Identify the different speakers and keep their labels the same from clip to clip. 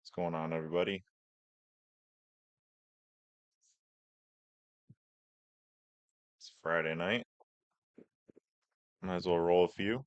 Speaker 1: What's going on, everybody? It's Friday night. Might as well roll a few.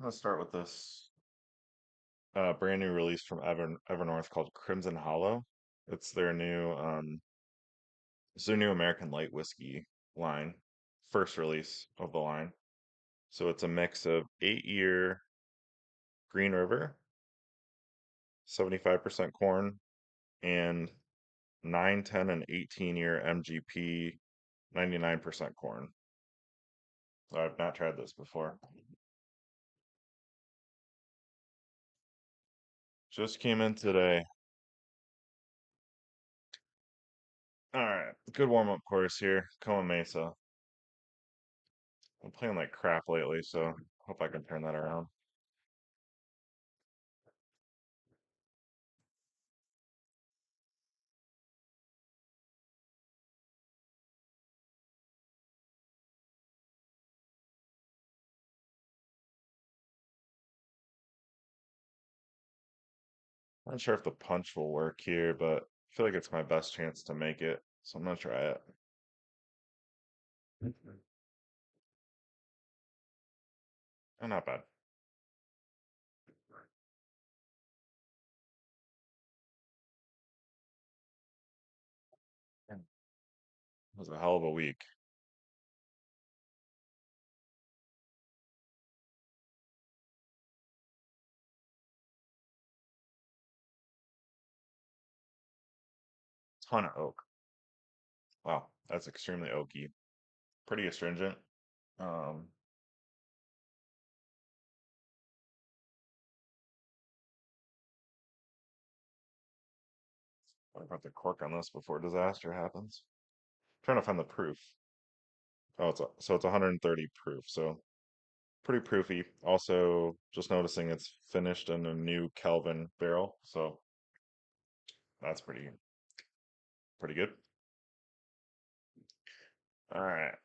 Speaker 1: Let's start with this brand new release from Evernorth called Crimson Hollow. It's their new American light whiskey line, first release of the line. So it's a mix of 8-year Green River, 75% corn, and 9, 10, and 18-year MGP, 99% corn. I've not tried this before. Just came in today. All right, good warm-up course here, Coa Mesa. I'm playing like crap lately, so hope I can turn that around. Not sure if the punch will work here, but I feel like it's my best chance to make it, so I'm gonna try it. Not bad. It was a hell of a week. Ton of oak. Wow, that's extremely oaky. Pretty astringent. Um, what about the cork on this before disaster happens? Trying to find the proof. Oh, it's 130 proof, so pretty proofy. Also, just noticing it's finished in a new Kelvin barrel, so that's pretty good. All right,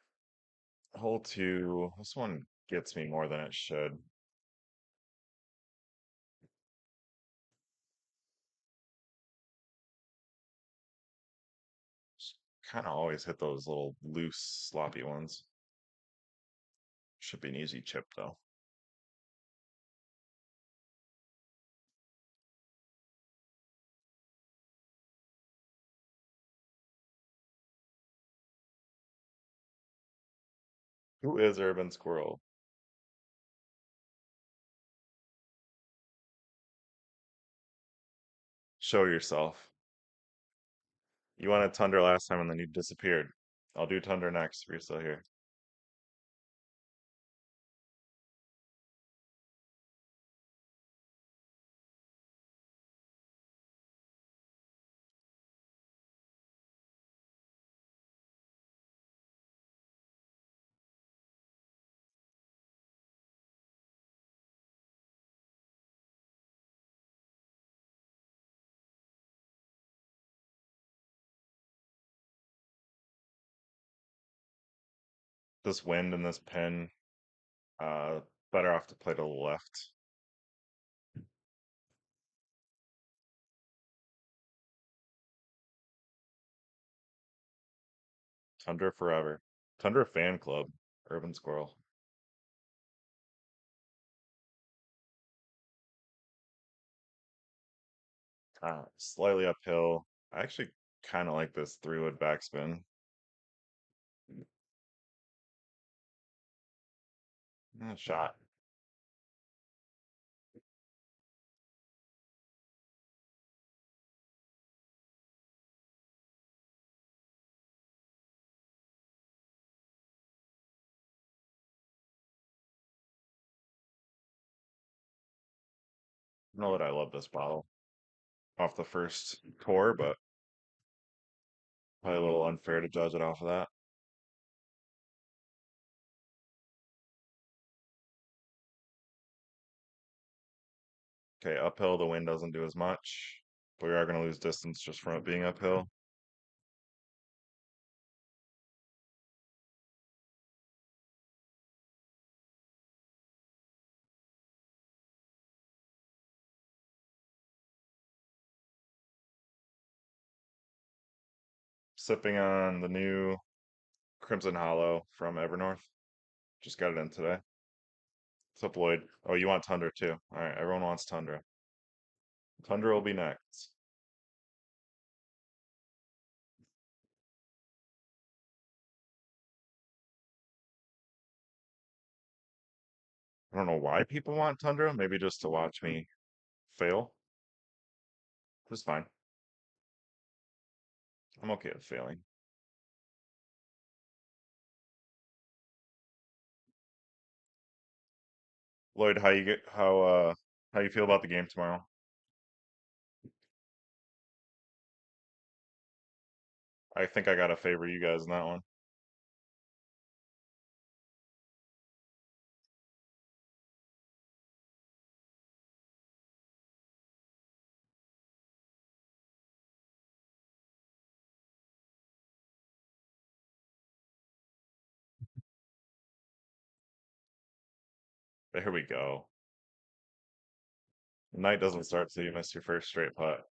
Speaker 1: hole two. This one gets me more than it should. Kind of always hit those little loose, sloppy ones. Should be an easy chip though. Who is Urban Squirrel? Show yourself. You wanted Tundra last time and then you disappeared. I'll do Tundra next if you're still here. This wind and this pin, uh, better off to play to the left. Tundra forever. Tundra fan club. Urban Squirrel. Slightly uphill. I actually kind of like this three-wood backspin. Shot. know that I love this bottle off the first tour, but probably a little unfair to judge it off of that. Okay, uphill the wind doesn't do as much, but we are going to lose distance just from it being uphill. Sipping on the new Crimson Hollow from Evernorth. Just got it in today. What's up, Lloyd? Oh, you want Tundra too. All right, everyone wants Tundra. Tundra will be next. I don't know why people want Tundra. Maybe just to watch me fail. It's fine. I'm okay with failing. Lloyd, how you feel about the game tomorrow? I think I gotta favor you guys in that one. But here we go. The night doesn't start till you miss your first straight putt.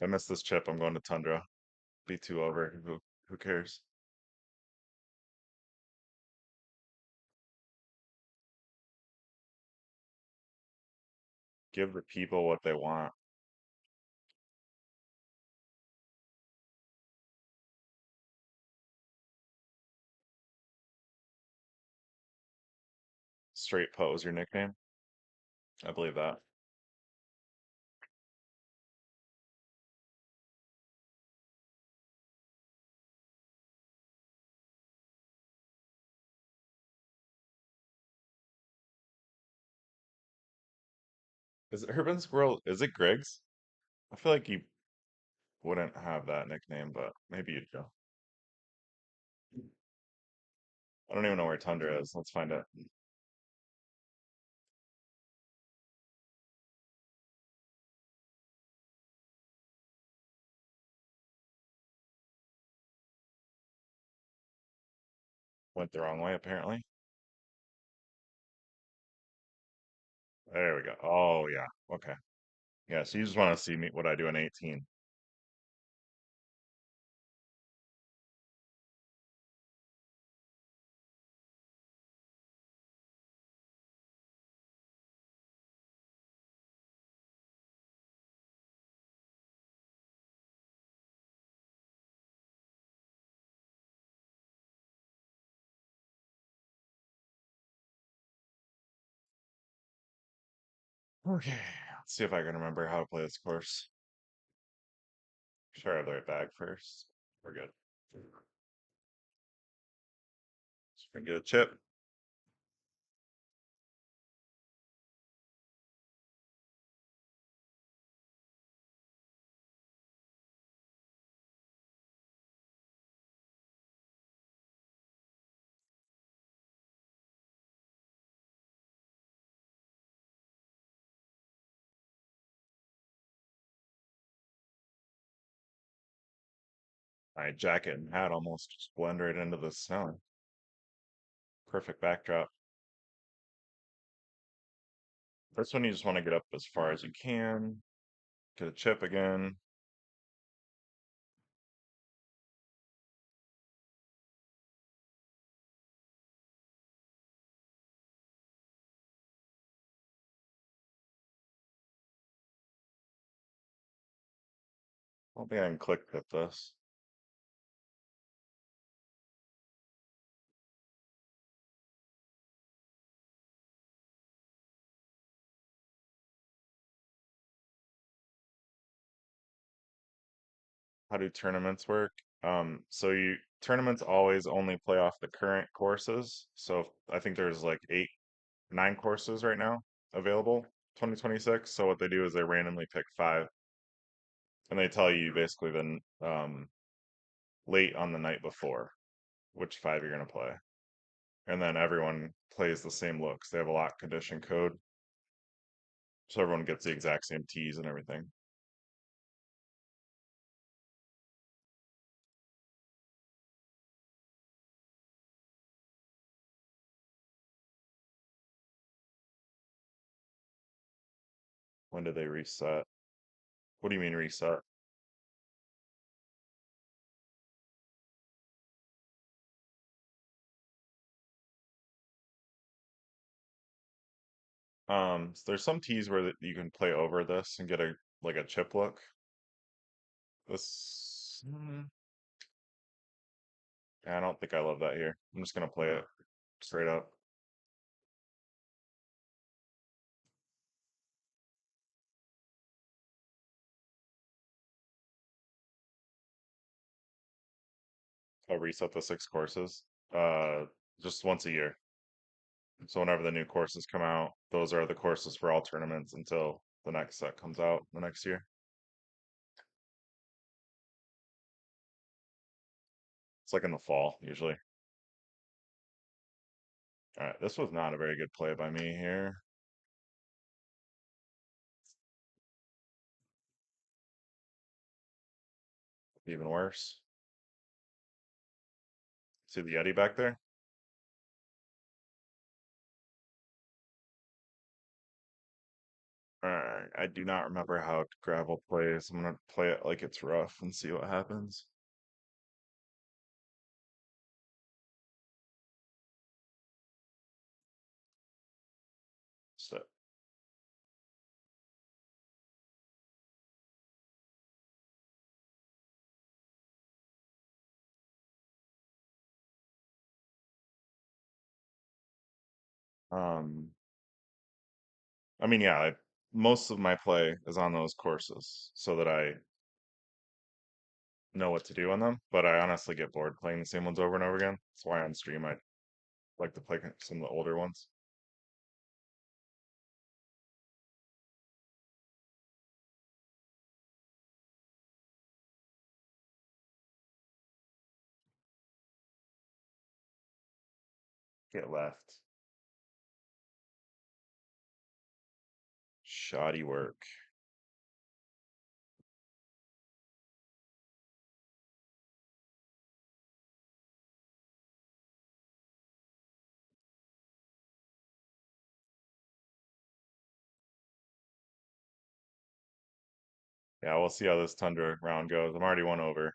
Speaker 1: If I miss this chip, I'm going to Tundra. B2 over. Who cares? Give the people what they want. Straight putt was your nickname? I believe that. Is it Urban Squirrel? Is it Greg's? I feel like you wouldn't have that nickname, but maybe you do. I don't even know where Tundra is. Let's find it. Went the wrong way, apparently. There we go. Oh, yeah. Okay. Yeah, so you just want to see me what I do in 18. Okay. Let's see if I can remember how to play this course. Sure, I have the right bag first. We're good. Just gonna get a chip. My jacket and hat almost just blend right into the snow. Perfect backdrop. This one you just want to get up as far as you can. Get a chip again. I don't think I can click with this. How do tournaments work? So you tournaments always only play off the current courses. So I think there's like eight, nine courses right now available, 2026. So what they do is they randomly pick five, and they tell you basically then late on the night before which five you're gonna play, and then everyone plays the same looks. They have a lock condition code, so everyone gets the exact same tees and everything. When do they reset? What do you mean reset? There's some tees where you can play over this and get a like a chip look. This, I don't think I love that here. I'm just gonna play it straight up. I'll reset the six courses, uh, just once a year. So whenever the new courses come out, those are the courses for all tournaments until the next set comes out the next year. It's like in the fall usually. All right, this was not a very good play by me here. Even worse. See the Yeti back there? All right, I do not remember how gravel plays. I'm gonna play it like it's rough and see what happens. So, um, I mean, yeah, most of my play is on those courses so that I know what to do on them. But I honestly get bored playing the same ones over and over again. That's why on stream I like to play some of the older ones. Get left. Shoddy work. Yeah, we'll see how this Tundra round goes. I'm already one over.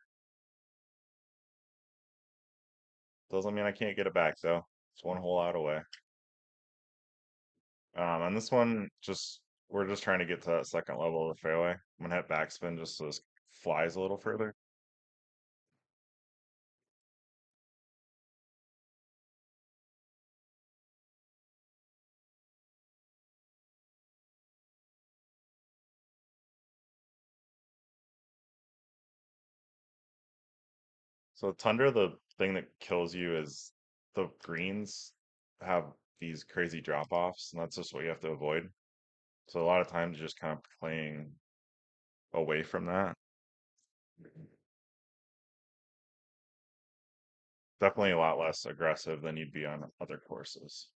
Speaker 1: Doesn't mean I can't get it back though. It's one hole out away. On this one, just we're just trying to get to that second level of the fairway. I'm gonna hit backspin just so this flies a little further. So Tundra, the thing that kills you is the greens have these crazy drop offs, and that's just what you have to avoid. So a lot of times you're just kind of playing away from that. Definitely a lot less aggressive than you'd be on other courses.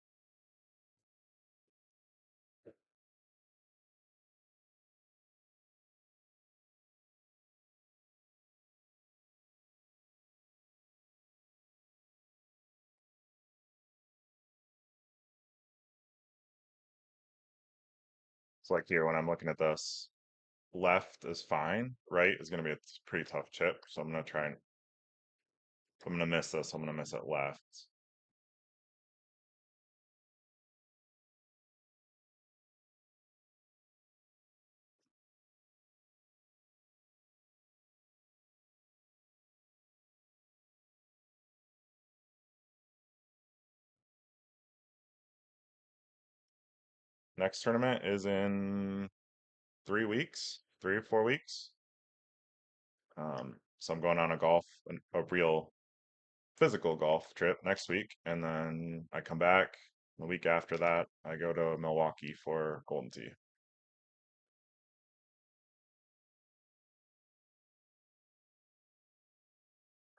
Speaker 1: It's like here when I'm looking at this, left is fine, right is going to be a pretty tough chip. So I'm going to try and if I'm going to miss this, I'm going to miss it left. Next tournament is in 3 weeks, 3 or 4 weeks. So I'm going on a real physical golf trip next week, and then I come back the week after that. I go to Milwaukee for Golden Tee.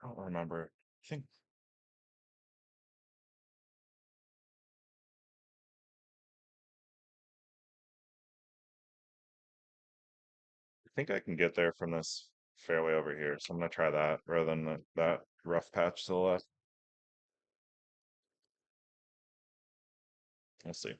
Speaker 1: I don't remember. I think I can get there from this fairway over here, so I'm gonna try that rather than that rough patch to the left. We'll see.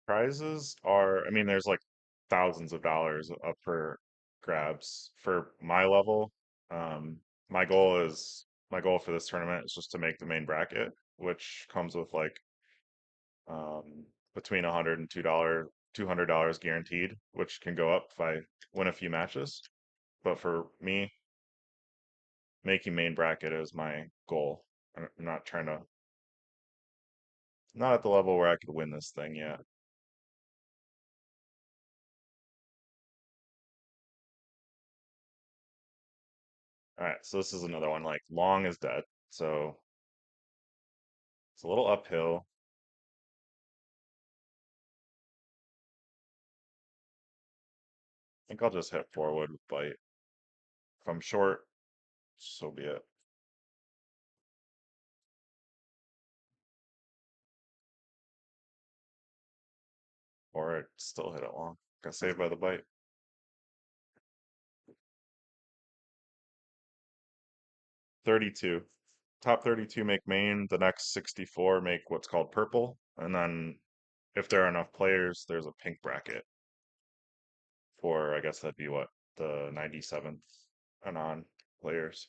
Speaker 1: Prizes are, I mean, there's like thousands of dollars up for grabs for my level. Um, my goal for this tournament is just to make the main bracket, which comes with like between $100 and $200 guaranteed, which can go up if I win a few matches. But for me, making main bracket is my goal. I'm not trying to, not at the level where I could win this thing yet. All right, so this is another one like long is dead. So it's a little uphill. I think I'll just hit forward with bite. If I'm short, so be it. Or I still hit it long. Got saved by the bite. 32. Top 32 make main. The next 64 make what's called purple. And then if there are enough players, there's a pink bracket for, I guess that'd be what, the 97th and on players.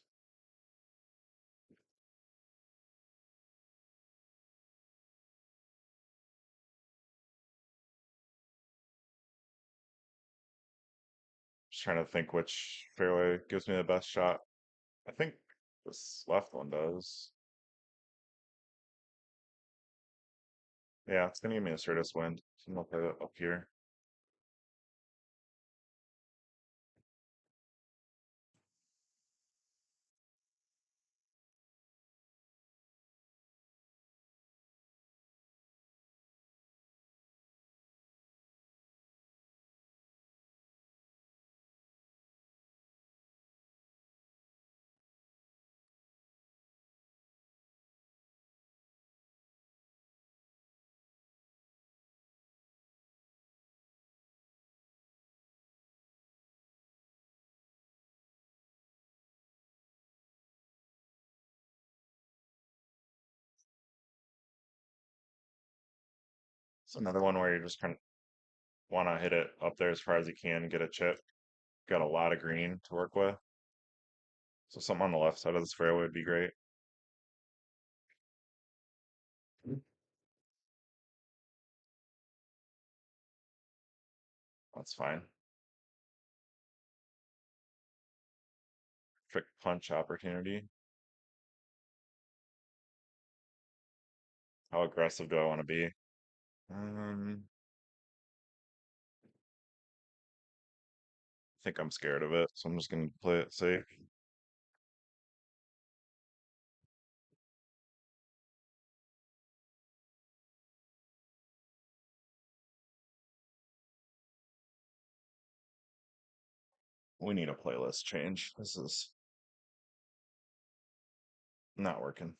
Speaker 1: Just trying to think which fairway gives me the best shot. I think this left one does. Yeah, it's gonna give me a Certus wind. So I'm gonna put it up here. It's another one where you just kind of want to hit it up there as far as you can, get a chip. Got a lot of green to work with. So something on the left side of this fairway would be great. That's fine. Trick punch opportunity. How aggressive do I want to be? I think I'm scared of it, so I'm just gonna play it safe. We need a playlist change. This is not working.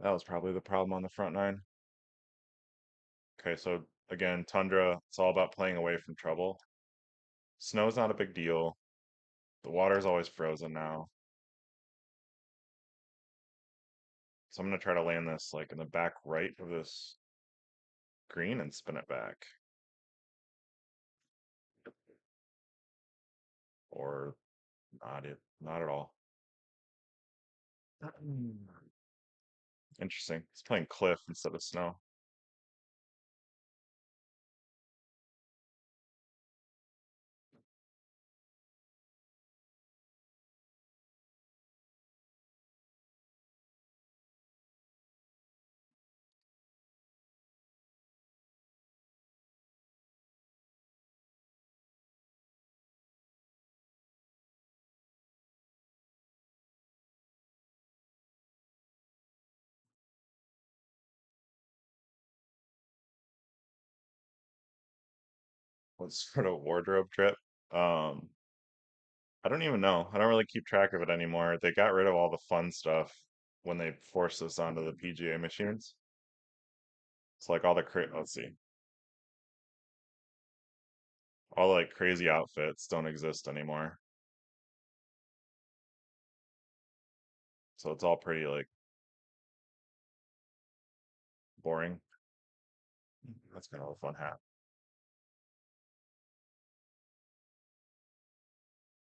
Speaker 1: That was probably the problem on the front nine. Okay, so again, Tundra, it's all about playing away from trouble. Snow's not a big deal. The water's always frozen now. So I'm gonna try to land this like in the back right of this green and spin it back. or not at all. Interesting. He's playing Cliff instead of Snow. What sort of wardrobe trip? Um, I don't even know. I don't really keep track of it anymore. They got rid of all the fun stuff when they forced us onto the PGA machines. It's like all the let's see, all the like crazy outfits don't exist anymore. So it's all pretty like boring. That's kind of a fun hat.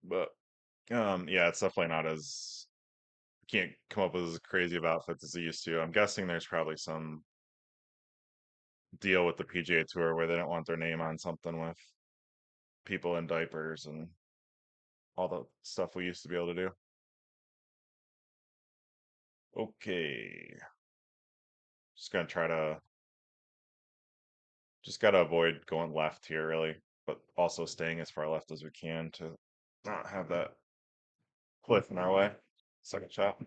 Speaker 1: But yeah, it's definitely not as can't come up with as crazy of outfits as they used to. I'm guessing there's probably some deal with the PGA Tour where they don't want their name on something with people in diapers and all the stuff we used to be able to do. Okay, just gonna try to just gotta avoid going left here really, but also staying as far left as we can to not have that cliff in our way. Second shot.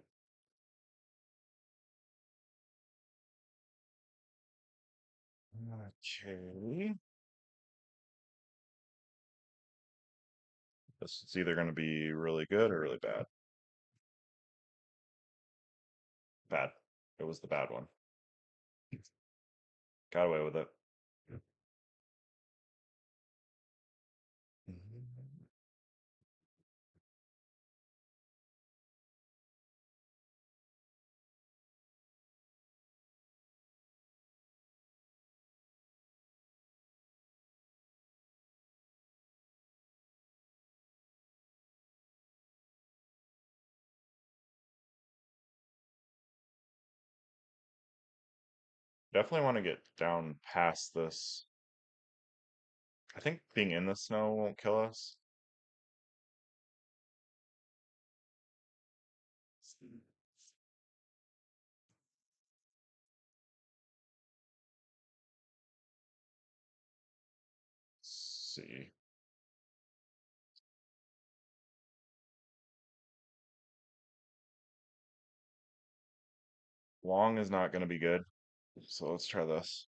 Speaker 1: Okay. This is either going to be really good or really bad. Bad. It was the bad one. Got away with it. Mhm. Definitely want to get down past this. I think being in the snow won't kill us. See. Long is not going to be good. So let's try this.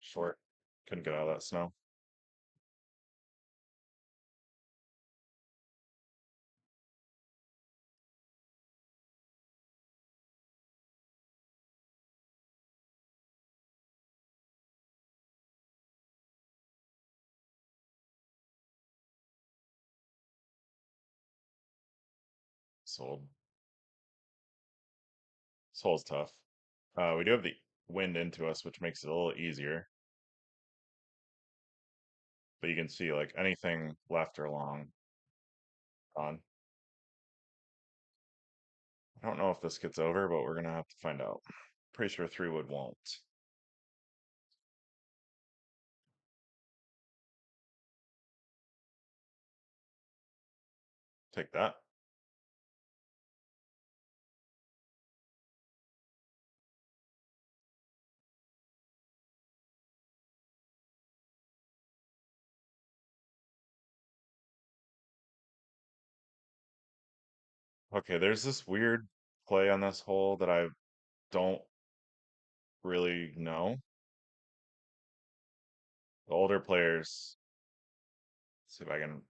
Speaker 1: Short. Couldn't get out of that snow. Sold. This hole's tough. We do have the wind into us, which makes it a little easier. But you can see like anything left or long on. I don't know if this gets over, but we're gonna have to find out. Pretty sure 3 wood won't. Take that. Okay, there's this weird play on this hole that I don't really know. The older players, see if I can.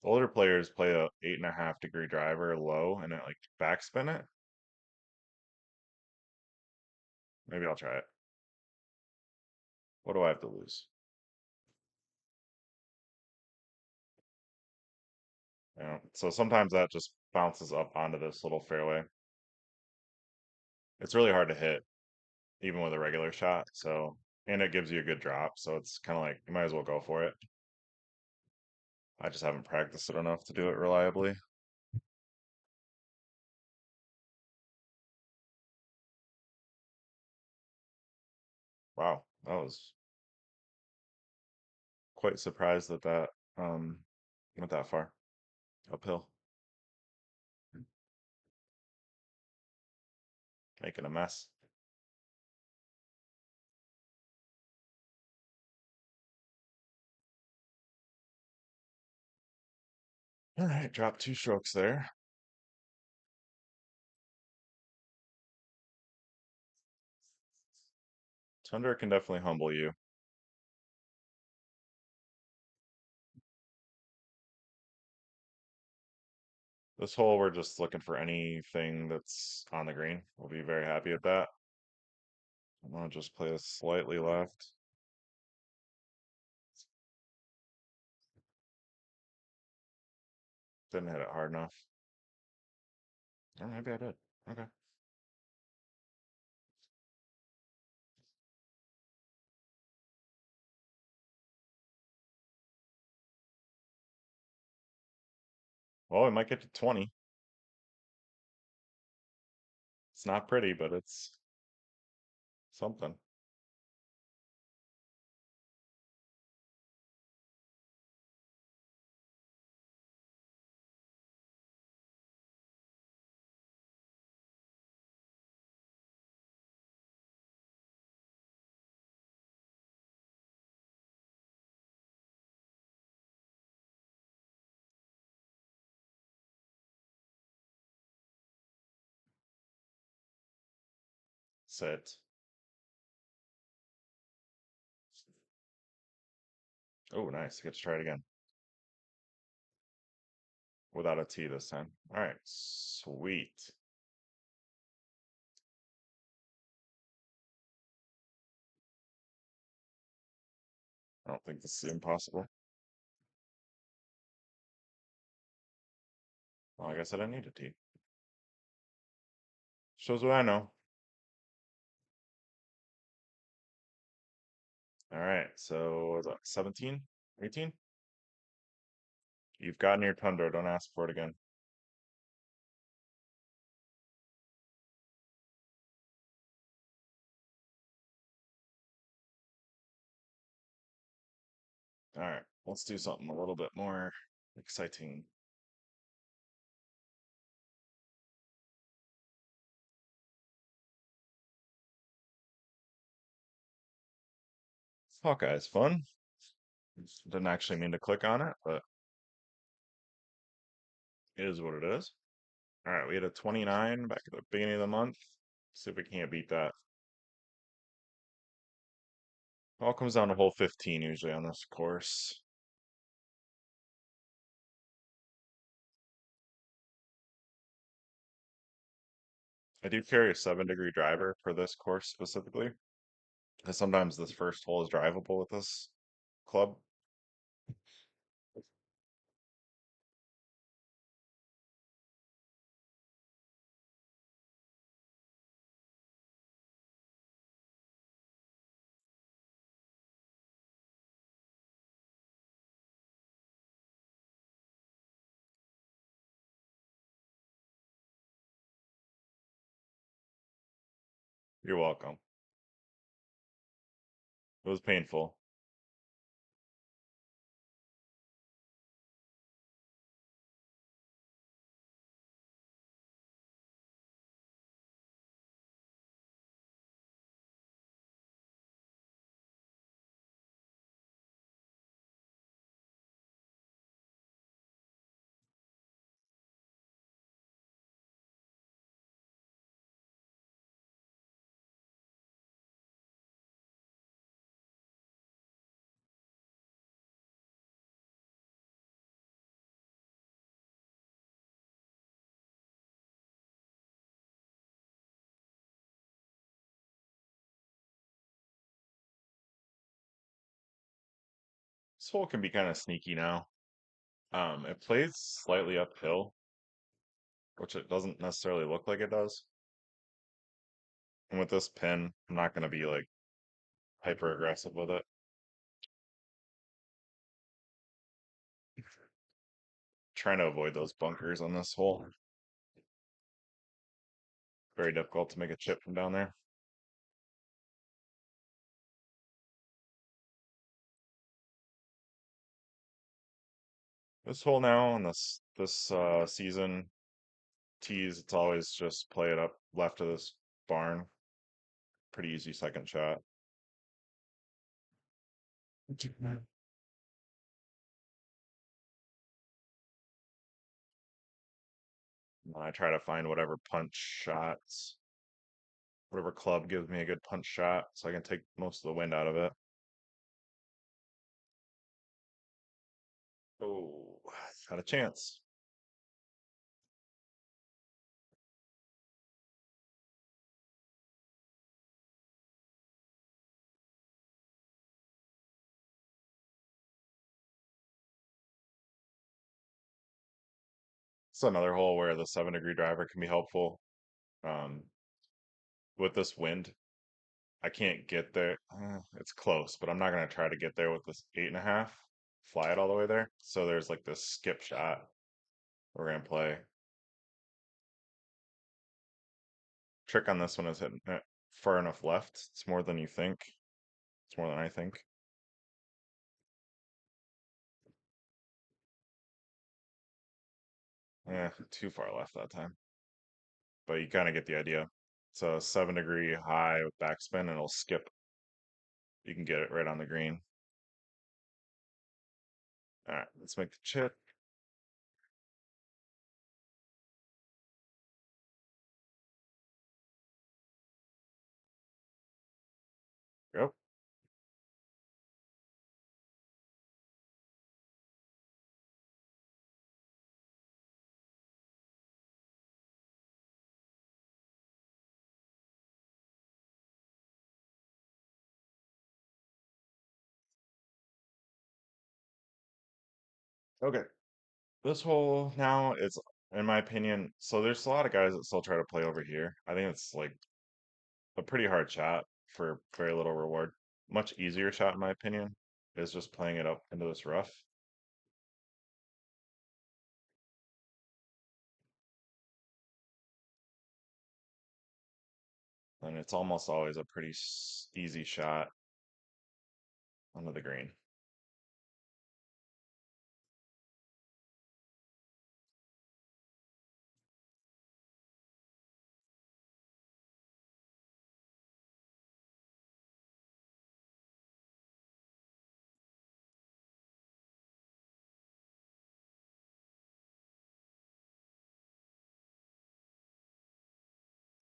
Speaker 1: The older players play a 8.5 degree driver low and it like backspin it. Maybe I'll try it. What do I have to lose? So sometimes that just bounces up onto this little fairway. It's really hard to hit even with a regular shot. So, and it gives you a good drop. So it's kind of like you might as well go for it. I just haven't practiced it enough to do it reliably. Wow, that was quite surprised that um went that far uphill, making a mess. All right, drop two strokes there. Thunder can definitely humble you. This hole, we're just looking for anything that's on the green. We'll be very happy at that. I'm gonna just play this slightly left. Didn't hit it hard enough. Or maybe I did. Okay. Well, we might get to 20. It's not pretty, but it's something. Sit. Oh, nice. I get to try it again. Without a T this time. All right. Sweet. I don't think this is impossible. Well, I guess I didn't need a T. Shows what I know. All right. So, what's that? 17? 18? You've gotten your Tundra. Don't ask for it again. All right. Let's do something a little bit more exciting. Hawkeye is fun. Didn't actually mean to click on it, but it is what it is. All right, we had a 29 back at the beginning of the month. See if we can't beat that. All comes down to hole 15 usually on this course. I do carry a 7-degree driver for this course specifically, because sometimes this first hole is drivable with this club. You're welcome. It was painful. This hole can be kind of sneaky now. It plays slightly uphill, which it doesn't necessarily look like it does. And with this pin, I'm not going to be like hyper aggressive with it. Trying to avoid those bunkers on this hole. Very difficult to make a chip from down there. This hole now in this season, tees, it's always just play it up left of this barn. Pretty easy second shot. And I try to find whatever punch shots, whatever club gives me a good punch shot so I can take most of the wind out of it. Oh, got a chance. It's another hole where the 7-degree driver can be helpful. Um, with this wind, I can't get there. It's close, but I'm not gonna try to get there with this 8.5. Fly it all the way there. So there's like this skip shot we're gonna play. Trick on this one is hitting it far enough left. It's more than you think. It's more than I think. Too far left that time. But you kind of get the idea. It's a 7-degree high with backspin and it'll skip. You can get it right on the green. All right, let's make the chip. Yep. Okay. This hole now is, in my opinion, so there's a lot of guys that still try to play over here. I think it's like a pretty hard shot for very little reward. Much easier shot, in my opinion, is just playing it up into this rough. And it's almost always a pretty easy shot onto the green.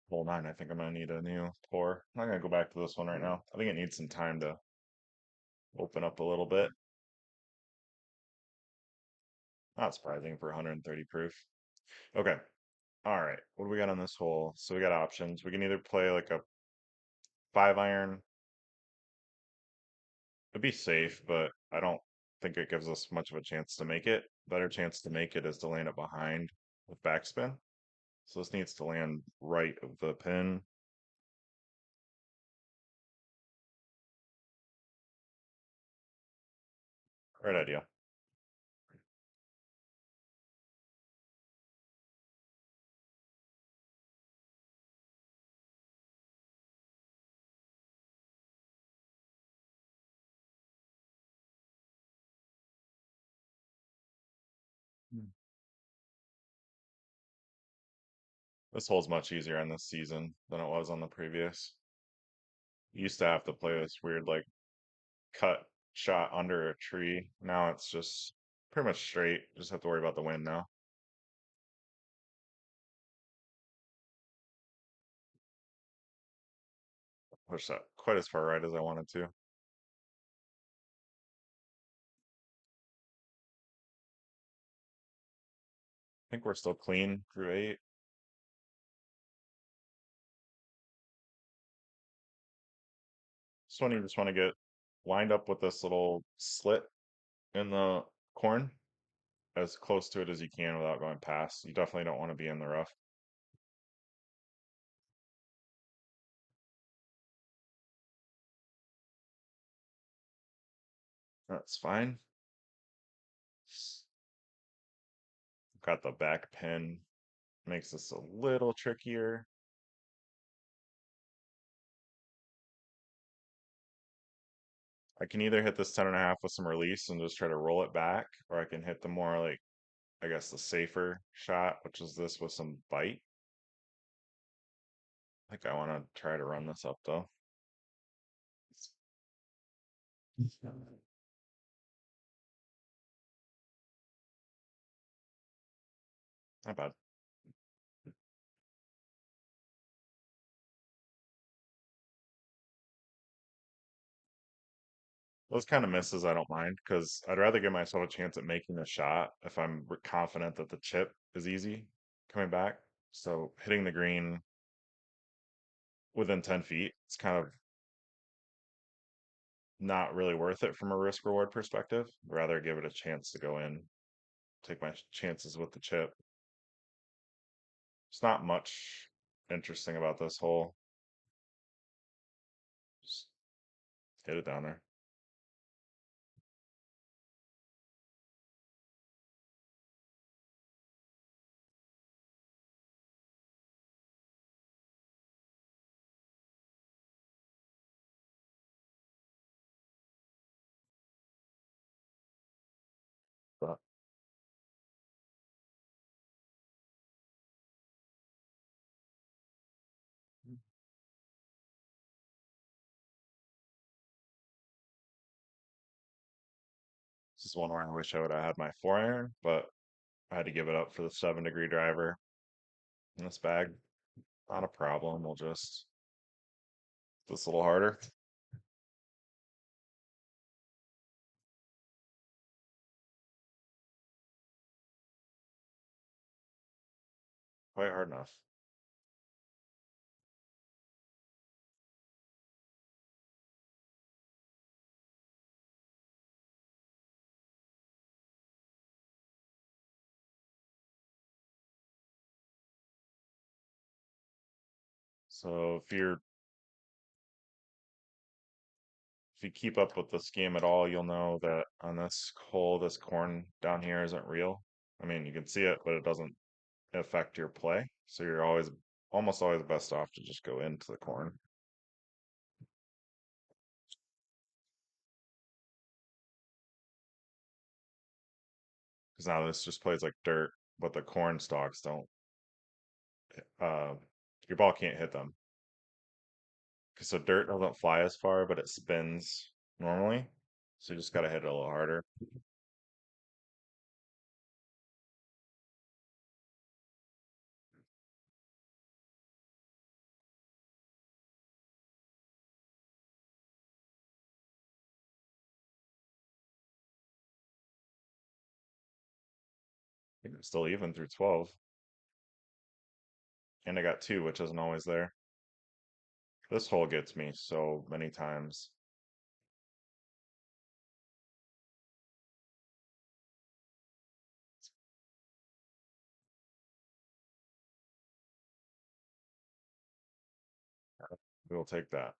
Speaker 1: Hole 9, I think I'm gonna need a new pour. I'm not gonna go back to this one right now. I think it needs some time to open up a little bit. Not surprising for 130 proof. Okay. All right. What do we got on this hole? So we got options. We can either play like a 5-iron. It'd be safe, but I don't think it gives us much of a chance to make it. Better chance to make it is to land it behind with backspin. So this needs to land right of the pin. Right idea. Hmm. This hole's much easier on this season than it was on the previous. You used to have to play this weird like cut shot under a tree. Now it's just pretty much straight. Just have to worry about the wind now. Push that quite as far right as I wanted to. I think we're still clean through 8. This one you just want to get lined up with this little slit in the corn as close to it as you can without going past. You definitely don't want to be in the rough. That's fine. Got the back pin. Makes this a little trickier. I can either hit this 10.5 with some release and just try to roll it back, or I can hit the more like, I guess the safer shot, which is this with some bite. I think I want to try to run this up though. Not bad. Those kind of misses I don't mind because I'd rather give myself a chance at making the shot if I'm confident that the chip is easy coming back. So hitting the green within 10 feet, it's kind of not really worth it from a risk reward perspective. Rather give it a chance to go in, take my chances with the chip. It's not much interesting about this hole. Just hit it down there. But this is one where I wish I would have had my 4 iron, but I had to give it up for the 7 degree driver in this bag. Not a problem. We'll just this a little harder. Quite hard enough. So if you keep up with this game at all, you'll know that on this hole, this corn down here isn't real. I mean, you can see it, but it doesn't affect your play. So you're almost always best off to just go into the corn. Because now this just plays like dirt, but the corn stalks don't. Uh, your ball can't hit them. Because the dirt doesn't fly as far, but it spins normally. So you just got to hit it a little harder. You're still even through 12. And I got two, which isn't always there. This hole gets me so many times. We'll take that.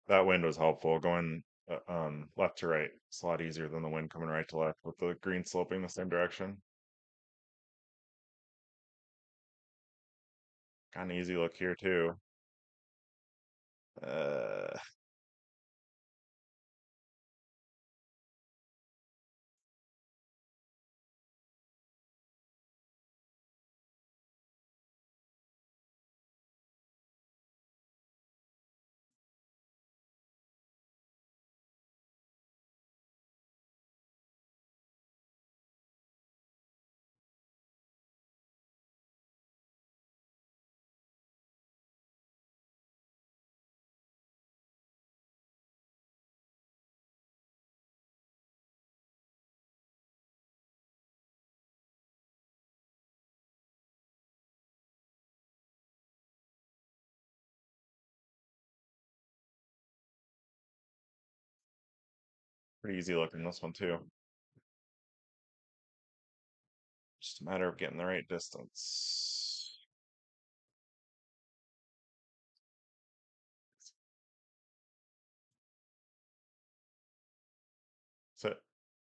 Speaker 1: That wind was helpful. Going left to right. It's a lot easier than the wind coming right to left with the green sloping the same direction. Kind of easy look here too. Uh, Pretty easy looking this one too. Just a matter of getting the right distance.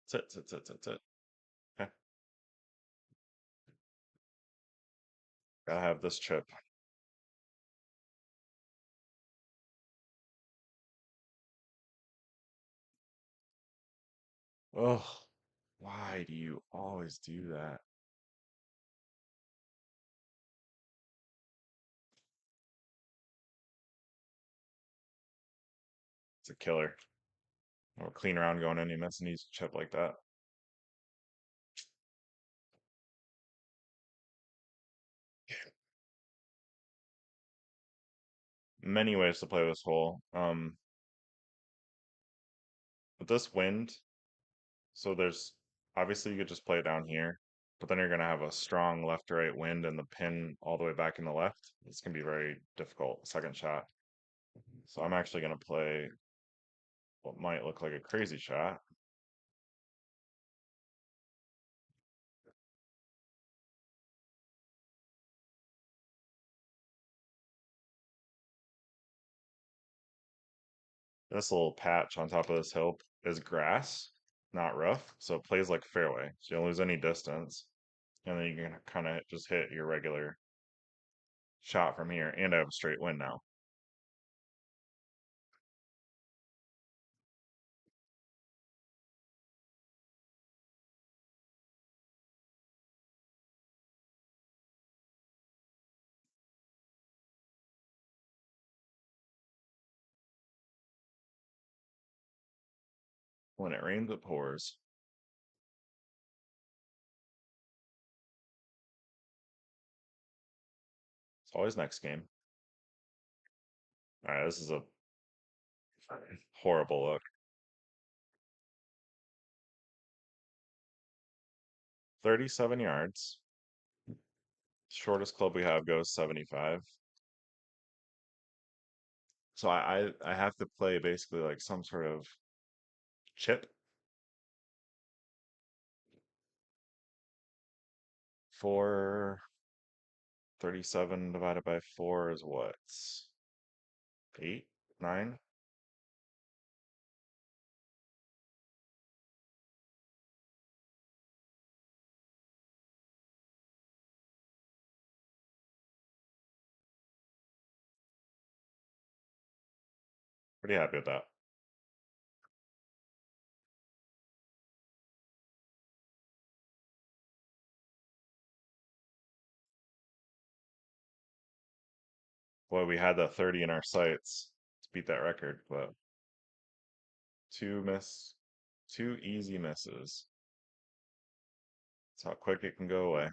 Speaker 1: Sit, sit, sit, sit, sit. Okay, gotta have this chip. Ugh, why do you always do that? It's a killer. Or clean around going any mess and use a chip like that. Many ways to play this hole. With this wind, so there's obviously you could just play it down here, but then you're gonna have a strong left to right wind and the pin all the way back in the left. It's gonna be very difficult second shot. So I'm actually gonna play what might look like a crazy shot. This little patch on top of this hill is grass, not rough, so it plays like fairway. So you don't lose any distance, and then you can kind of just hit your regular shot from here. And I have a straight wind now. When it rains, it pours. It's always next game. All right, this is a horrible look. 37 yards. Shortest club we have goes 75. So I have to play basically like some sort of chip. 437 divided by 4 is what? 8, 9? Pretty happy with that. Boy, we had that 30 in our sights to beat that record, but two miss, two easy misses. That's how quick it can go away.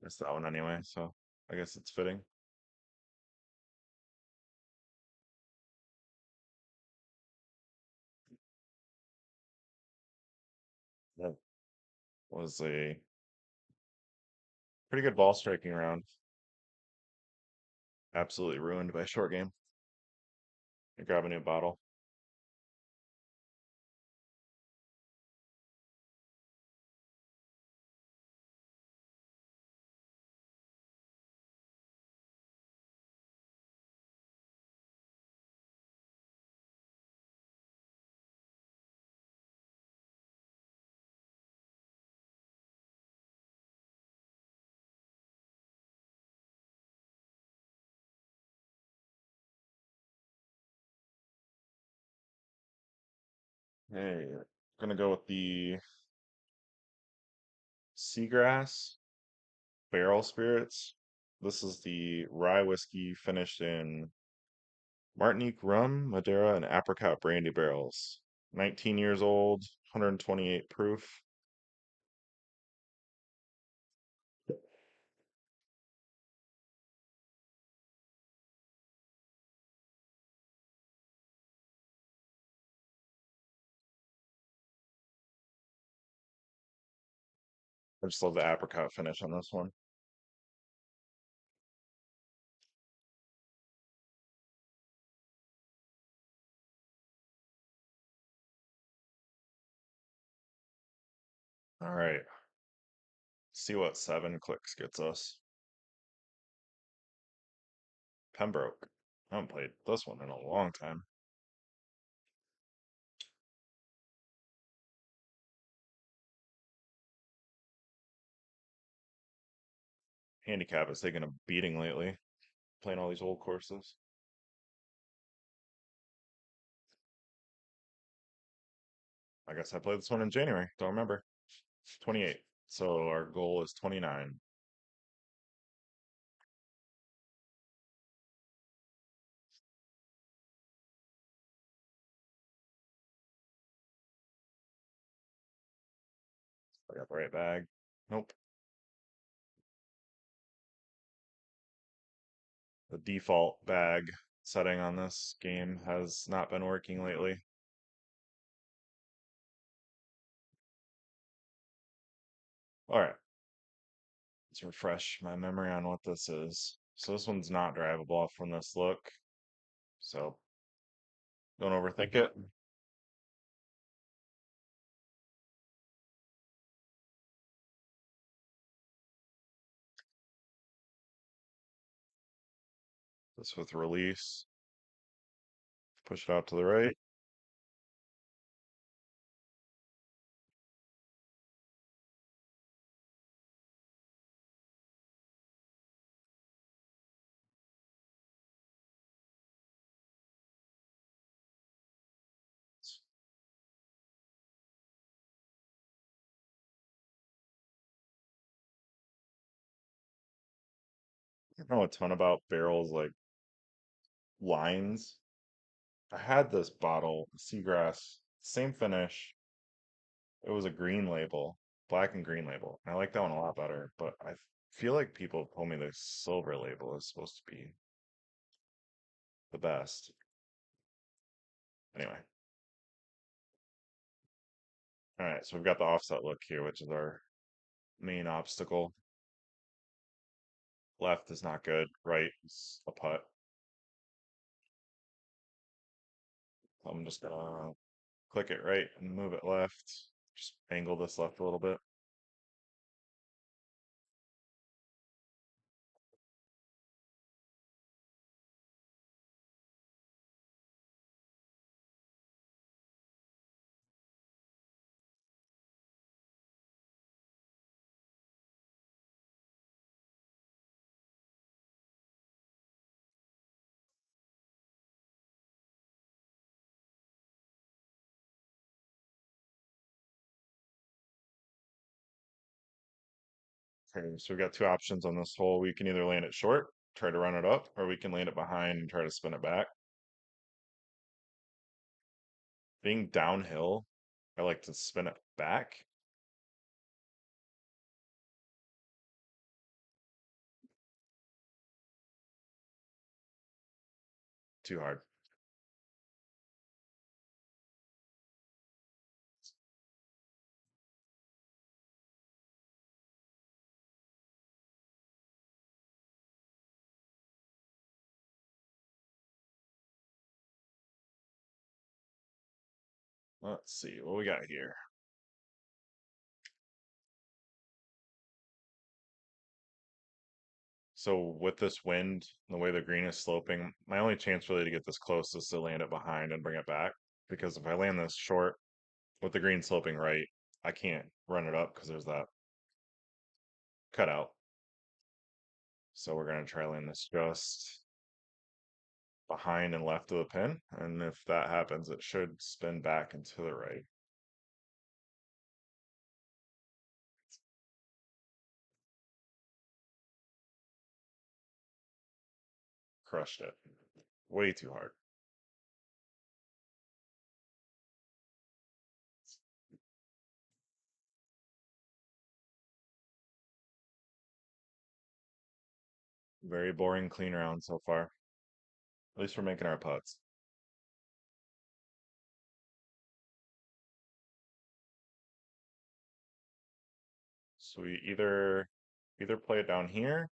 Speaker 1: Missed that one anyway, so I guess it's fitting. That was a pretty good ball striking round. Absolutely ruined by short game. I grab a new bottle. Hey, gonna go with the Seagrass Barrel Spirits. This is the rye whiskey finished in Martinique rum, Madeira, and apricot brandy barrels. 19 years old, 128 proof. I just love the apricot finish on this one. All right, See what 7 clicks gets us. Pembroke. I haven't played this one in a long time. Handicap has taken a beating lately, playing all these old courses. I guess I played this one in January. Don't remember. 28. So our goal is 29. I got the right bag. Nope. The default bag setting on this game has not been working lately. All right, let's refresh my memory on what this is. So this one's not drivable off from this look. So don't overthink it. This with release. Push it out to the right. I don't know a ton about barrels like lines. I had this bottle, Seagrass, same finish. It was a green label, black and green label. I like that one a lot better, but I feel like people told me the silver label is supposed to be the best. Anyway, all right, so we've got the offset look here, which is our main obstacle. Left is not good, right is a putt. I'm just gonna click it right and move it left. Just angle this left a little bit. Okay, so we've got two options on this hole. We can either land it short, try to run it up, or we can land it behind and try to spin it back. Being downhill, I like to spin it back. Too hard. Let's see what we got here. So with this wind, the way the green is sloping, my only chance really to get this close is to land it behind and bring it back. Because if I land this short with the green sloping right, I can't run it up because there's that cutout. So we're gonna try land this just behind and left of the pin. And if that happens, it should spin back and to the right. Crushed it. Way too hard. Very boring clean round so far. At least we're making our putts. So we either play it down here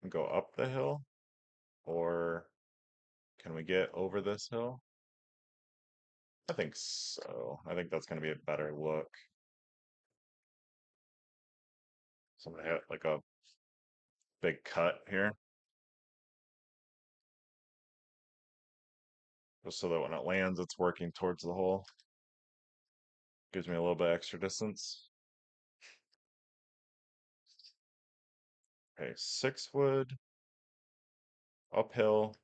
Speaker 1: and go up the hill, or can we get over this hill? I think so. I think that's going to be a better look. So I'm gonna hit like a big cut here, just so that when it lands, it's working towards the hole. Gives me a little bit extra distance. Okay, 6 wood, uphill,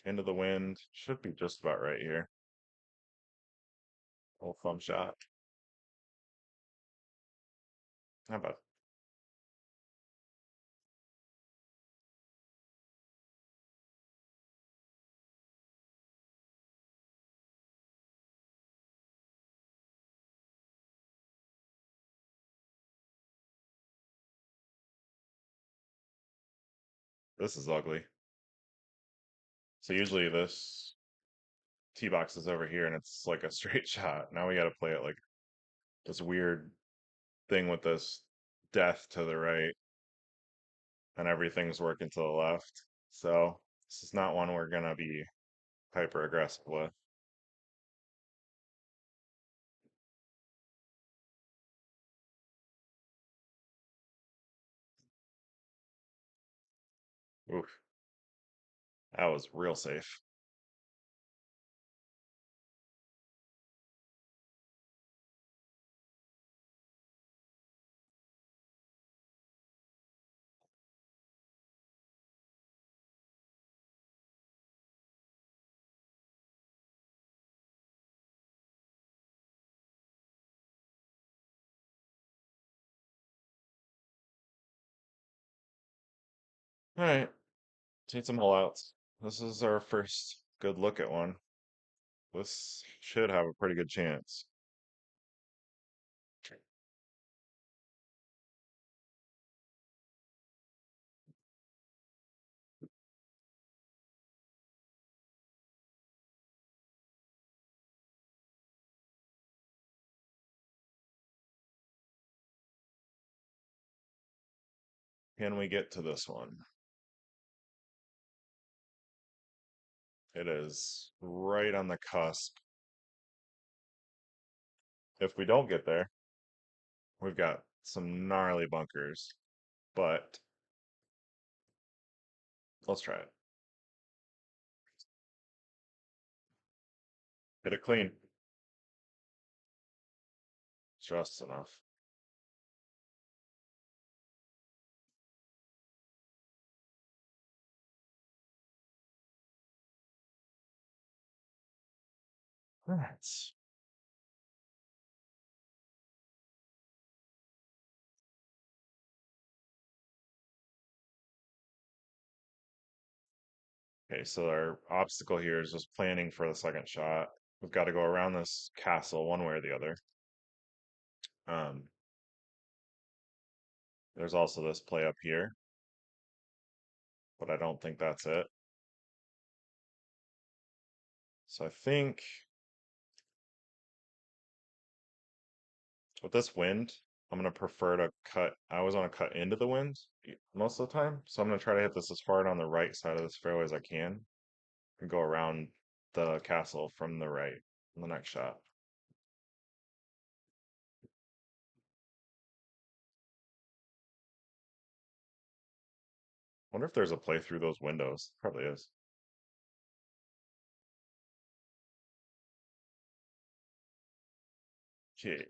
Speaker 1: into the wind. Should be just about right here. Little thumb shot. How about this is ugly. So usually this tee box is over here and it's like a straight shot. Now we got to play it like this weird thing with this death to the right and everything's working to the left. So this is not one we're gonna be hyper aggressive with. Oof, that was real safe. All right, take some hole outs. This is our first good look at one. This should have a pretty good chance. Can we get to this one? It is right on the cusp. If we don't get there, we've got some gnarly bunkers, but let's try it. Hit it clean. Just enough. Right. Okay, so our obstacle here is just planning for the second shot. We've got to go around this castle one way or the other. Um, there's also this play up here, but I don't think that's it. So I think with this wind, I'm gonna prefer to cut. I always want to cut into the wind most of the time, so I'm gonna try to hit this as hard on the right side of this fairway as I can, and go around the castle from the right in the next shot. Wonder if there's a play through those windows. Probably is. Okay,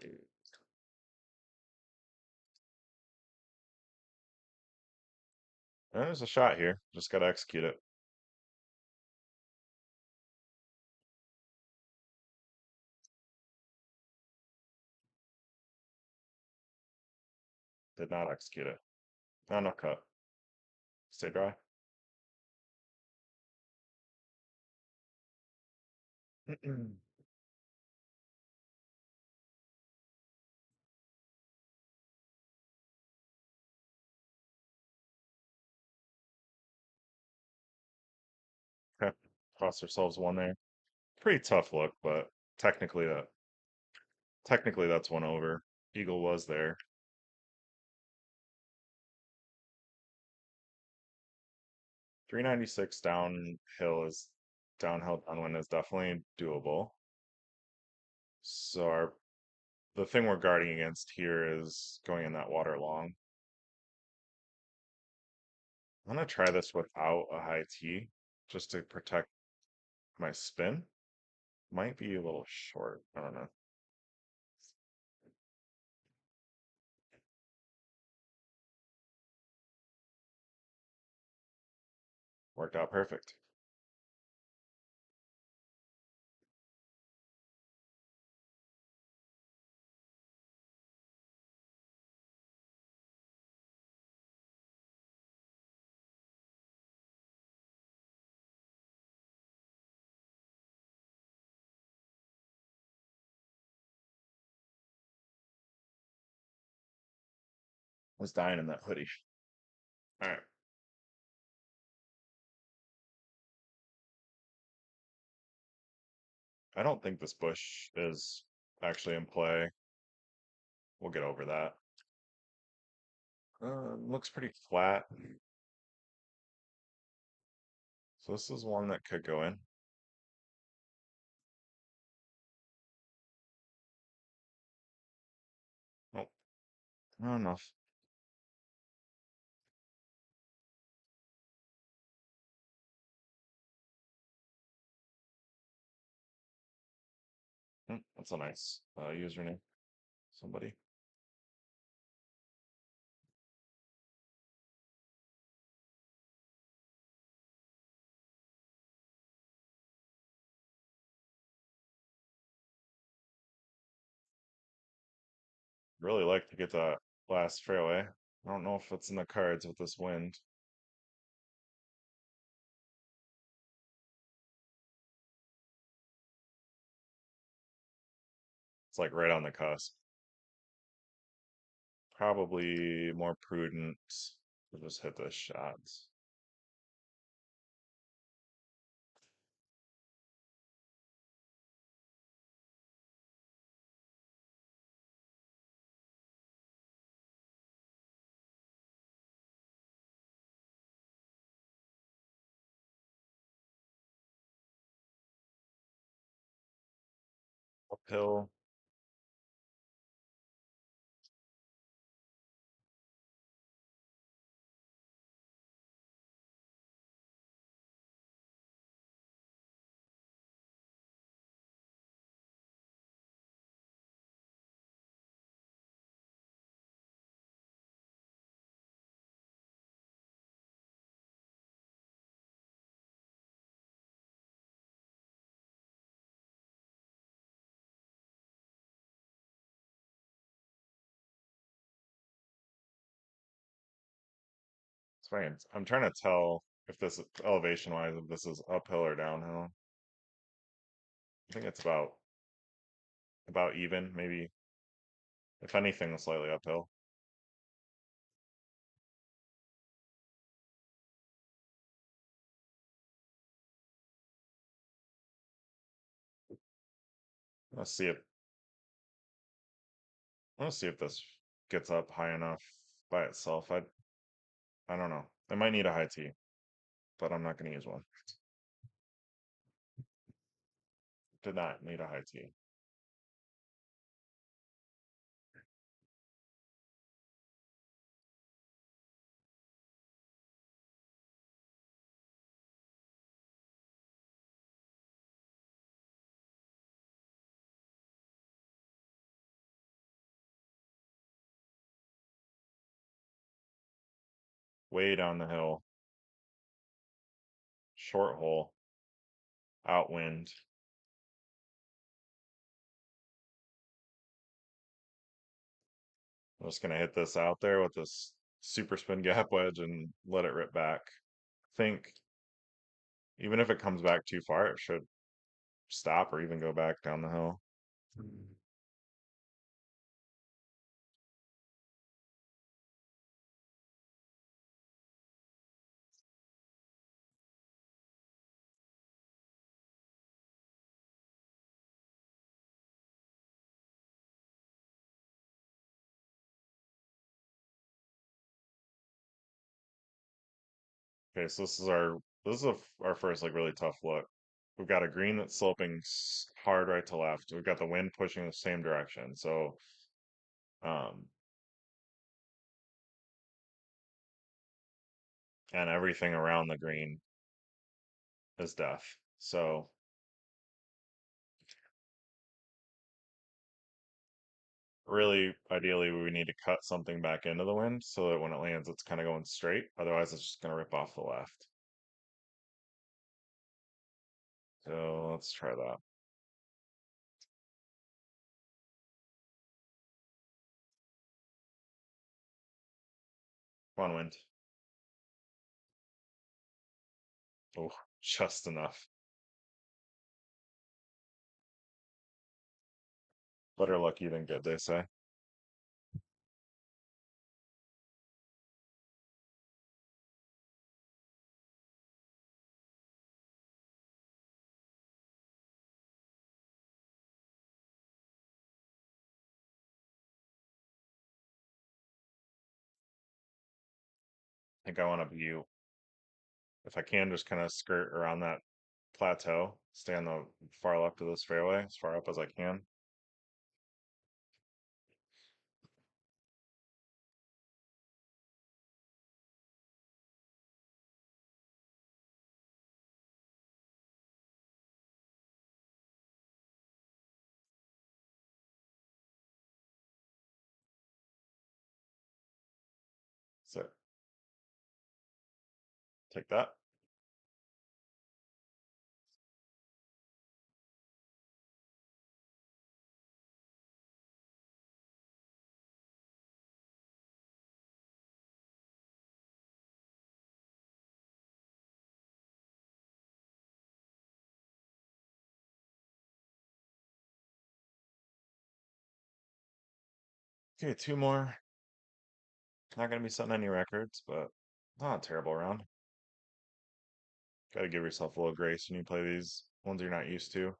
Speaker 1: there's a shot here. Just gotta execute it. Did not execute it. No, no cut. Stay dry. Okay, cost ourselves one there. Pretty tough look, but technically technically that's one over. Eagle was there. 396 downhill downwind is definitely doable. So the thing we're guarding against here is going in that water long. I'm gonna try this without a high T just to protect my spin. Might be a little short. I don't know. Worked out perfect. I was dying in that hoodie. All right. I don't think this bush is actually in play. We'll get over that. Looks pretty flat. So this is one that could go in. Oh, not enough. That's a nice username. Somebody. Really like to get that last fairway. I don't know if it's in the cards with this wind. It's like right on the cusp. Probably more prudent to just hit this shot. Uphill. It's fine. I'm trying to tell if this elevation wise, if this is uphill or downhill. I think it's about even, maybe if anything, slightly uphill. Let's see if let's see if this gets up high enough by itself. I don't know. I might need a high T, but I'm not going to use one. Did not need a high T. Way down the hill, short hole, outwind. I'm just going to hit this out there with this super spin gap wedge and let it rip back. Think even if it comes back too far, it should stop or even go back down the hill. Okay, so this is our first like really tough look. We've got a green that's sloping hard right to left. We've got the wind pushing the same direction. So um and everything around the green is death. So really, ideally, we need to cut something back into the wind so that when it lands, it's kind of going straight. Otherwise, it's just going to rip off the left. So let's try that. Come on, wind. Oh, just enough. Better lucky than good, they say. I think I want to be, if I can, just kind of skirt around that plateau, stay on the far left of this fairway, as far up as I can. So take that. Okay, two more. Not gonna be setting any records, but not a terrible round. Gotta give yourself a little grace when you play these ones you're not used to.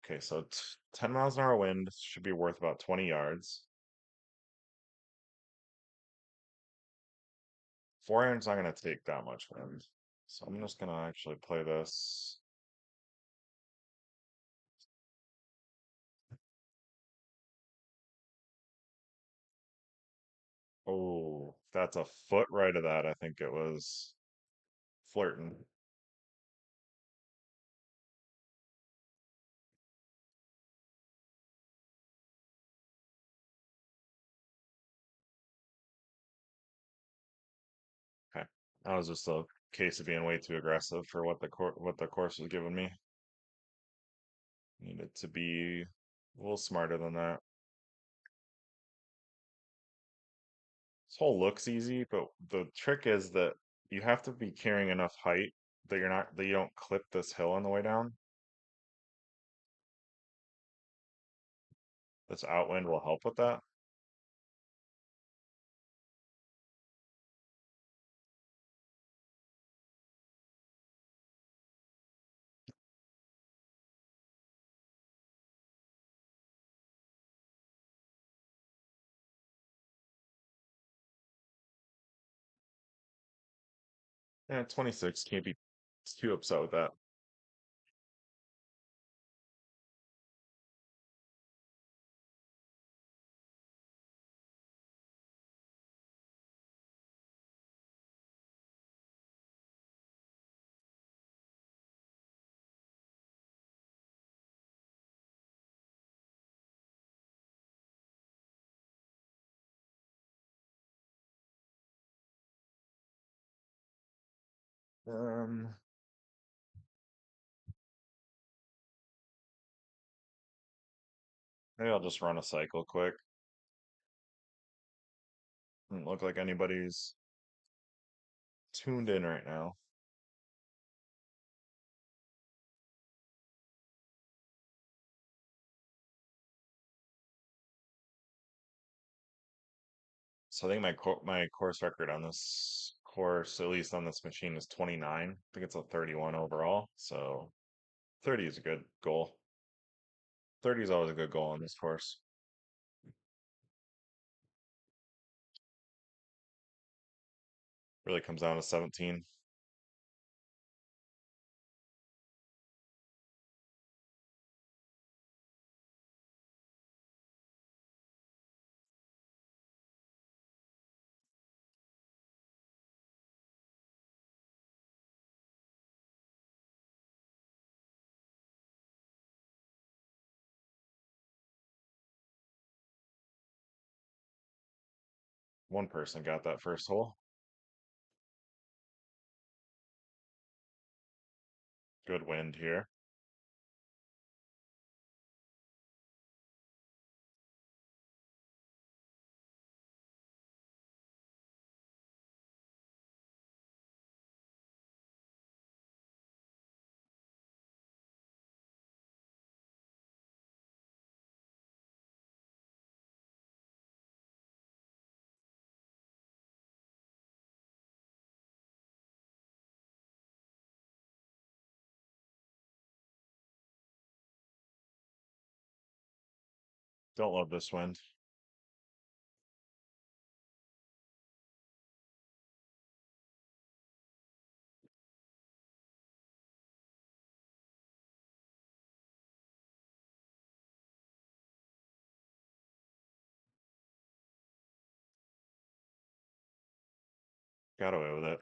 Speaker 1: Okay, so 10 miles an hour wind should be worth about 20 yards. 4 iron's not gonna take that much wind. So I'm just gonna actually play this. Oh, that's a foot right of that. I think it was flirting. Okay. That was just a case of being way too aggressive for what the course was giving me. Needed to be a little smarter than that. This hole looks easy, but the trick is that you have to be carrying enough height that you don't clip this hill on the way down. This outwind will help with that. Yeah, 26, can't be too upset with that. Um, Maybe I'll just run a cycle quick. Doesn't look like anybody's tuned in right now. So I think my course record on this course, at least on this machine, is 29. I think it's a 31 overall. So 30 is a good goal. 30 is always a good goal on this course. Really comes down to 17. One person got that first hole. Good wind here. Don't love this wind. Got away with it.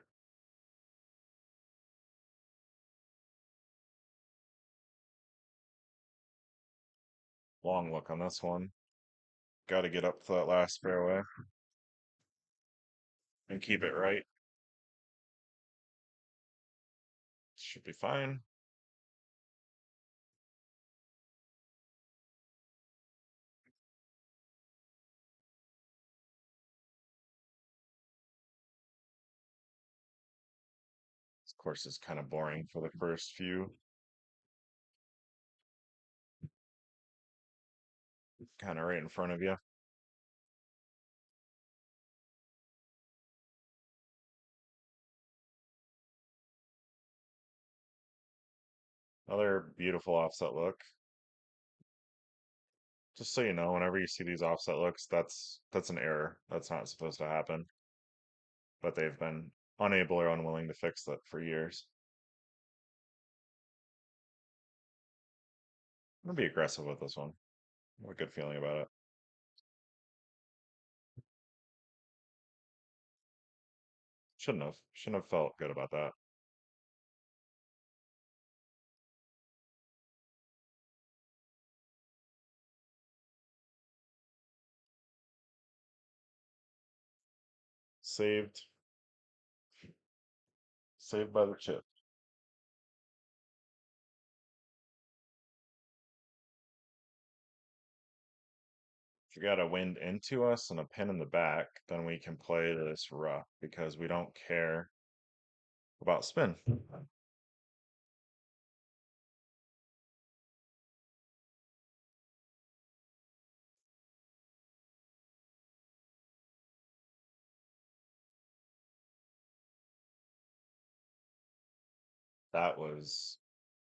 Speaker 1: Long look on this one. Got to get up to that last fairway and keep it right. Should be fine. This course is kind of boring for the first few. Kind of right in front of you. Another beautiful offset look. Just so you know, whenever you see these offset looks, that's an error. That's not supposed to happen. But they've been unable or unwilling to fix that for years. I'm gonna be aggressive with this one. I have a good feeling about it. Shouldn't have. Shouldn't have felt good about that. Saved. Saved by the chip. If you got a wind into us and a pin in the back, then we can play this rough because we don't care about spin. That was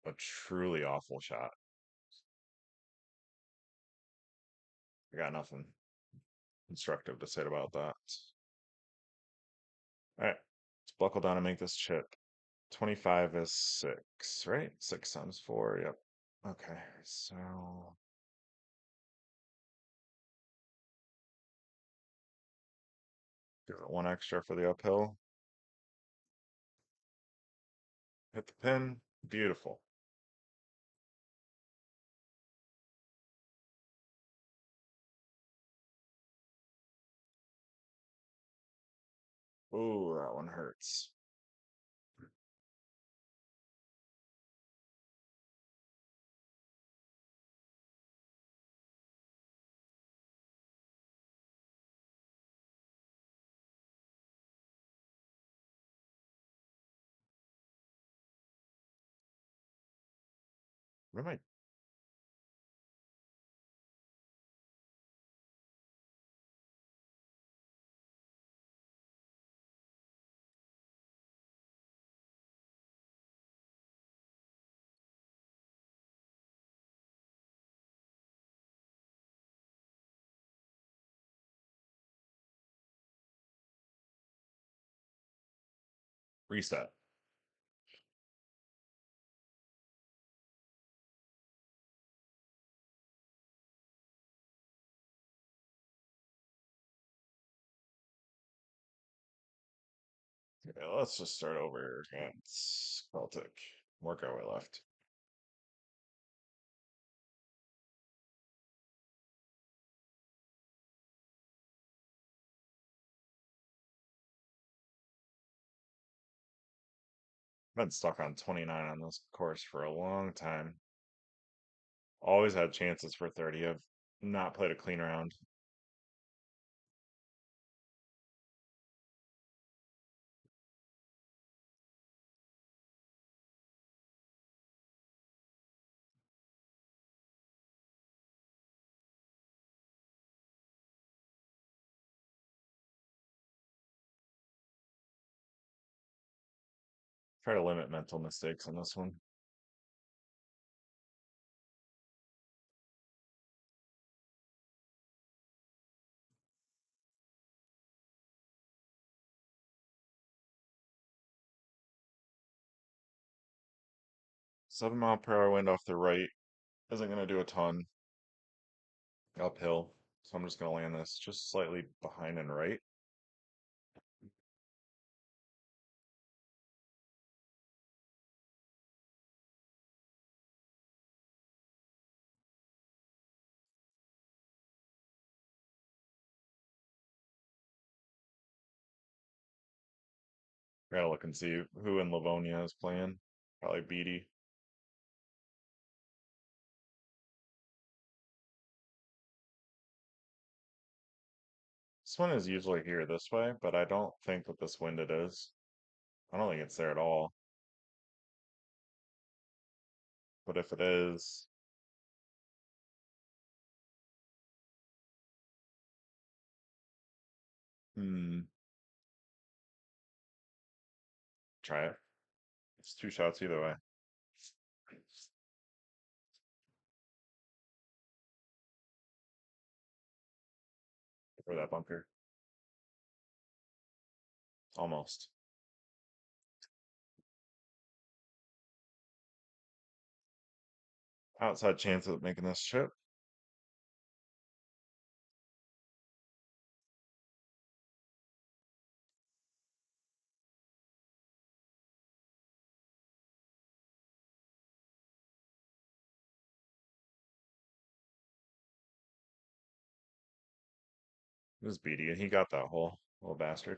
Speaker 1: a truly awful shot. I got nothing constructive to say about that. All right, let's buckle down and make this chip. 25 is 6, right? 6 times 4, yep. Okay, so give it one extra for the uphill. Hit the pin. Beautiful. Ooh, that one hurts. What am I? Reset. Okay, let's just start over against Celtic. Work our way left. Been stuck on 29 on this course for a long time. Always had chances for 30. I've not played a clean round. Try to limit mental mistakes on this one. 7 mile per hour wind off the right isn't going to do a ton uphill. So I'm just going to land this just slightly behind and right. Gotta look and see who in Livonia is playing. Probably Beatty. This one is usually here this way, but I don't think that this wind it is. I don't think it's there at all. But if it is, hmm, try it. It's 2 shots either way. For that bunker. Almost. Outside chance of making this chip. It was Beatty, and he got that hole, little bastard.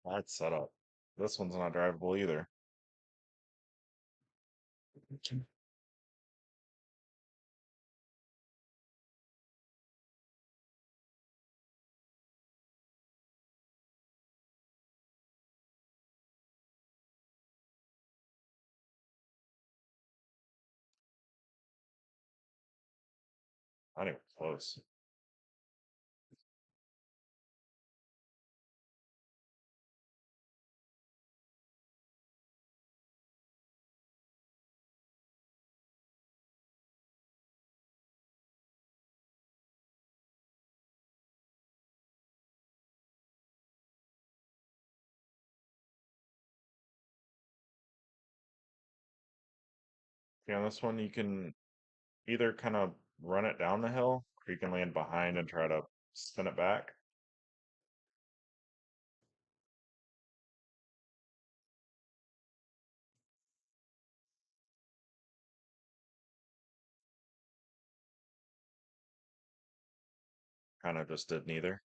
Speaker 1: Bad setup. This one's not drivable either. Not even close. Yeah, on this one you can either kind of run it down the hill, or you can land behind and try to spin it back. Kind of just did neither.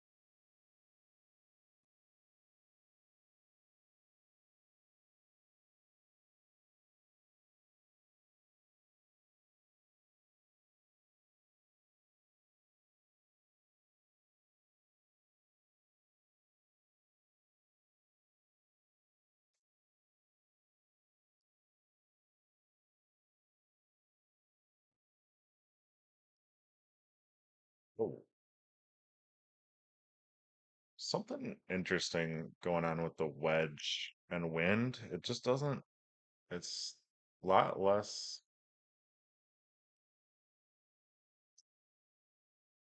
Speaker 1: Oh. Something interesting going on with the wedge and wind. It just doesn't, it's a lot less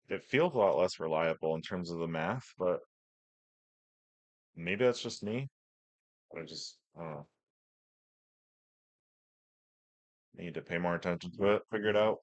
Speaker 1: it feels a lot less reliable in terms of the math, but maybe that's just me. I don't know, need to pay more attention to it, figure it out.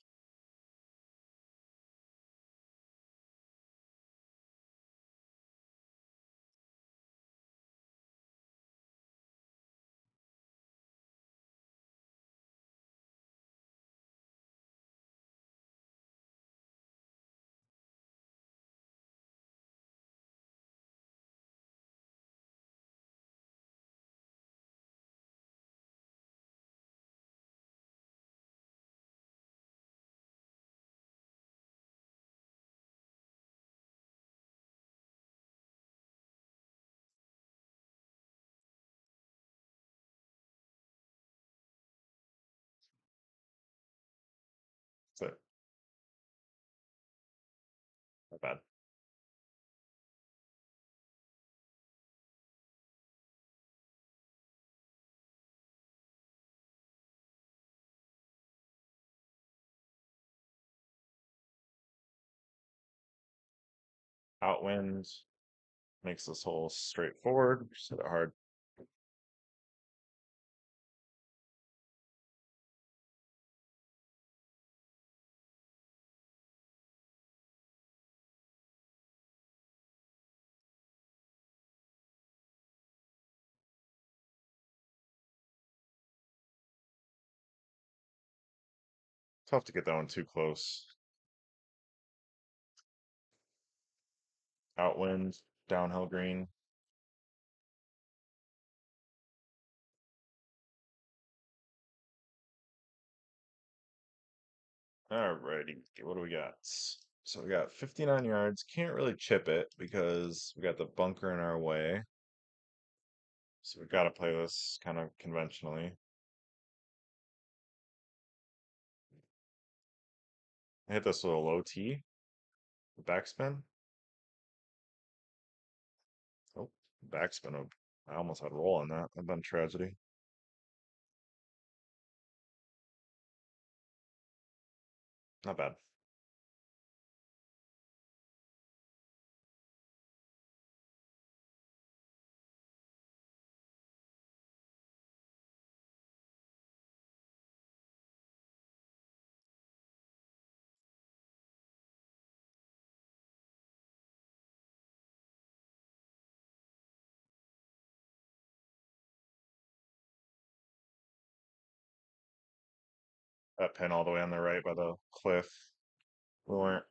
Speaker 1: So, not bad. Outwind makes this hole straightforward. Just hit it hard. Tough to get that one too close. Outwind, downhill green. Alrighty, what do we got? So we got 59 yards. Can't really chip it because we got the bunker in our way. So we got to play this kind of conventionally. I hit this with a low T, backspin. Oh, backspin. I almost had roll on that. That'd been tragedy. Not bad. That pin all the way on the right by the cliff. We weren't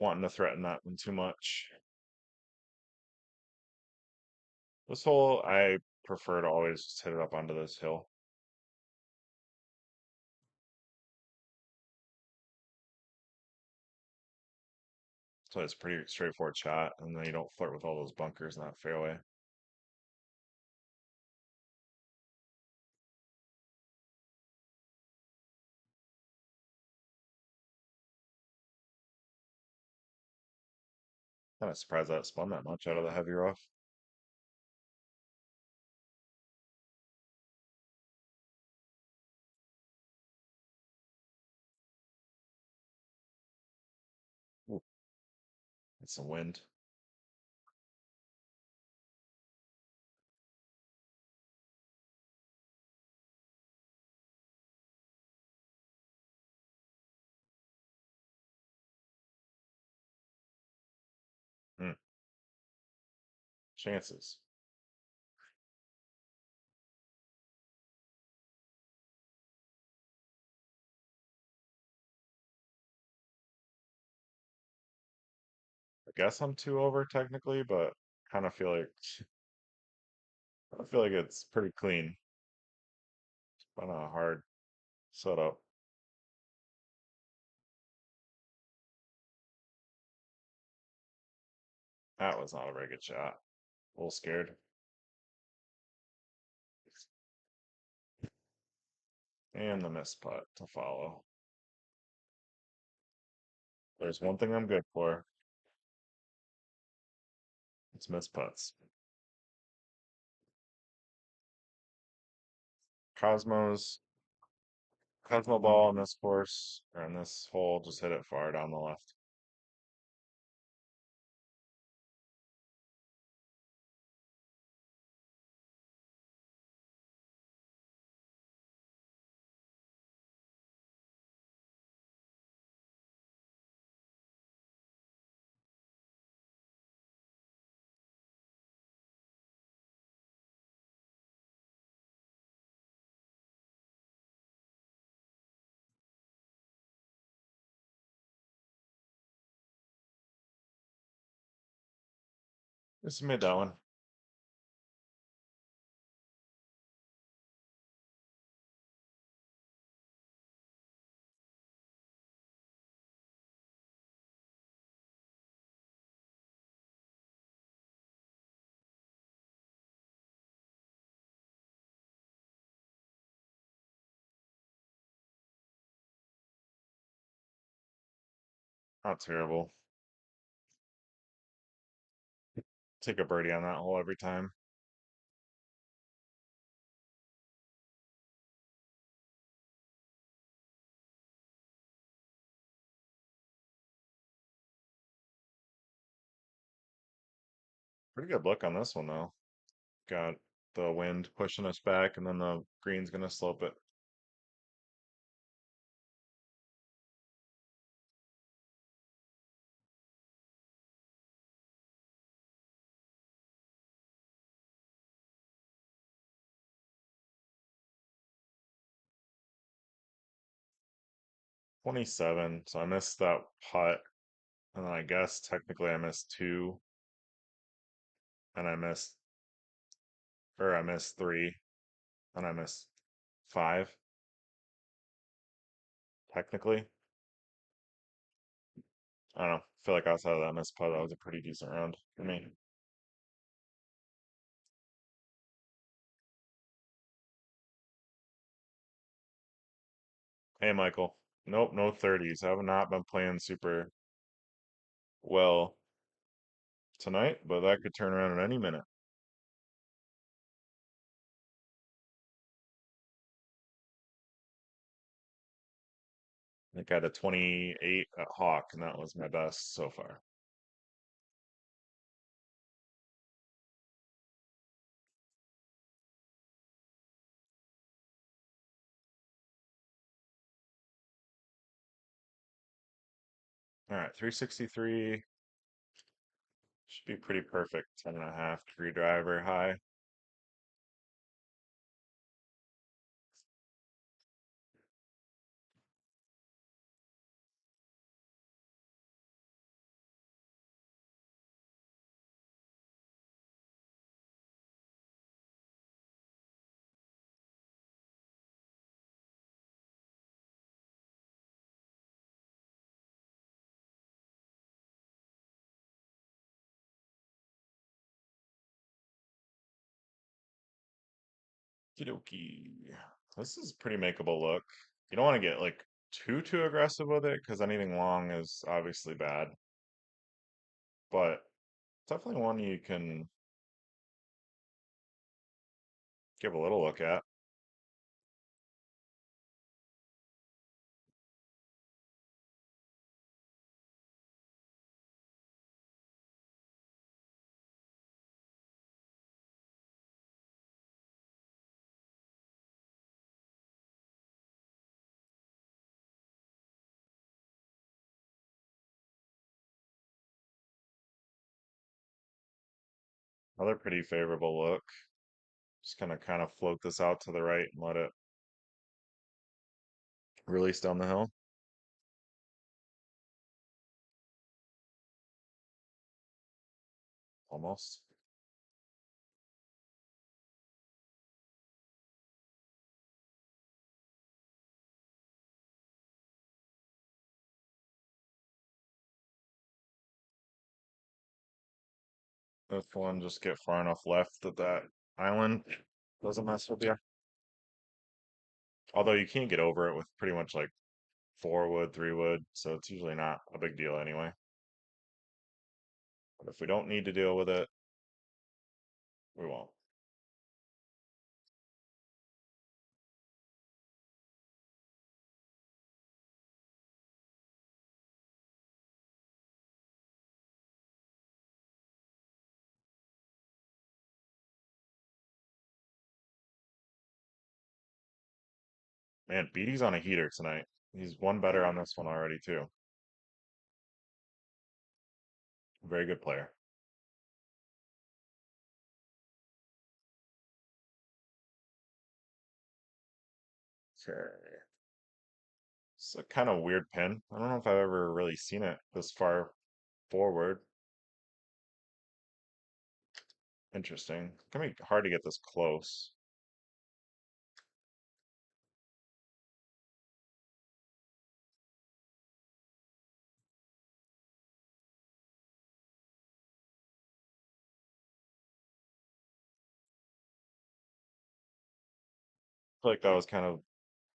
Speaker 1: wanting to threaten that one too much. This hole, I prefer to always just hit it up onto this hill. So it's a pretty straightforward shot, and then you don't flirt with all those bunkers in that fairway. Kind of surprised that it spun that much out of the heavy rough. Ooh, it's some wind. Hmm, chances. I guess I'm two over technically, but kind of feel like I feel like it's pretty clean. It's been a hard setup. That was not a very good shot. A little scared. And the miss putt to follow. There's one thing I'm good for. It's miss putts. Cosmos, Cosmo ball on this course, or in this hole, just hit it far down the left. Just made that one. Not terrible. Take a birdie on that hole every time. Pretty good look on this one though. Got the wind pushing us back, and then the green's gonna slope it. 27. So I missed that putt, and then I guess technically I missed two, and I missed three, and I missed five, technically. I don't know. I feel like outside of that missed putt, that was a pretty decent round for me. Hey, Michael. Nope, no 30s. I have not been playing super well tonight, but that could turn around at any minute. I think I had a 28 at Hawk, and that was my best so far. All right, 363 should be pretty perfect. 10.5 degree driver high. Okie This is pretty makeable look. You don't want to get like too aggressive with it because anything long is obviously bad, but definitely one you can give a little look at. Another pretty favorable look. Just gonna kind of float this out to the right and let it release down the hill. Almost. This one just get far enough left that that island doesn't mess with you. Although you can't get over it with pretty much like 4 wood, 3 wood, so it's usually not a big deal anyway. But if we don't need to deal with it, we won't. Man, Beatty's on a heater tonight. He's one better on this one already too. Very good player. Okay. It's a kind of weird pin. I don't know if I've ever really seen it this far forward. Interesting. It's gonna be hard to get this close. I feel like that was kind of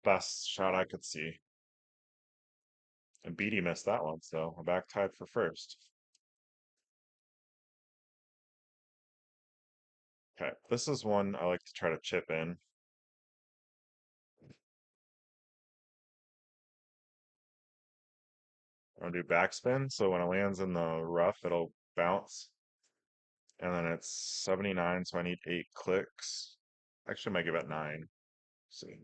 Speaker 1: best shot I could see. And Beatty missed that one, so we're back tied for first. Okay, this is one I like to try to chip in. I'm gonna do backspin, so when it lands in the rough, it'll bounce. And then it's 79, so I need 8 clicks. Actually, I might give it 9. See.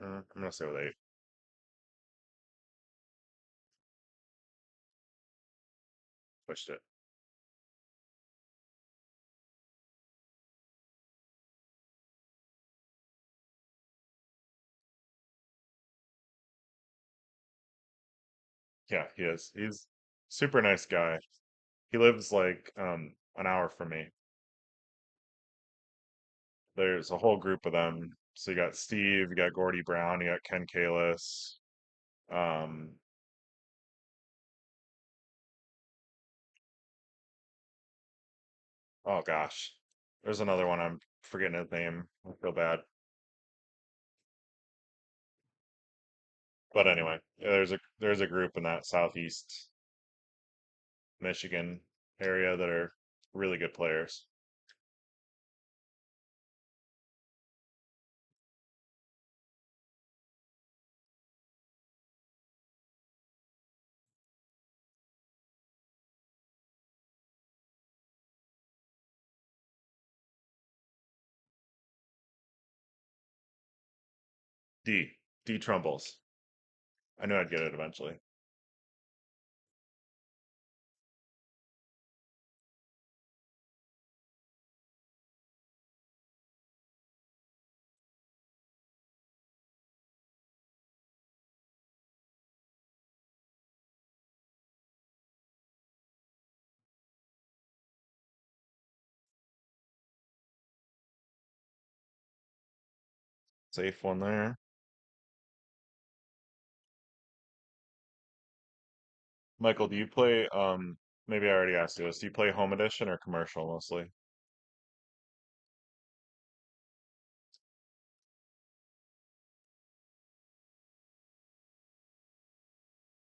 Speaker 1: I'm gonna say with 8. Pushed it. Yeah, he is. He's super nice guy. He lives like an hour from me. There's a whole group of them. So you got Steve, you got Gordy Brown, you got Ken Kalis. Um, oh gosh, there's another one. I'm forgetting his name. I feel bad. But anyway, yeah, there's a group in that southeast Michigan area that are really good players. D Trumbles. I knew I'd get it eventually. Safe one there. Michael, do you play maybe I already asked you this. Do you play home edition or commercial mostly?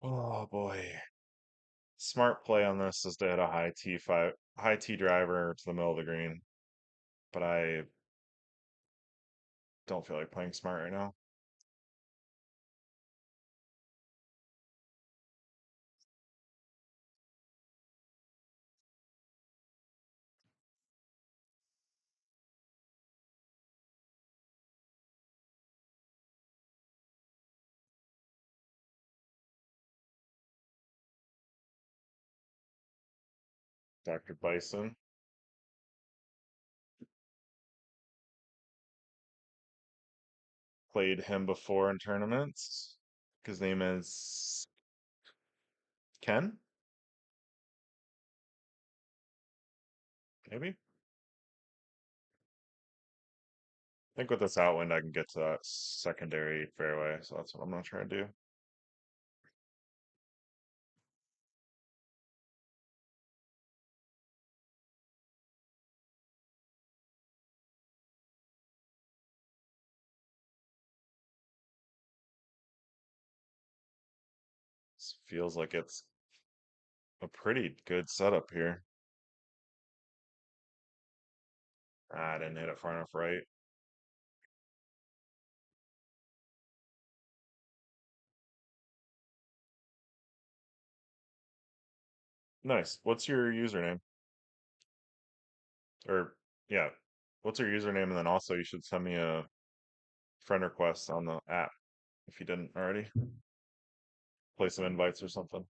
Speaker 1: Oh boy. Smart play on this is to hit a high T driver to the middle of the green. But I don't feel like playing smart right now. Dr. Bison. Played him before in tournaments. His name is Ken, maybe? I think with this outwind I can get to that secondary fairway, so that's what I'm gonna try to do. This feels like it's a pretty good setup here. I didn't hit it far enough right. Nice. What's your username? Or yeah, what's your username? And then also you should send me a friend request on the app if you didn't already. Play some invites or something.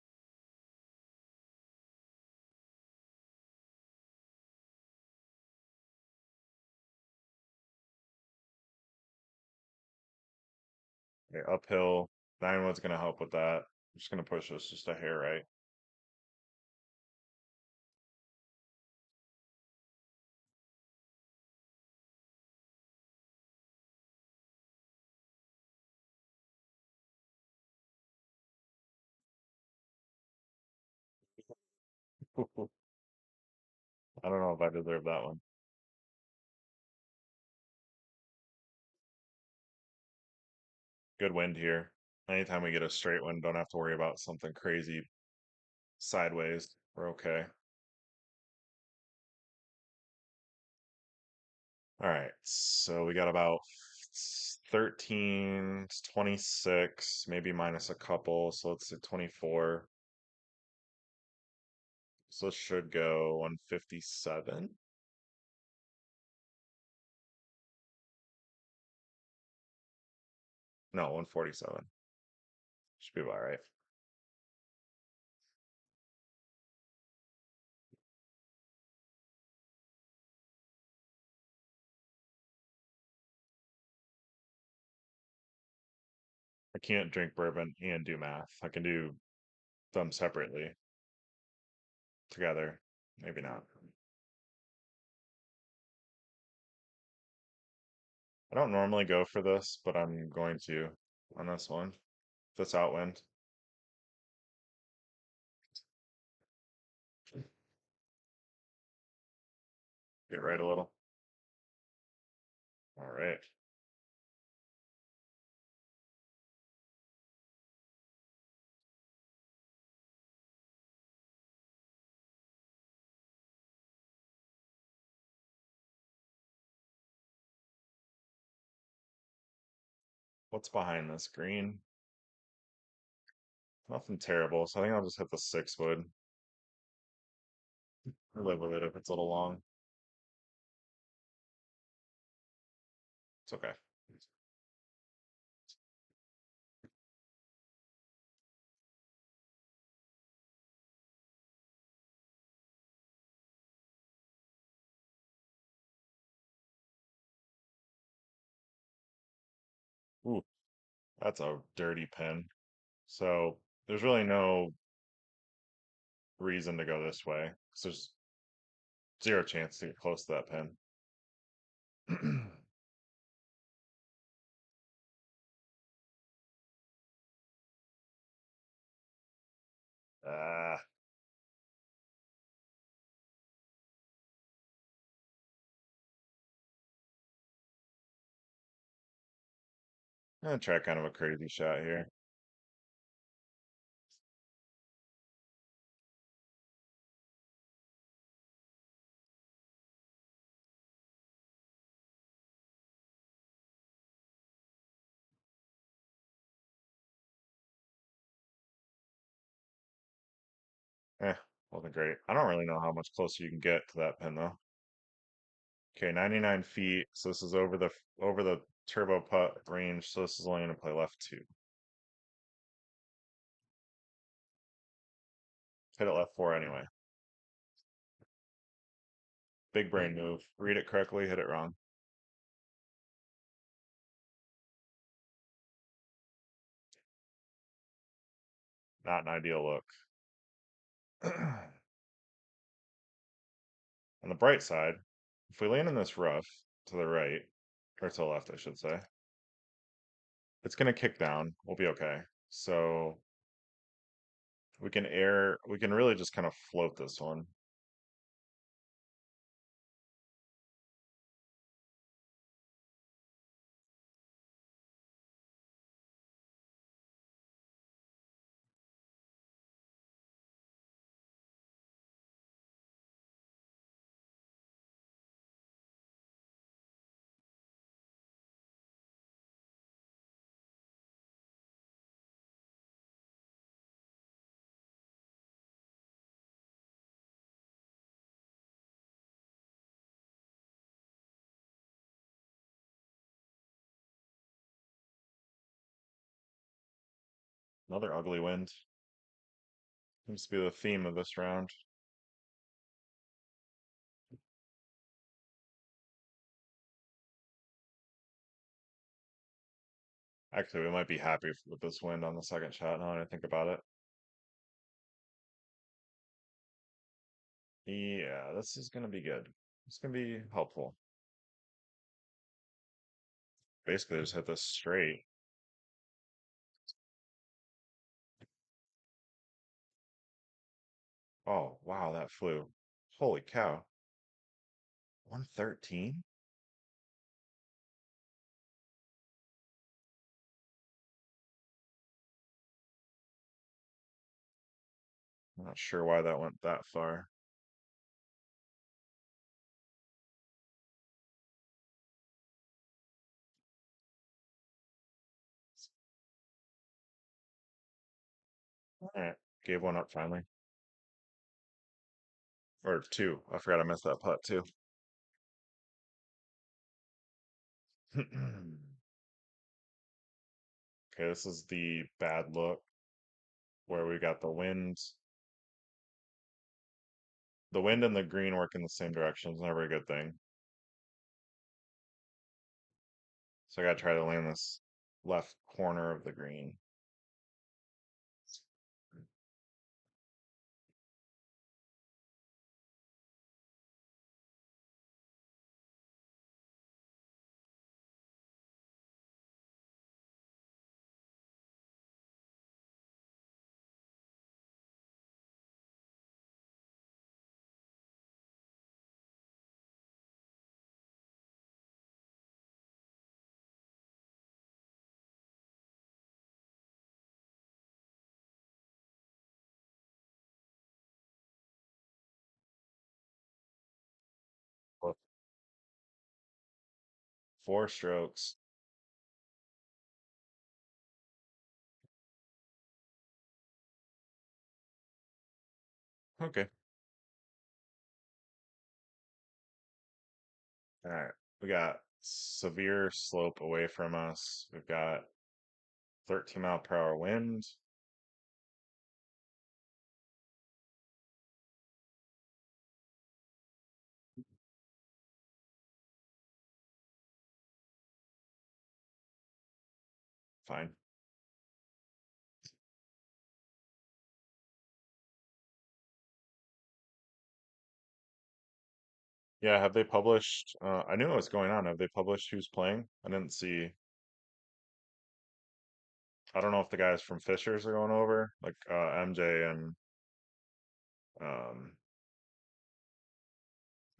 Speaker 1: Okay, uphill. 9 wood's gonna help with that. I'm just gonna push this just a hair right. I don't know if I deserve that one. Good wind here. Anytime we get a straight wind, don't have to worry about something crazy sideways. We're okay. All right, so we got about 13, 26, maybe minus a couple, so let's say 24. So it should go 157. No, 147. Should be about right. I can't drink bourbon and do math. I can do them separately, together. Maybe not. I don't normally go for this, but I'm going to on this one. This outwind. Get right a little. All right. What's behind this green? Nothing terrible, so I think I'll just hit the 6 wood. I'll live with it if it's a little long. It's okay. Ooh, that's a dirty pin. So there's really no reason to go this way because there's zero chance to get close to that pin. Ah, I'm gonna try kind of a crazy shot here. Eh, wasn't great. I don't really know how much closer you can get to that pin though. Okay, 99 feet. So this is over the turbo putt range. So this is only gonna play left two. Hit it left four anyway. Big brain move. Read it correctly, hit it wrong. Not an ideal look. On the bright side, if we land in this rough to the right, or to the left, I should say, it's gonna kick down. We'll be okay. So we can really just kind of float this one. Another ugly wind. Seems to be the theme of this round. Actually, we might be happy with this wind on the second shot now that I think about it. Yeah, this is gonna be good. It's gonna be helpful. Basically, just hit this straight. Oh, wow, that flew. Holy cow. 113? I'm not sure why that went that far. All right, gave one up finally. Or two. I forgot I missed that putt too. Okay, this is the bad look where we got the wind. The wind and the green work in the same direction. It's never a good thing. So I gotta try to land this left corner of the green. Four four strokes. Okay. All right. We got severe slope away from us. We've got 13-mile-per-hour wind. Fine. Yeah, have they published? I knew what was going on. Have they published who's playing? I didn't see. I don't know if the guys from Fishers are going over, like MJ and um,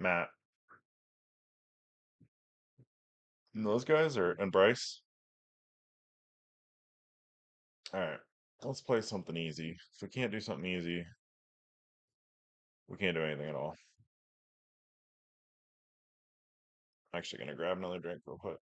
Speaker 1: Matt. And those guys are and Bryce. All right, let's play something easy. If we can't do something easy, we can't do anything at all. I'm actually gonna grab another drink real quick.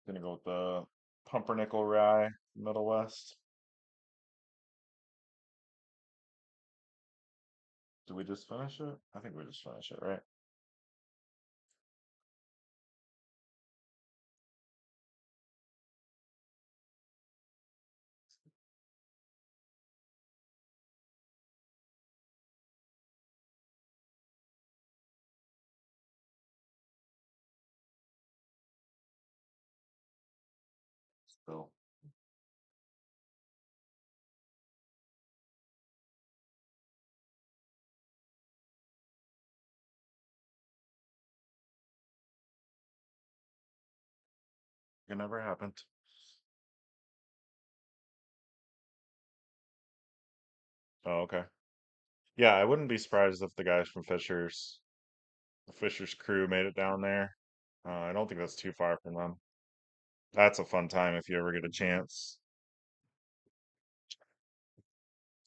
Speaker 1: Gonna go with the Pumpernickel Rye Middle West. Did we just finish it? I think we just finished it, right? So it never happened. Oh, okay. Yeah, I wouldn't be surprised if the guys from Fishers, the Fishers crew, made it down there. I don't think that's too far from them. That's a fun time if you ever get a chance.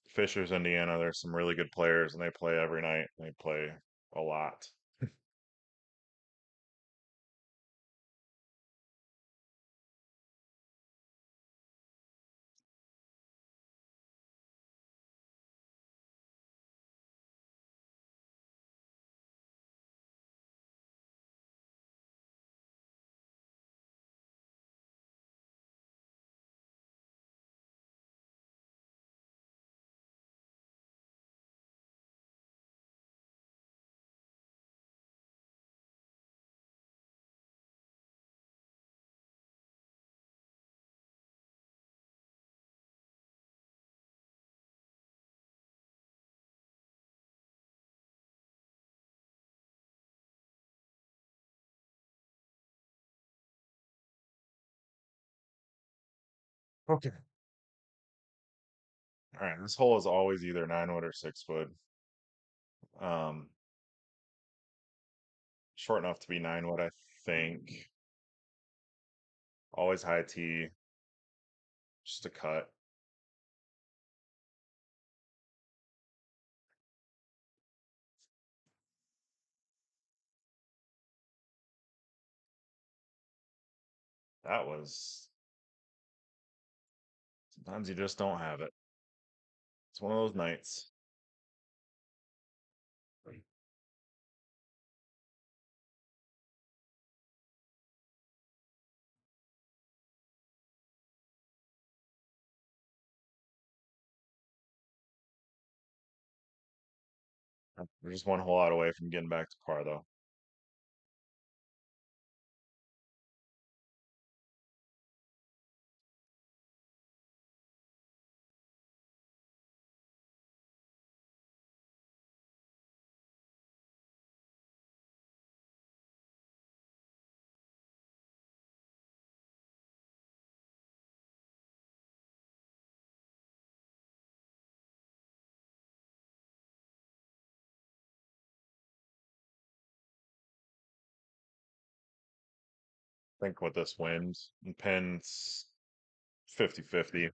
Speaker 1: Fishers, Indiana, there's some really good players, and they play every night. They play a lot. Okay. All right, this hole is always either 9 wood or 6 wood. Um, Short enough to be 9 wood, I think. Always high tee, just a cut. That was sometimes you just don't have it. It's one of those nights. We're just one hole out away from getting back to par, though. I think with this wind and pins 50-50.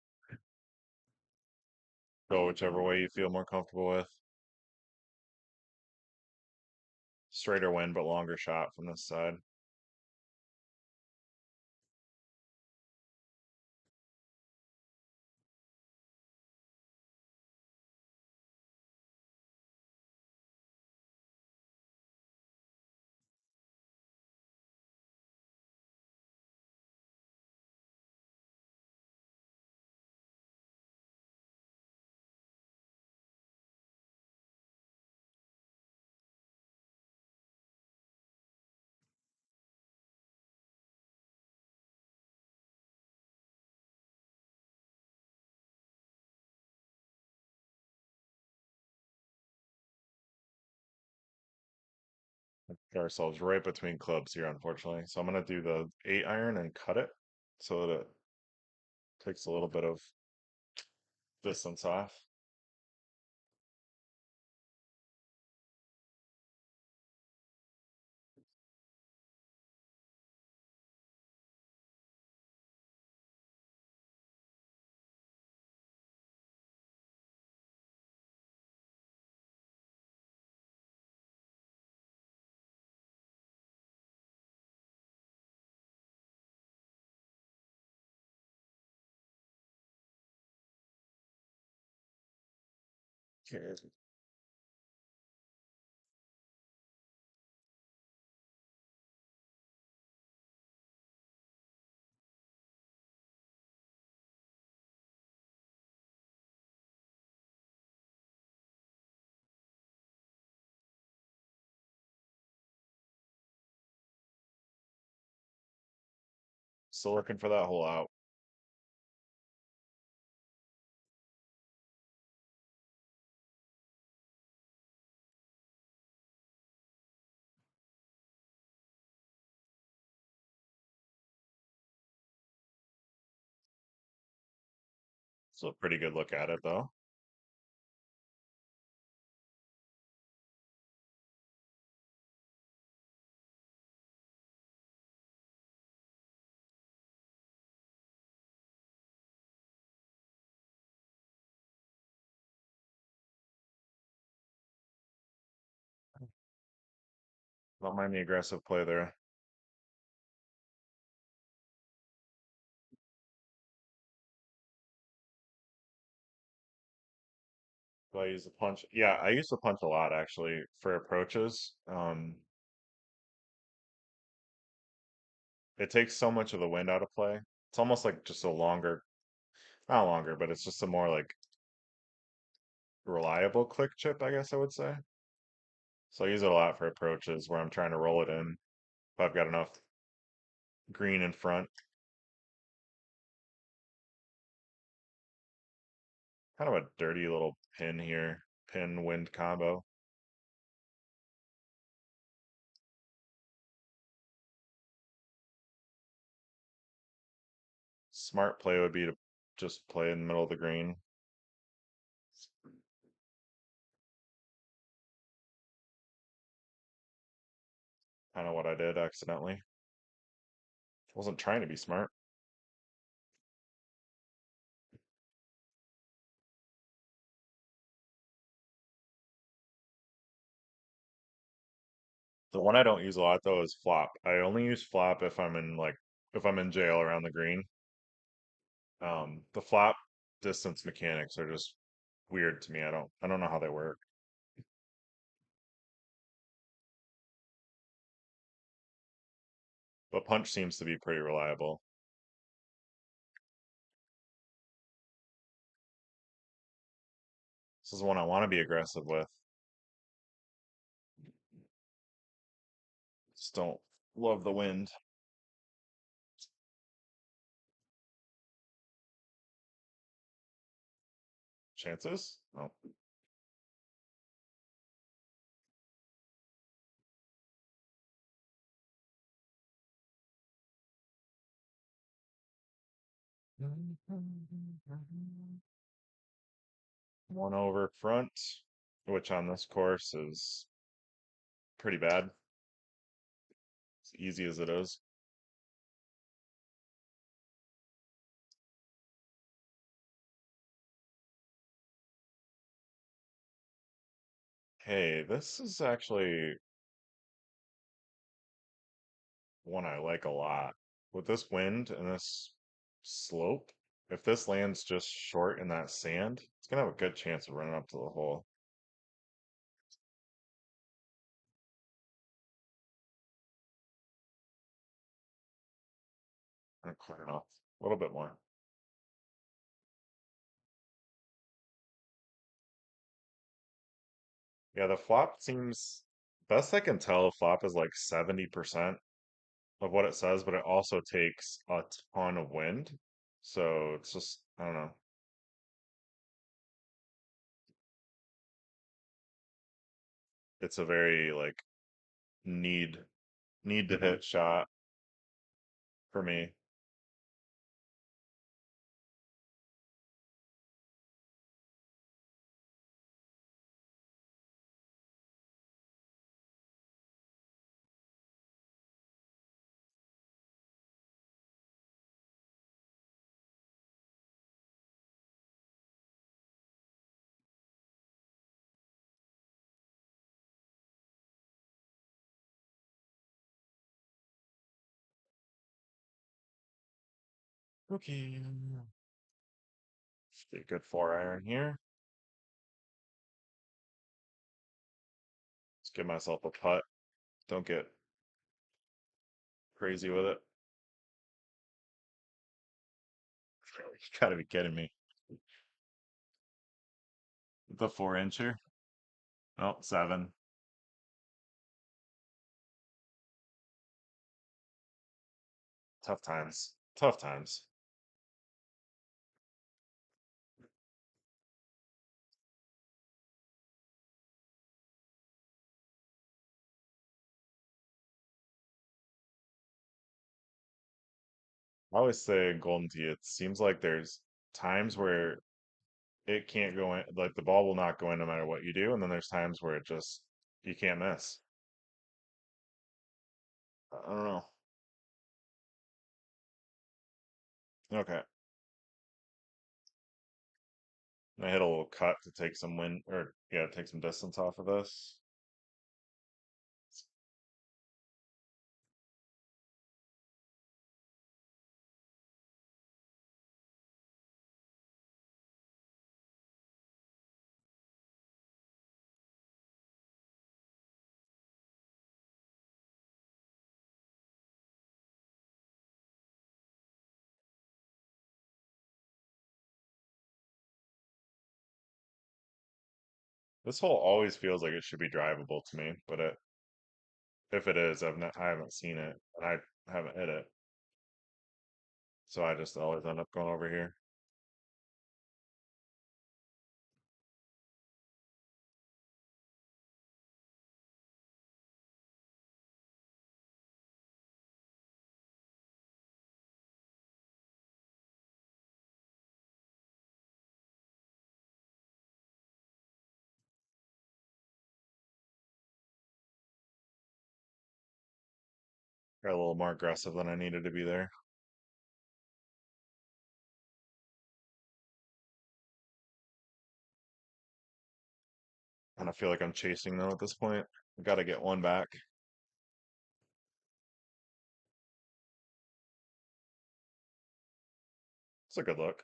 Speaker 1: Go whichever way you feel more comfortable with. Straighter wind, but longer shot from this side. Get ourselves right between clubs here, unfortunately. So I'm gonna do the 8 iron and cut it so that it takes a little bit of distance off. Okay. Still looking for that hole out. Still a pretty good look at it though. Don't mind the aggressive play there. Do I use the punch? Yeah, I use the punch a lot actually for approaches. It takes so much of the wind out of play. It's almost like just a longer, not longer, but it's just a more like reliable click chip, I guess I would say. So I use it a lot for approaches where I'm trying to roll it in. If I've got enough green in front. Kind of a dirty little pin here. Pin wind combo. Smart play would be to just play in the middle of the green. Kind of what I did accidentally. Wasn't trying to be smart. The one I don't use a lot though is flop. I only use flop if I'm in if I'm in jail around the green. The flop distance mechanics are just weird to me. I don't know how they work. But punch seems to be pretty reliable. This is one I want to be aggressive with. Just don't love the wind. Chances? Oh. One over front, which on this course is pretty bad. As easy as it is. Hey, this is actually one I like a lot. With this wind and this slope, if this lands just short in that sand, it's gonna have a good chance of running up to the hole. And clear enough. A little bit more. Yeah, the flop seems, best I can tell, flop is like 70% of what it says, but it also takes a ton of wind. So it's just, I don't know. It's a very like need need to hit shot for me. Okay. Be a good 4 iron here. Let's give myself a putt. Don't get crazy with it. You gotta be kidding me. The 4 incher? Oh, 7. Tough times. Tough times. I always say in Golden Tee, it seems like there's times where it can't go in, like the ball will not go in no matter what you do, and then there's times where it just you can't miss. I don't know. Okay. I hit a little cut to take some wind, or yeah, take some distance off of this. This hole always feels like it should be drivable to me, but if it is, I haven't seen it, and I haven't hit it, so I just always end up going over here. Got a little more aggressive than I needed to be there. And I feel like I'm chasing though at this point. Got to get one back. It's a good look.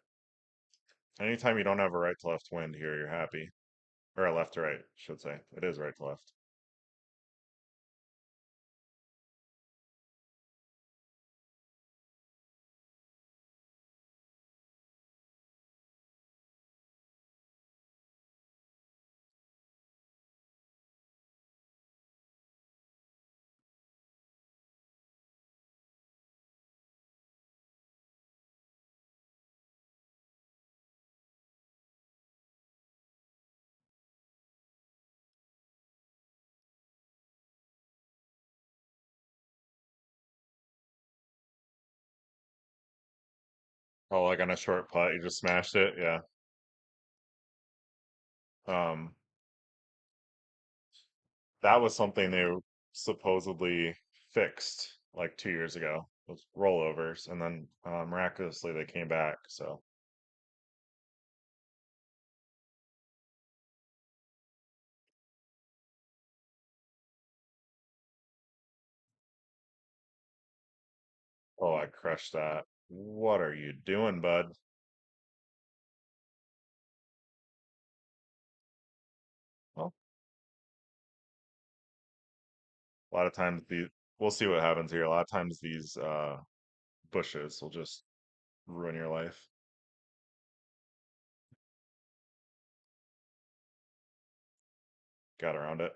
Speaker 1: Anytime you don't have a right to left wind here, you're happy. Or a left to right, should say. It is right to left. Oh, like on a short putt, you just smashed it. Yeah. Um, that was something they supposedly fixed like 2 years ago with rollovers, and then miraculously they came back. So, oh, I crushed that. What are you doing, bud? Well, a lot of times we'll see what happens here. A lot of times these bushes will just ruin your life. Got around it.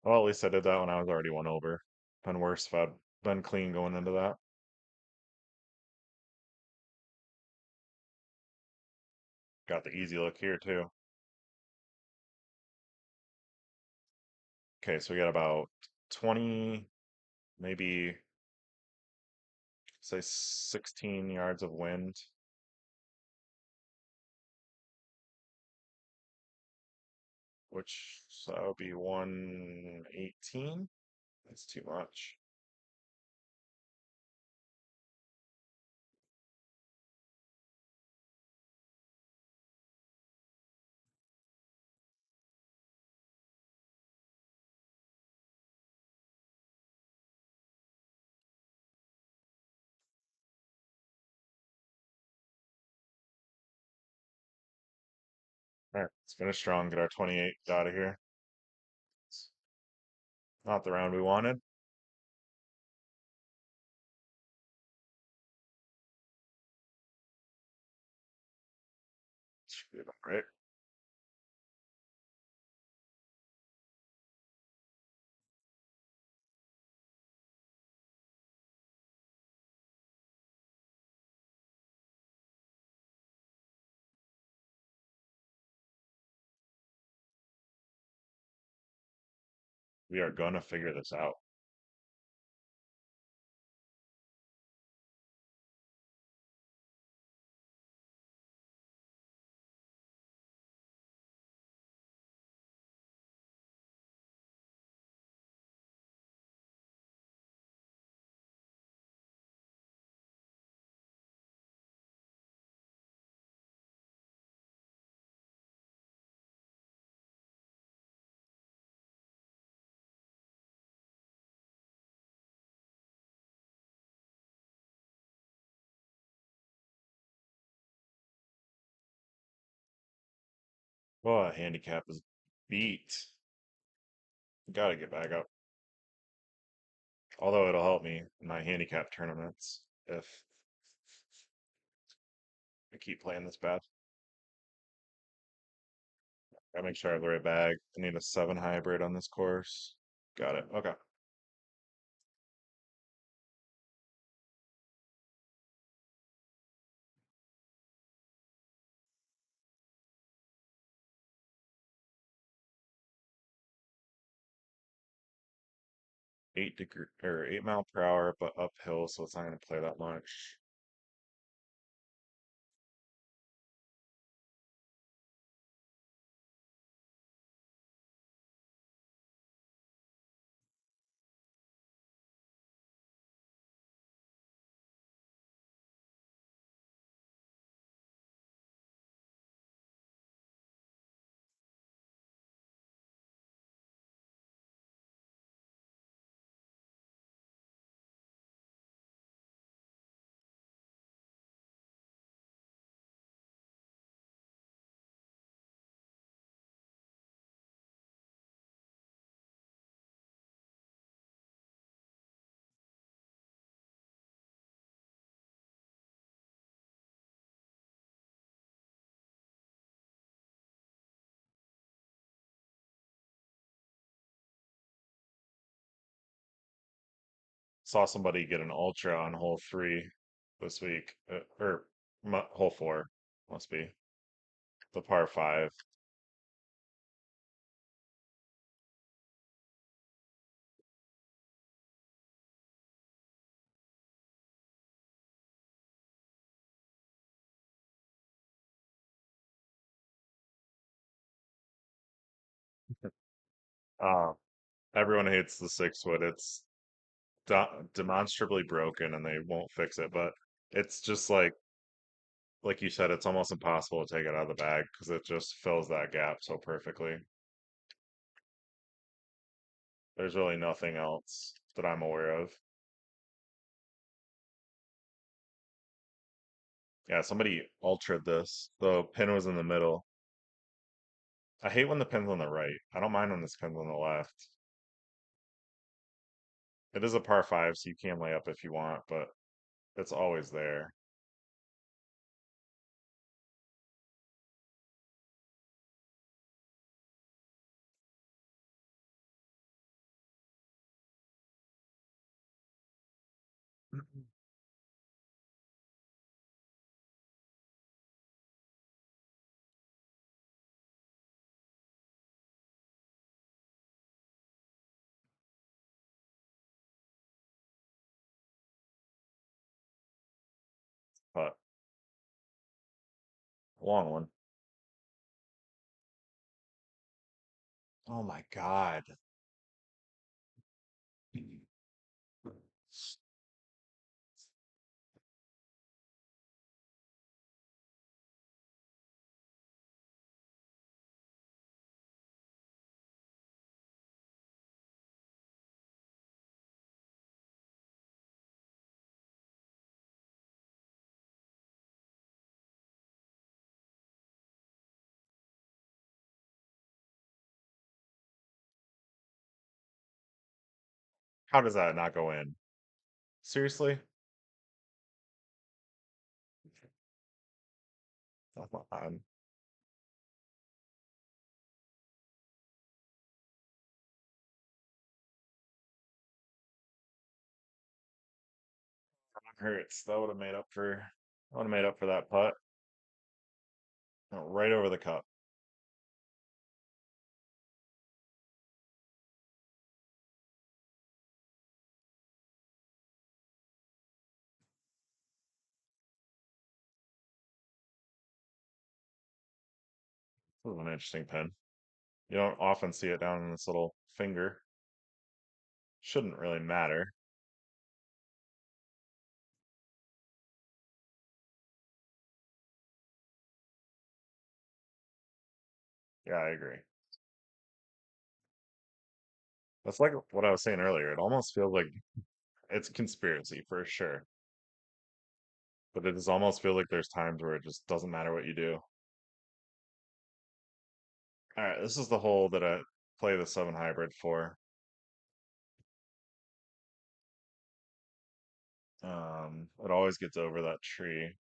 Speaker 1: Well, at least I did that when I was already one over. Been worse if I'd been clean going into that. Got the easy look here too. Okay, so we got about 20, maybe say 16 yards of wind, which so that would be 118. That's too much. All right, let's finish strong, get our 28 out of here. Not the round we wanted. Should be about right. We are gonna figure this out. Well, handicap is beat. Gotta get back up. Although it'll help me in my handicap tournaments if I keep playing this bad. Gotta make sure I have the right bag. I need a 7 hybrid on this course. Got it. Okay. Eight-degree or 8 mile per hour, but uphill, so it's not gonna play that much. Saw somebody get an ultra on hole three this week, or hole four must be the par five. Uh, Everyone hates the 6 wood. It's demonstrably broken, and they won't fix it. But it's just like you said, it's almost impossible to take it out of the bag because it just fills that gap so perfectly. There's really nothing else that I'm aware of. Yeah, somebody ultraed this. The pin was in the middle. I hate when the pin's on the right. I don't mind when this pin's on the left. It is a par five, so you can lay up if you want, but it's always there. But long one. Oh my God. How does that not go in? Seriously? Come on. That hurts. That would have made up for. Would have made up for that putt. Right over the cup. This is an interesting pin. You don't often see it down in this little finger. Shouldn't really matter. Yeah, I agree. That's like what I was saying earlier. It almost feels like it's conspiracy for sure, but it does almost feel like there's times where it just doesn't matter what you do. All right, this is the hole that I play the 7 hybrid for. It always gets over that tree.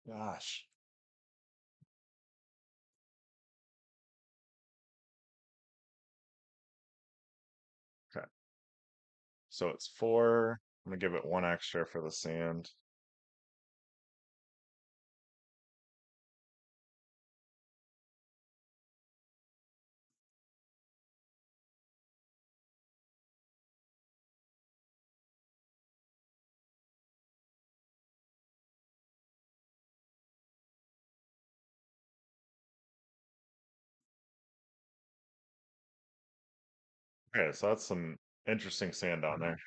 Speaker 1: Gosh. Okay, so it's four. I'm gonna give it one extra for the sand. Okay, so that's some interesting sand down there.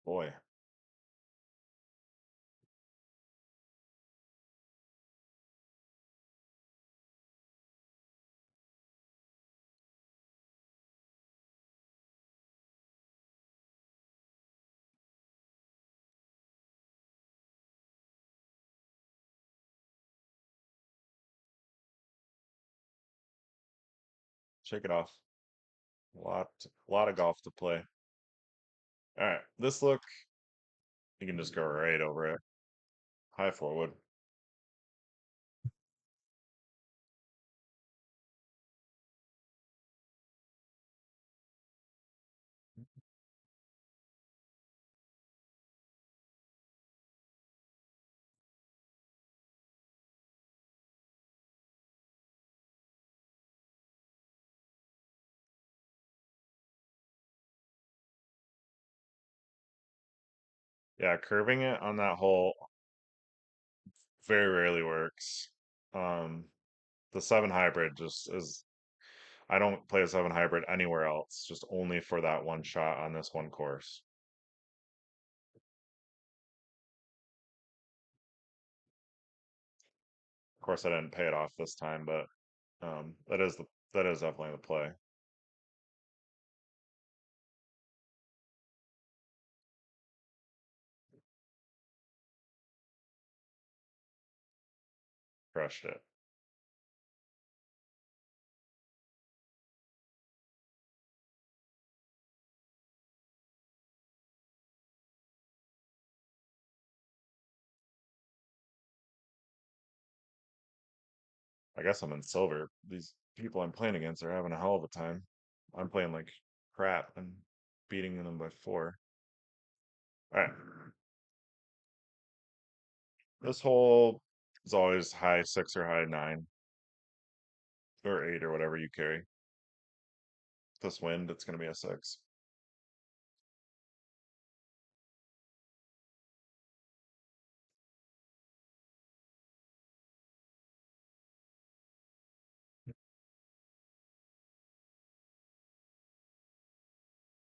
Speaker 1: Boy. Shake it off. A lot of golf to play. All right, this look, you can just go right over it. High forward. Yeah, curving it on that hole very rarely works. Um, the seven hybrid just is. I don't play a seven hybrid anywhere else, just only for that one shot on this one course. Of course, I didn't pay it off this time, but that is definitely the play. Crushed it. I guess I'm in silver. These people I'm playing against are having a hell of a time. I'm playing like crap and beating them by four. All right, this hole is always high six or high nine or eight or whatever you carry. This wind, it's going to be a six.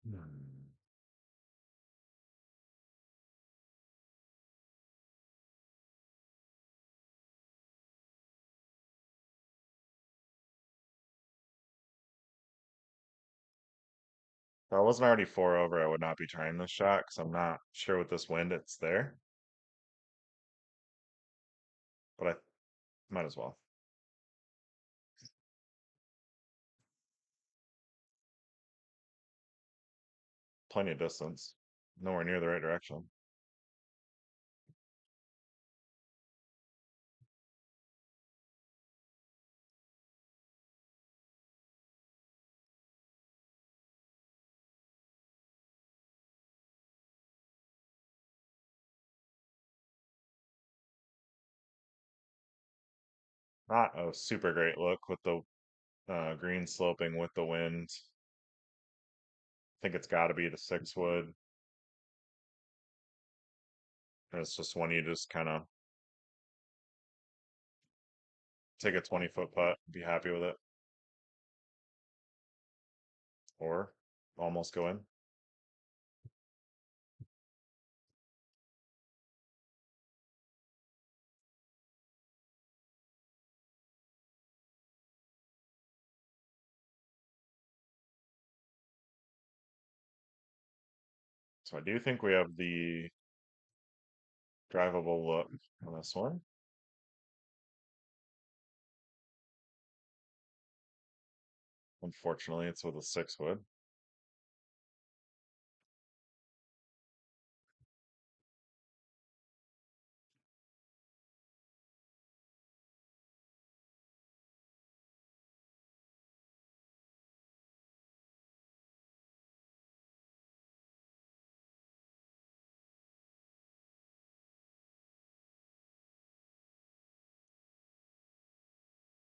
Speaker 1: Hmm. If I wasn't already four over, I would not be trying this shot because I'm not sure with this wind it's there, but I might as well. Plenty of distance. Nowhere near the right direction. Not a super great look with the green sloping with the wind. I think it's got to be the six wood. And it's just one you just kind of take a 20-foot putt, be happy with it, or almost go in. So I do think we have the drivable look on this one. Unfortunately, it's with a six wood.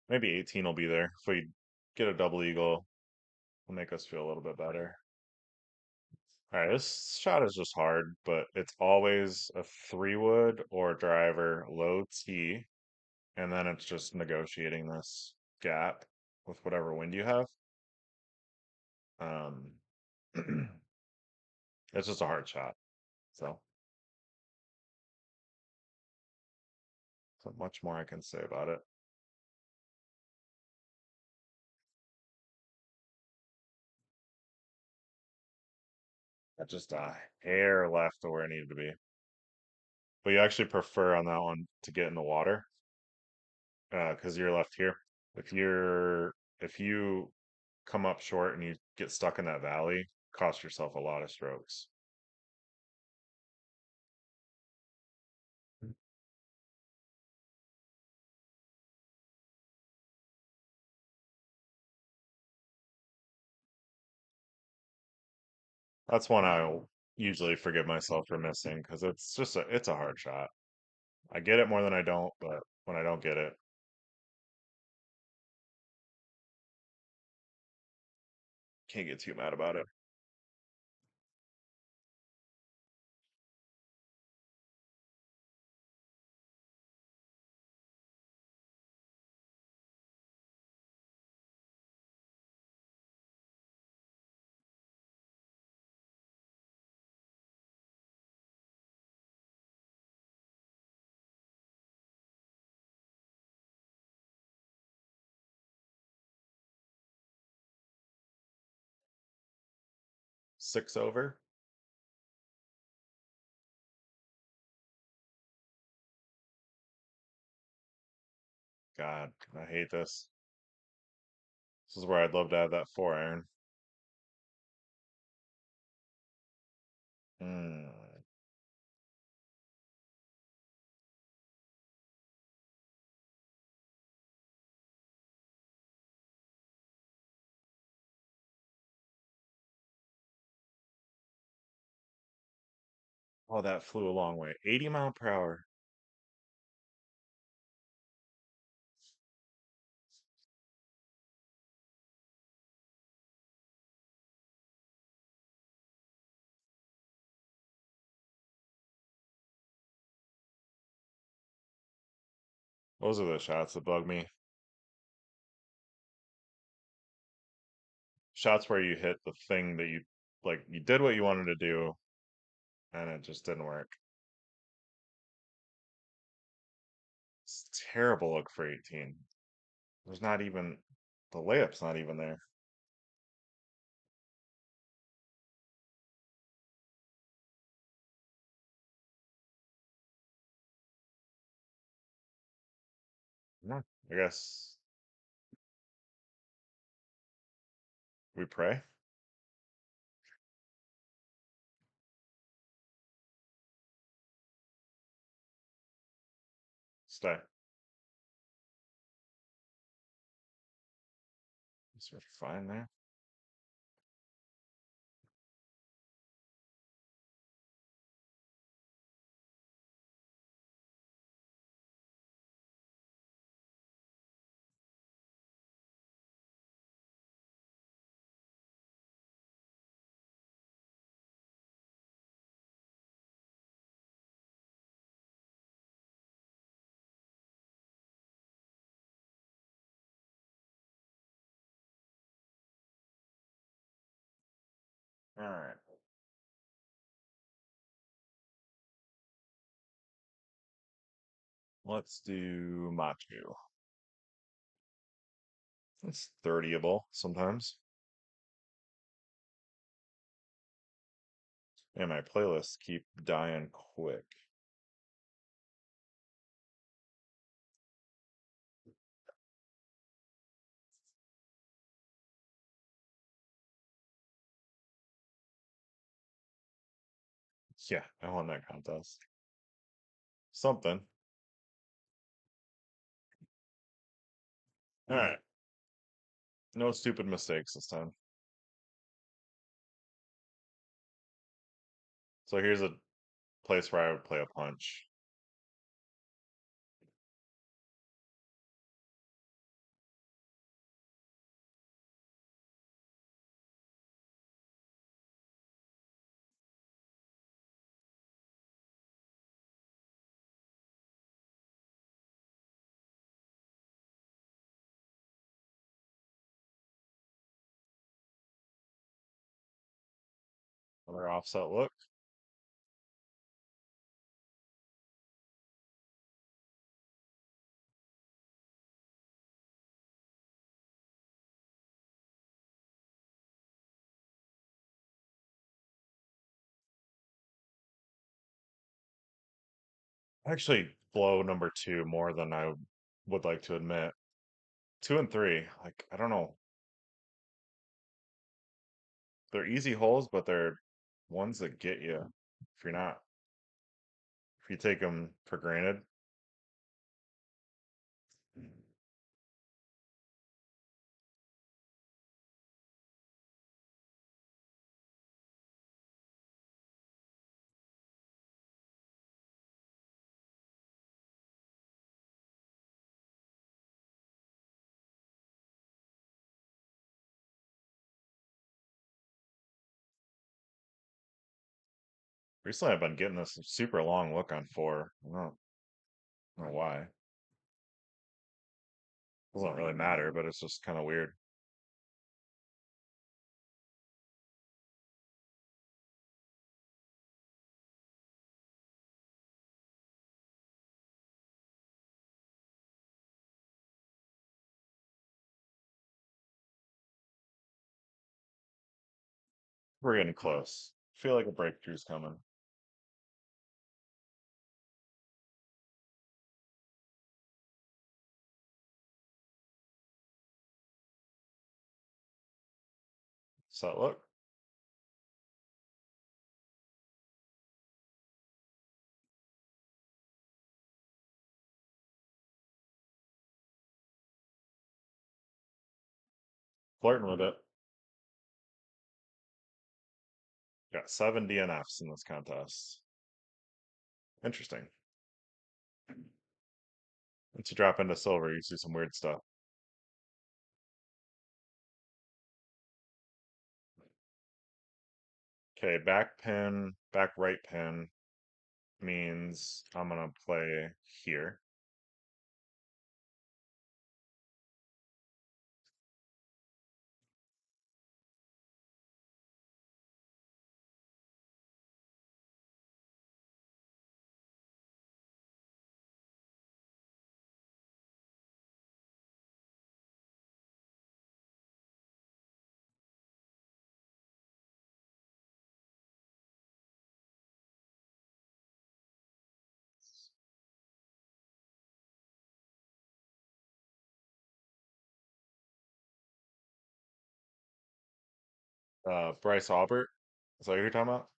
Speaker 1: Maybe 18 will be there. If we get a double eagle, it'll make us feel a little bit better. All right, this shot is just hard, but it's always a three wood or driver, low T, and then it's just negotiating this gap with whatever wind you have. Um, it's just a hard shot. So, so much more I can say about it. Just a hair left of where I needed to be. But you actually prefer on that one to get in the water, because you're left here. If you come up short and you get stuck in that valley, cost yourself a lot of strokes. That's one I'll usually forgive myself for missing because it's a hard shot. I get it more than I don't, but when I don't get it, can't get too mad about it. 6 over. God, I hate this. This is where I'd love to have that 4 iron. Hmm. Oh, that flew a long way. 80 mile per hour. Those are the shots that bug me. Shots where you hit the thing that you did what you wanted to do and it just didn't work. It's a terrible look for 18. There's not even the layup's not even there. No, I guess we pray. Stay. Guess we're fine there. All right. Let's do Machu. It's 30able sometimes. And my playlists keep dying quick. Yeah, I won that contest. Something. All right. No stupid mistakes this time. So here's a place where I would play a punch. Another offset look. Actually, blow number two more than I would like to admit. Two and three, like I don't know. they're easy holes, but they're ones that get you if you're not if you take them for granted. Recently, I've been getting this super long look on four. I don't know why. Doesn't really matter, but it's just kind of weird. We're getting close. Feel like a breakthrough's coming. So look, flirting with it. Got 7 DNFs in this contest. Interesting. Once you drop into silver, you see some weird stuff. Okay, back pin, back right pin means I'm gonna play here. Bryce Albert. Is that what you're talking about?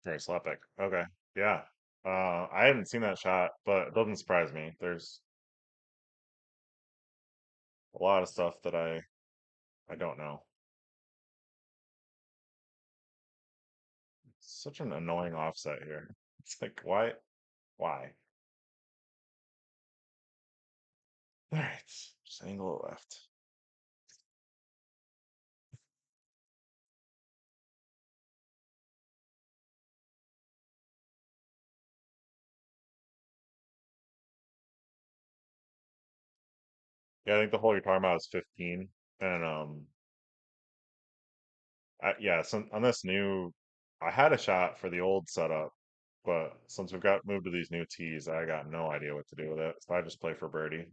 Speaker 1: Bryce Lepic. Okay. Yeah. I hadn't seen that shot, but it doesn't surprise me. There's a lot of stuff that I don't know. Such an annoying offset here. It's like, why? Why? All right, just angle it left. Yeah, I think the hole you're talking about is 15, and yeah, so on this new, I had a shot for the old setup, but since we've got moved to these new tees, I got no idea what to do with it. So I just play for birdie.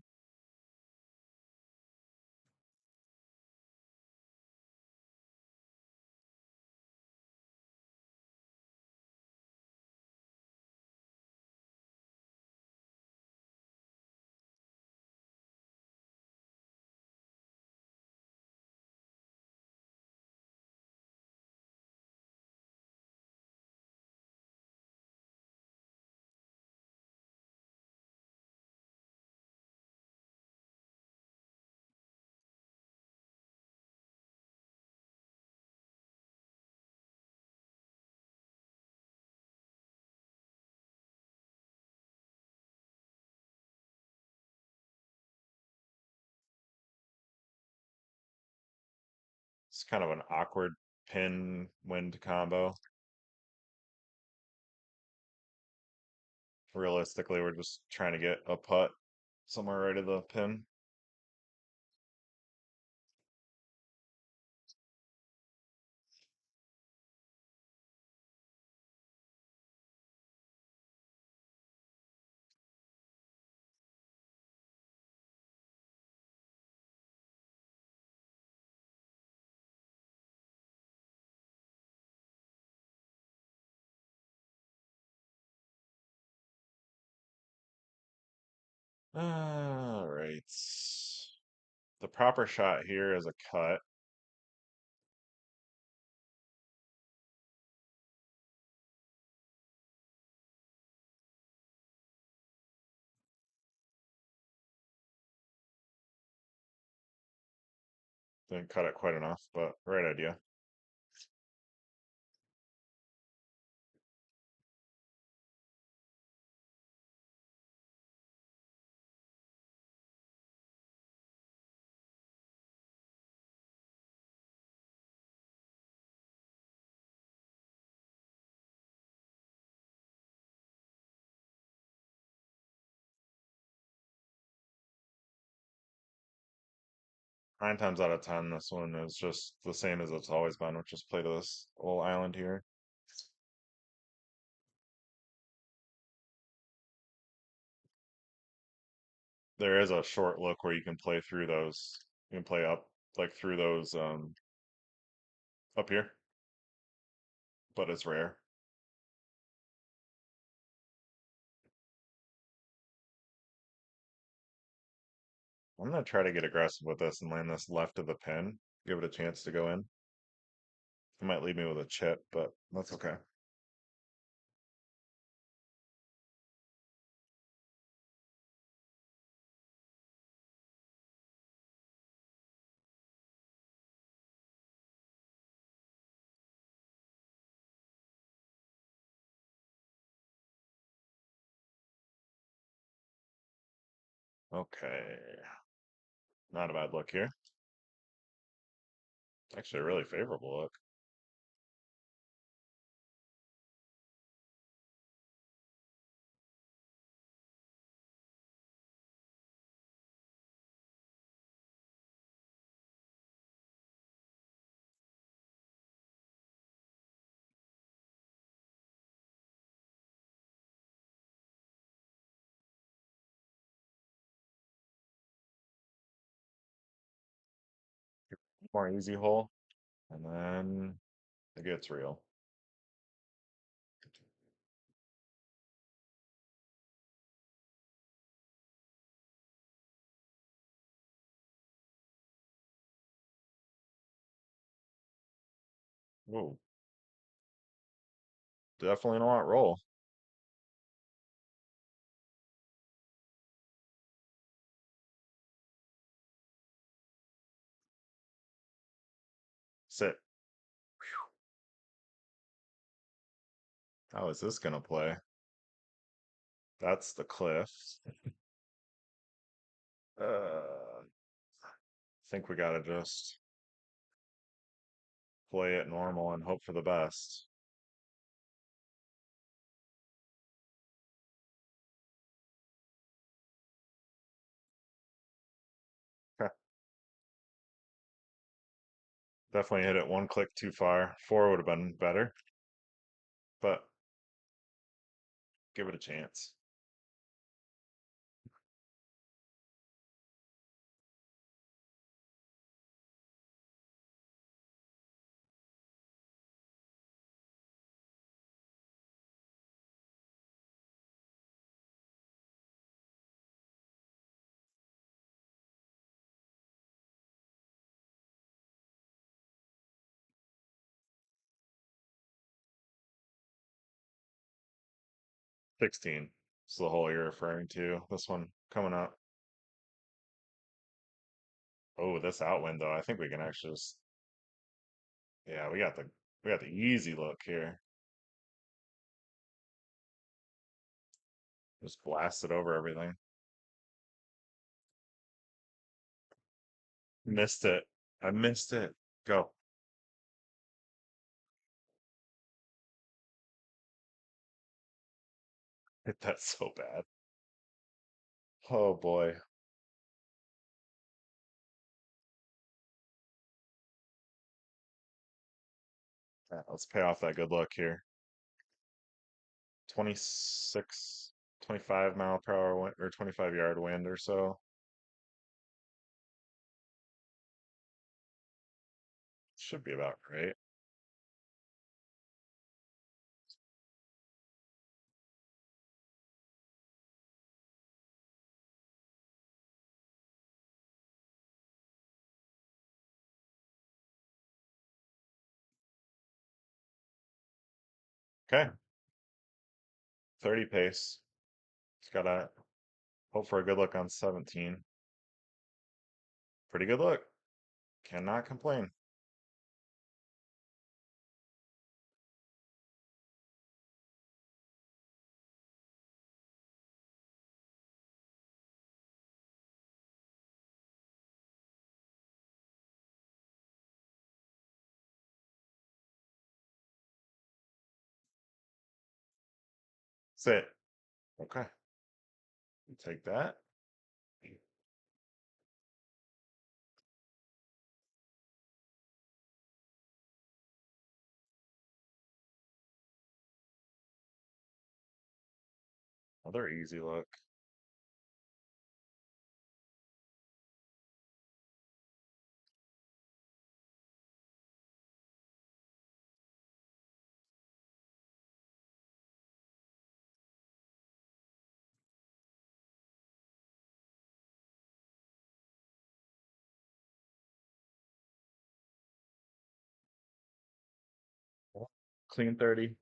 Speaker 1: It's kind of an awkward pin wind combo. Realistically, we're just trying to get a putt somewhere right at the pin. All right. The proper shot here is a cut. Didn't cut it quite enough, but right idea. 9 times out of 10, this one is just the same as it's always been, which is play to this little island here. There is a short look where you can play through those. You can play up, like through those, up here, but it's rare. I'm gonna try to get aggressive with this and land this left of the pin. Give it a chance to go in. It might leave me with a chip, but that's okay. Okay, not a bad look here. Actually, a really favorable look. 'More easy hole, and then it gets real. Whoa, definitely not roll. Sit. How is this gonna play? That's the cliff. I think we gotta just play it normal and hope for the best. Definitely hit it one click too far. Four would have been better, but give it a chance. 16. It's the hole you're referring to. This one coming up. Oh, this out window. I think we can actually just, yeah, we got the easy look here. Just blast it over everything. Missed it. I missed it. Go. Hit that so bad. Oh boy. Yeah, let's pay off that good luck here. 26, 25 mph wind, or 25-yard wind or so. Should be about right. Okay, 30 pace. Just gotta hope for a good look on 17. Pretty good look. Cannot complain. Sit. Okay, take that. Another easy look. Clean 30.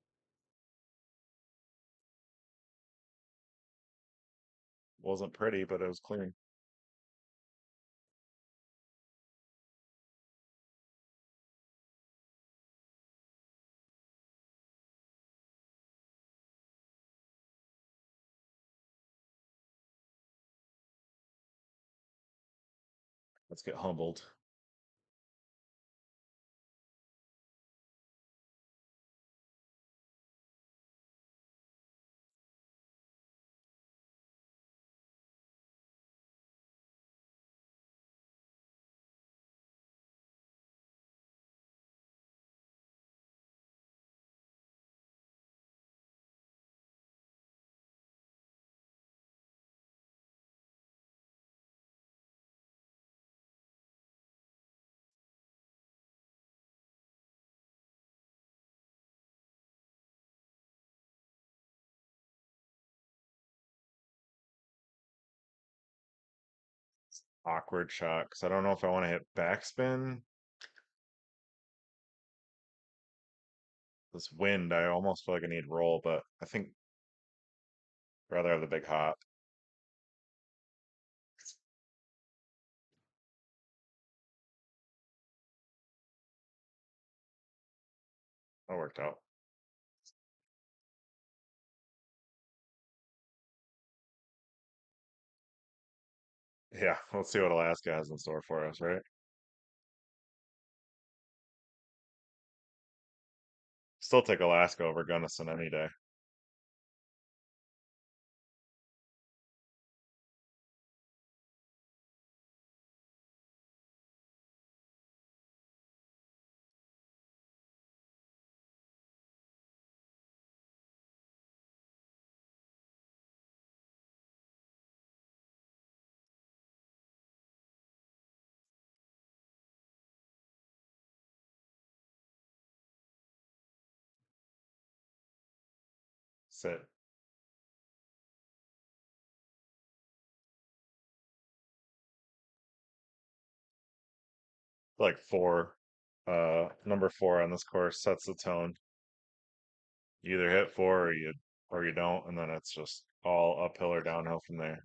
Speaker 1: Wasn't pretty, but it was clean. Let's get humbled. Awkward shot because I don't know if I want to hit backspin. This wind, I almost feel like I need roll, but I think I'd rather have the big hop. That worked out. Yeah, let's see what Alaska has in store for us, right? Still take Alaska over Gunnison any day. Sit. Like four, number four on this course sets the tone. You either hit four or you don't, and then it's just all uphill or downhill from there.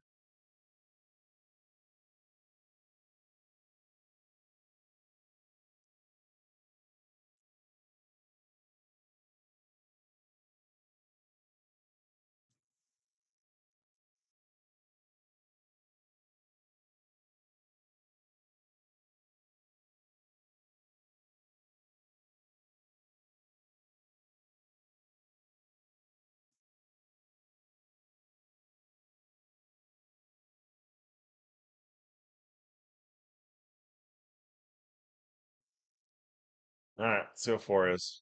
Speaker 1: All right, see what four is.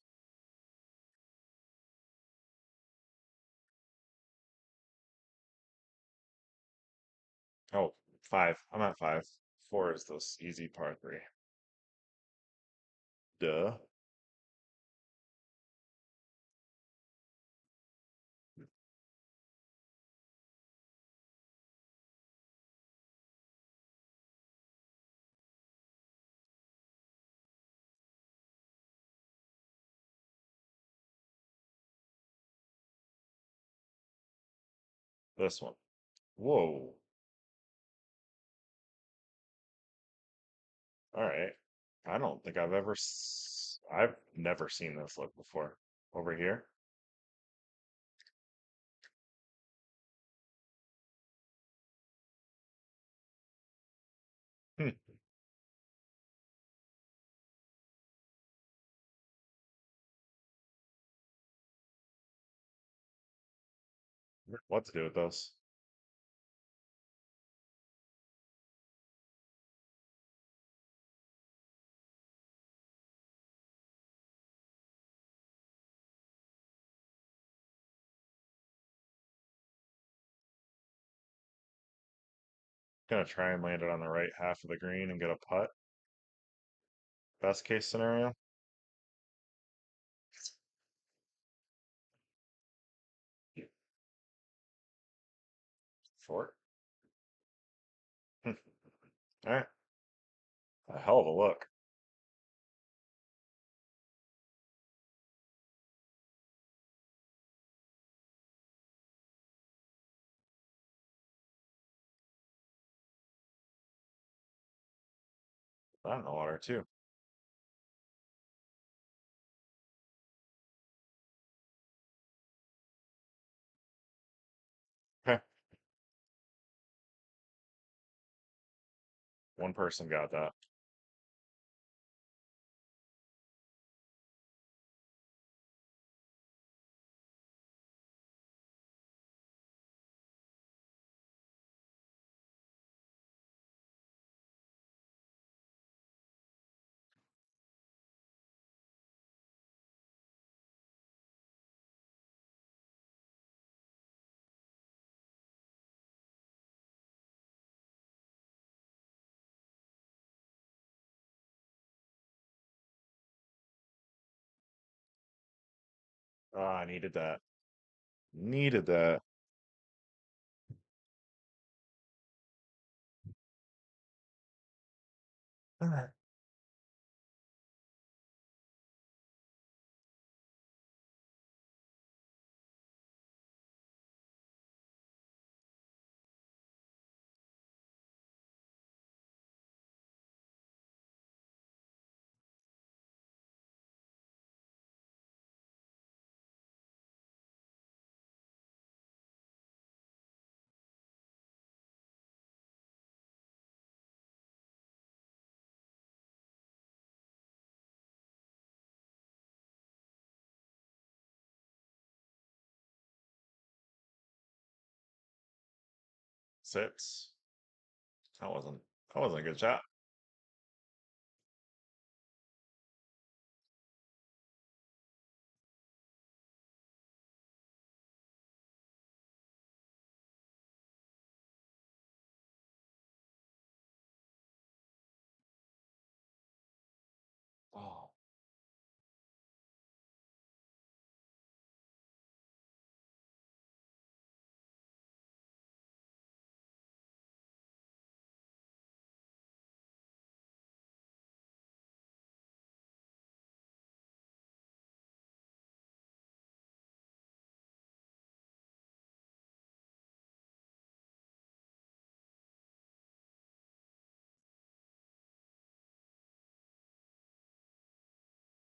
Speaker 1: Oh, five. I'm at five. Four is this easy par three. Duh. This one. Whoa. All right. I don't think I've never seen this look before. Over here. Hmm. What to do with this? Gonna try and land it on the right half of the green and get a putt. Best case scenario. Short. Hmm. All right. A hell of a look. I don't know water too. Okay. One person got that. Ah, I needed that. Needed that. Sits. That wasn't that wasn't a good shot. Oh.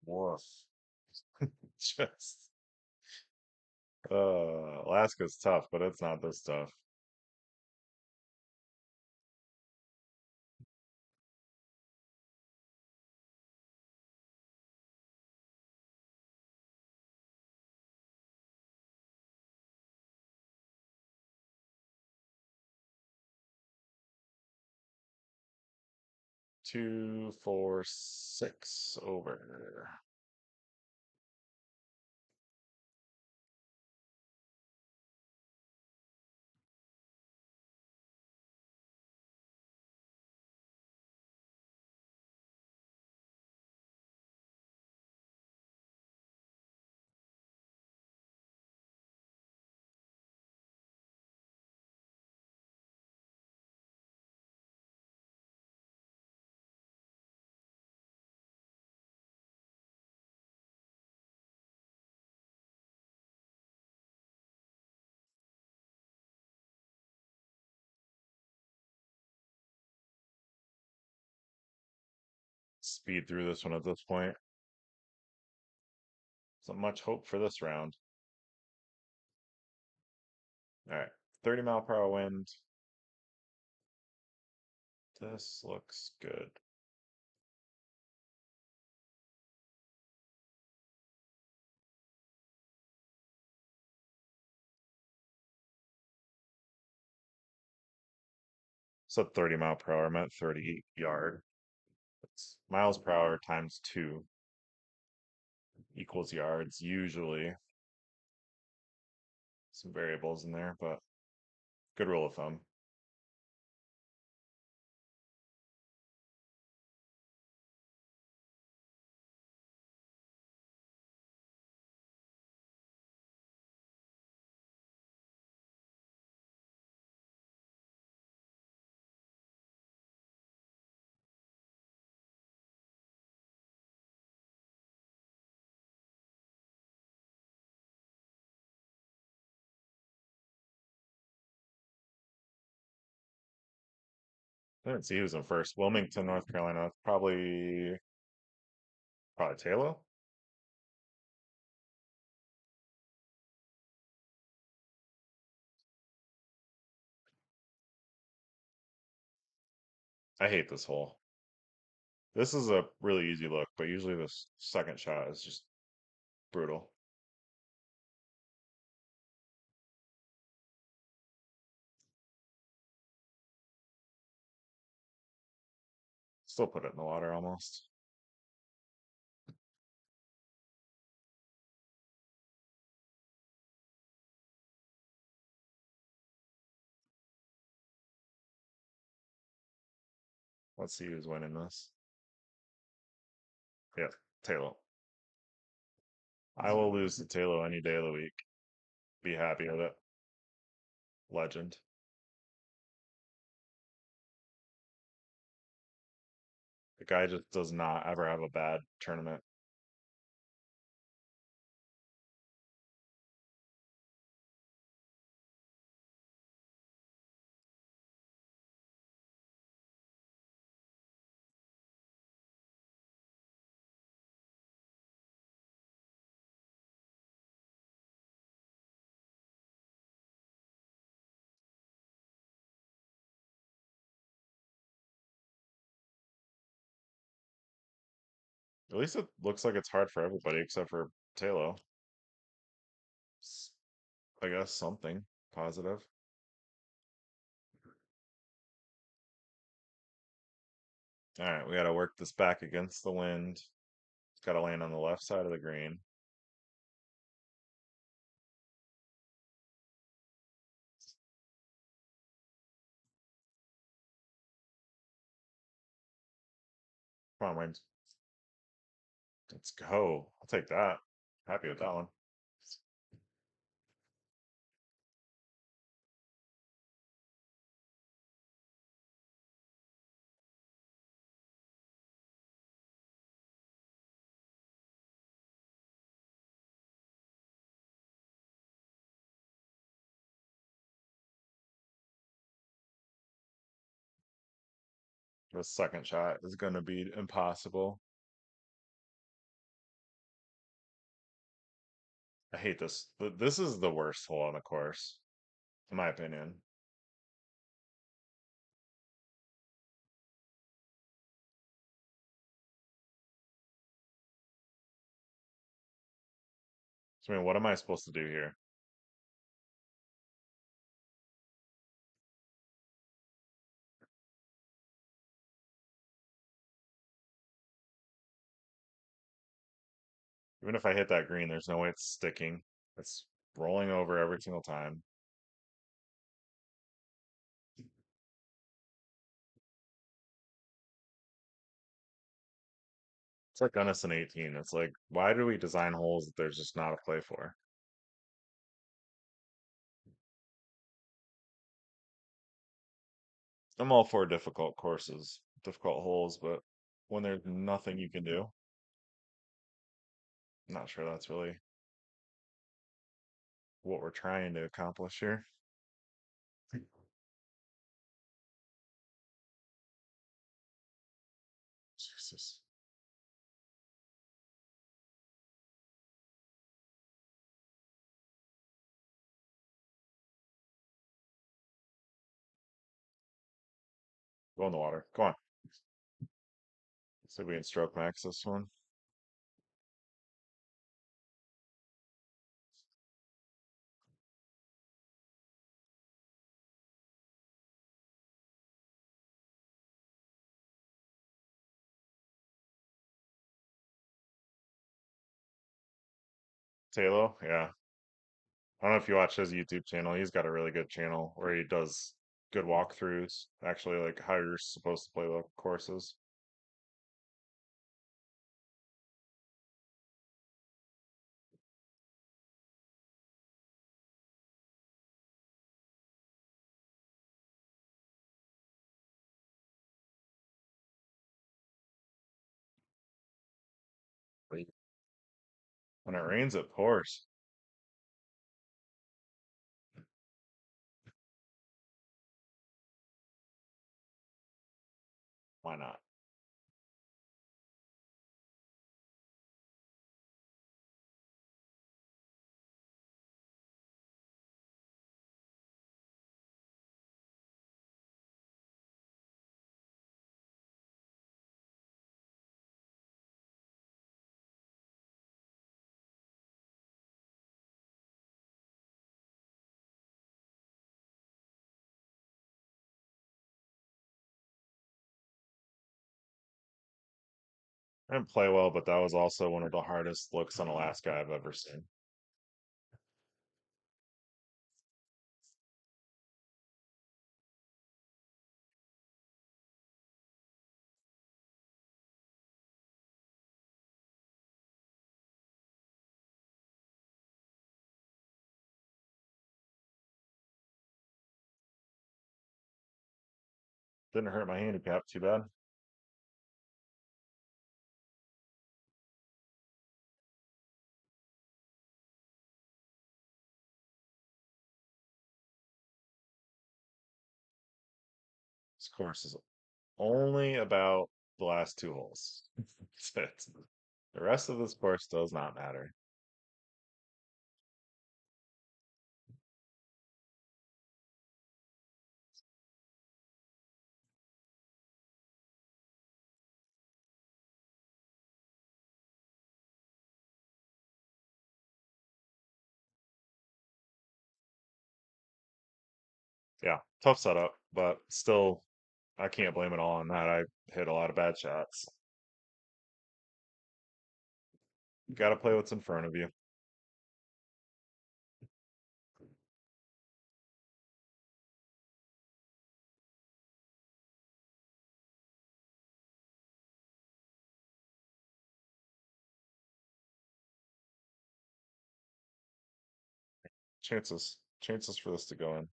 Speaker 1: Woof. Just Alaska's tough, but it's not this tough. Two, four, six over. speed through this one at this point. So much hope for this round. All right, 30 mile per hour wind. This looks good. So 30 mile per hour, I meant 30 yard. It's miles per hour times 2 equals yards. Usually some variables in there, but good rule of thumb. I didn't see who's in first. Wilmington, North Carolina. Probably Taylor. I hate this hole. This is a really easy look, but usually this second shot is just brutal. Still put it in the water almost. Let's see who's winning this. Yeah, Taylor. I will lose to Taylor any day of the week. Be happy with it. Legend. The guy just does not ever have a bad tournament. At least it looks like it's hard for everybody except for Taylor. I guess something positive. All right, we got to work this back against the wind. It's got to land on the left side of the green. Come on, wind. Let's go. I'll take that. Happy with that one. The second shot is going to be impossible. I hate this. This is the worst hole on the course, in my opinion. So, I mean, what am I supposed to do here? Even if I hit that green, there's no way it's sticking. It's rolling over every single time. It's like Gunnison 18. It's like, why do we design holes that there's just not a play for? I'm all for difficult courses, difficult holes, but when there's nothing you can do, I'm not sure that's really what we're trying to accomplish here. Jesus. Go in the water. Go on. See if we can stroke max this one. Talo, yeah. I don't know if you watch his YouTube channel. He's got a really good channel where he does good walkthroughs, actually, like how you're supposed to play the courses. When it rains, it pours. Why not? I didn't play well, but that was also one of the hardest looks on Alaska I've ever seen. Didn't hurt my handicap too bad. This course is only about the last two holes. That's it. The rest of this course does not matter. Yeah, tough setup, but still, I can't blame it all on that. I hit a lot of bad shots. You got to play what's in front of you. Chances for this to go in.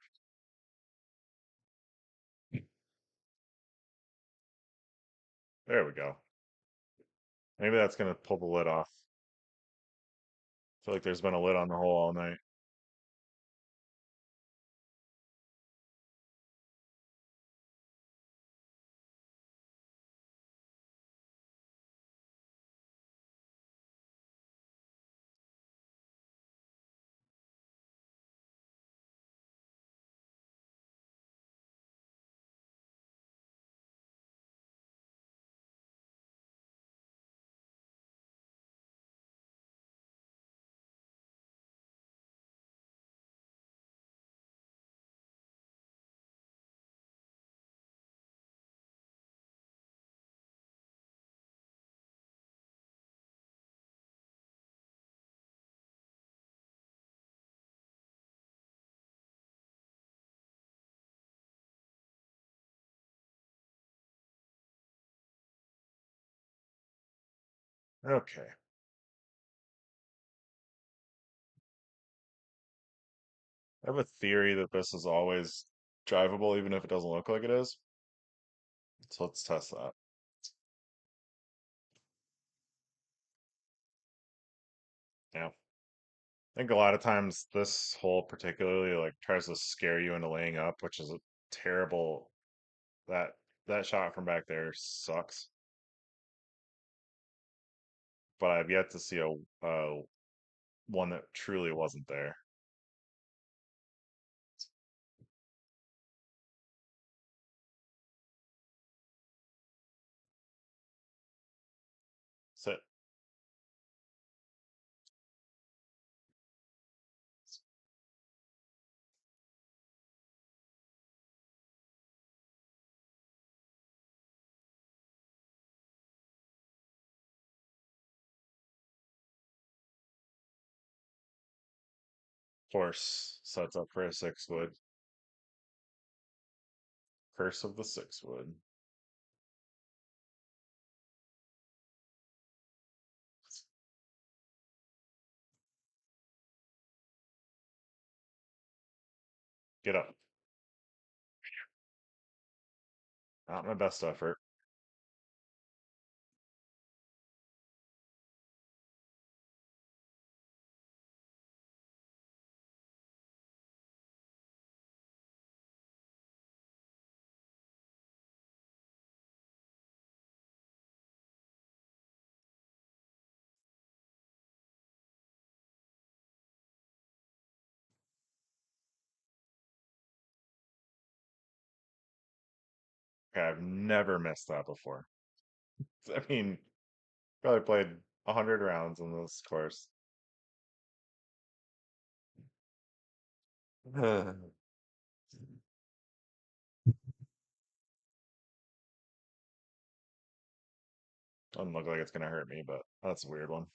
Speaker 1: There we go. Maybe that's gonna pull the lid off. I feel like there's been a lid on the hole all night. Okay. I have a theory that this is always drivable, even if it doesn't look like it is. So let's test that. Yeah. I think a lot of times this hole particularly like tries to scare you into laying up, which is a terrible that that shot from back there sucks. But I've yet to see a one that truly wasn't there. Horse sets up for a 6 wood. Curse of the 6 wood. Get up. Not my best effort. Okay, I've never missed that before. I mean, probably played 100 rounds in this course. Doesn't look like it's gonna hurt me, but that's a weird one.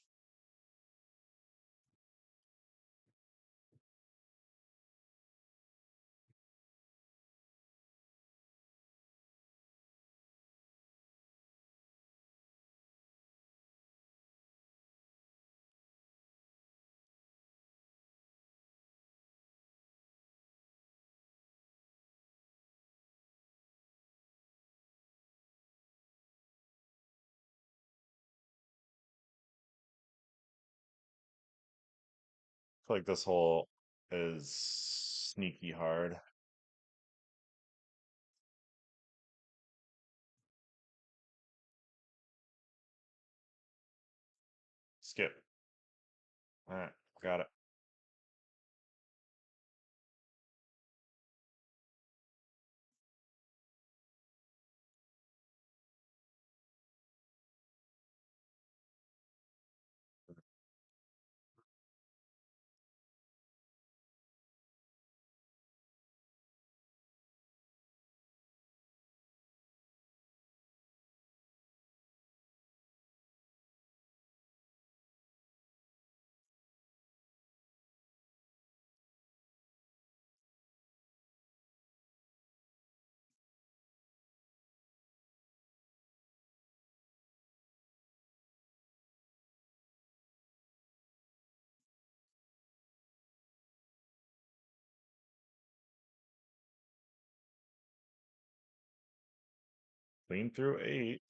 Speaker 1: I feel like this hole is sneaky hard. Skip. All right, got it. Clean through 8.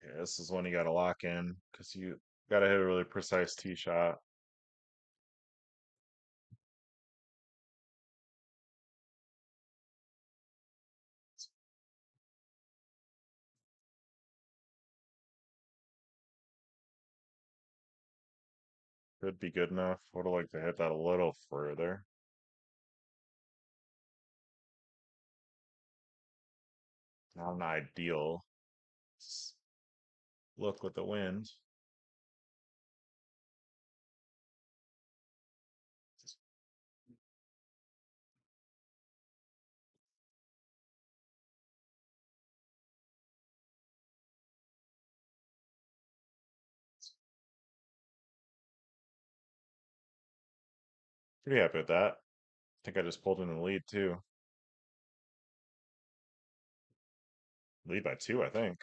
Speaker 1: Yeah, this is one you gotta lock in because you gotta hit a really precise tee shot. Could be good enough. Would have liked to hit that a little further. Not an ideal look with the wind. Pretty happy with that. I think I just pulled in the lead too. Lead by 2, I think.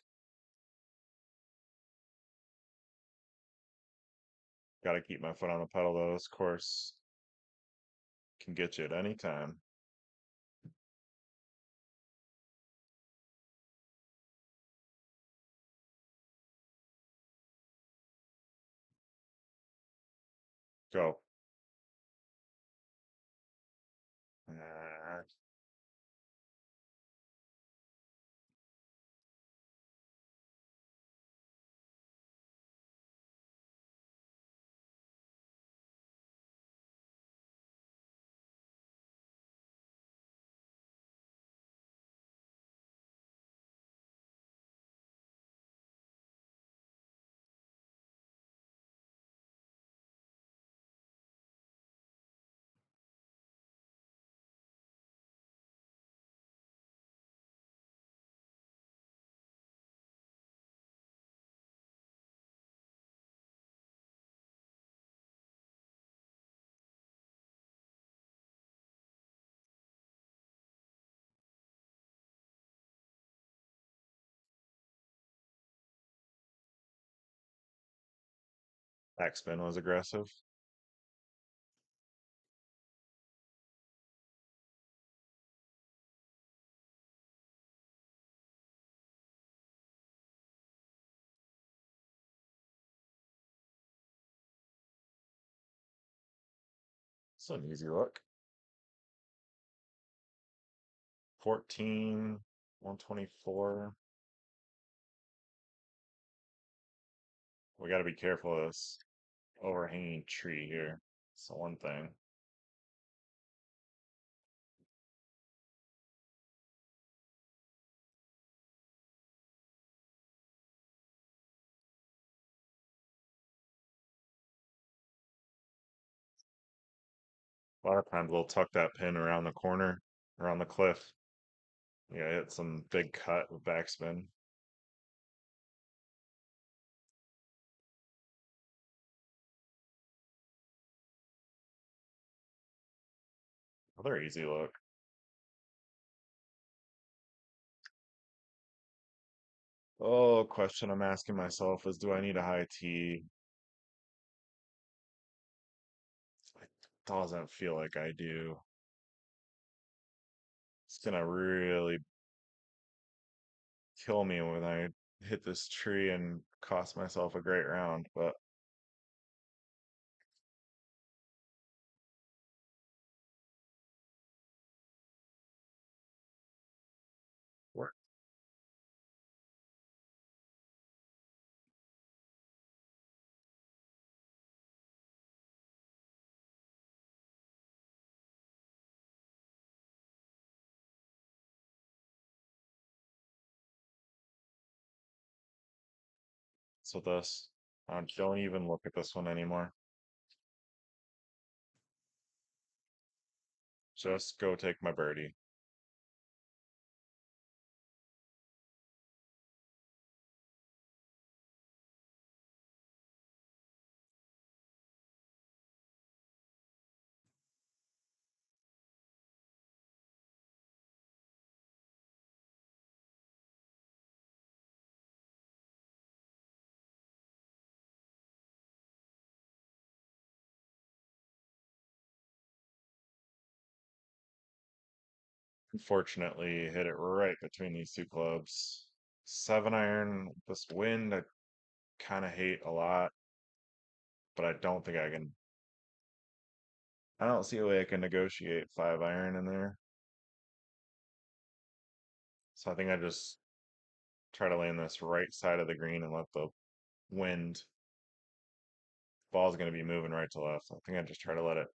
Speaker 1: Got to keep my foot on the pedal though. This course can get you at any time. Go. Uh, Backspin was aggressive. It's an easy look. 14, 124. We got to be careful of this overhanging tree here. It's the one thing. A lot of times we'll tuck that pin around the corner, around the cliff. Yeah, hit some big cut with backspin. Another easy look. Oh, question I'm asking myself is, do I need a high T? It doesn't feel like I do. It's gonna really kill me when I hit this tree and cost myself a great round, but work. So this, don't even look at this one anymore. Just go take my birdie. Unfortunately, hit it right between these two clubs. 7 iron, this wind, I kind of hate a lot, but I don't think I can. I don't see a way I can negotiate 5 iron in there. So I think I just try to land this right side of the green and let the wind, ball's going to be moving right to left. I think I just try to let it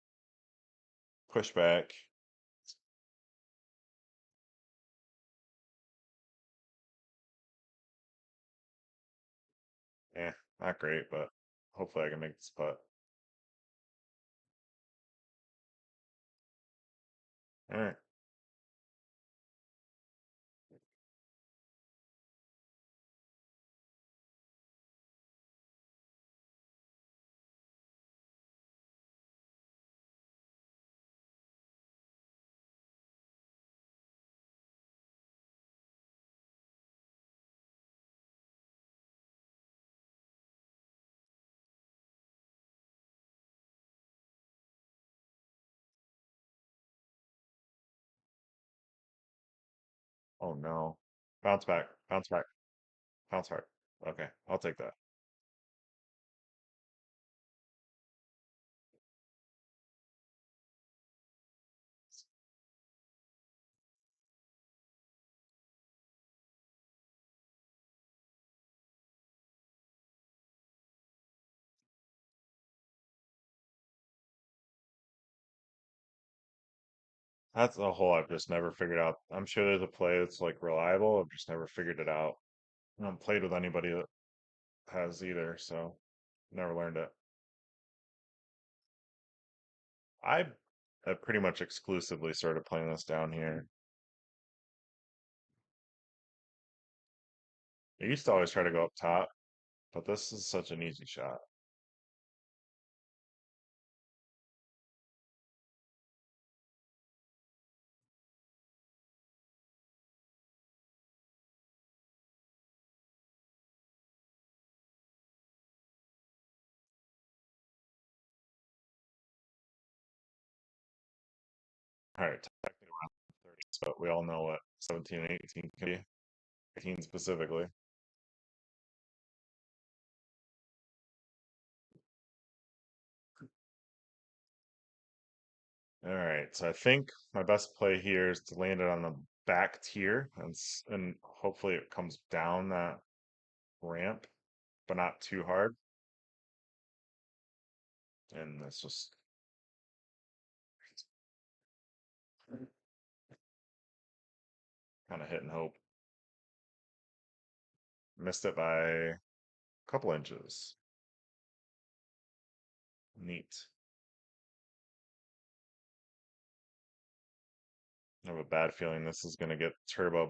Speaker 1: push back. Yeah, not great, but hopefully I can make this putt. All right. Oh no. Bounce back, bounce back, bounce hard. Okay, I'll take that. That's a hole I've just never figured out. I'm sure there's a play that's like reliable. I've just never figured it out. I haven't played with anybody that has either, so never learned it. I have pretty much exclusively started playing this down here. I used to always try to go up top, but this is such an easy shot. All right, technically around 30, but we all know what 17 and 18 can be. 18 specifically. All right, so I think my best play here is to land it on the back tier and hopefully it comes down that ramp, but not too hard. And that's just kind of hit and hope. Missed it by a couple inches. Neat. I have a bad feeling this is gonna get turbo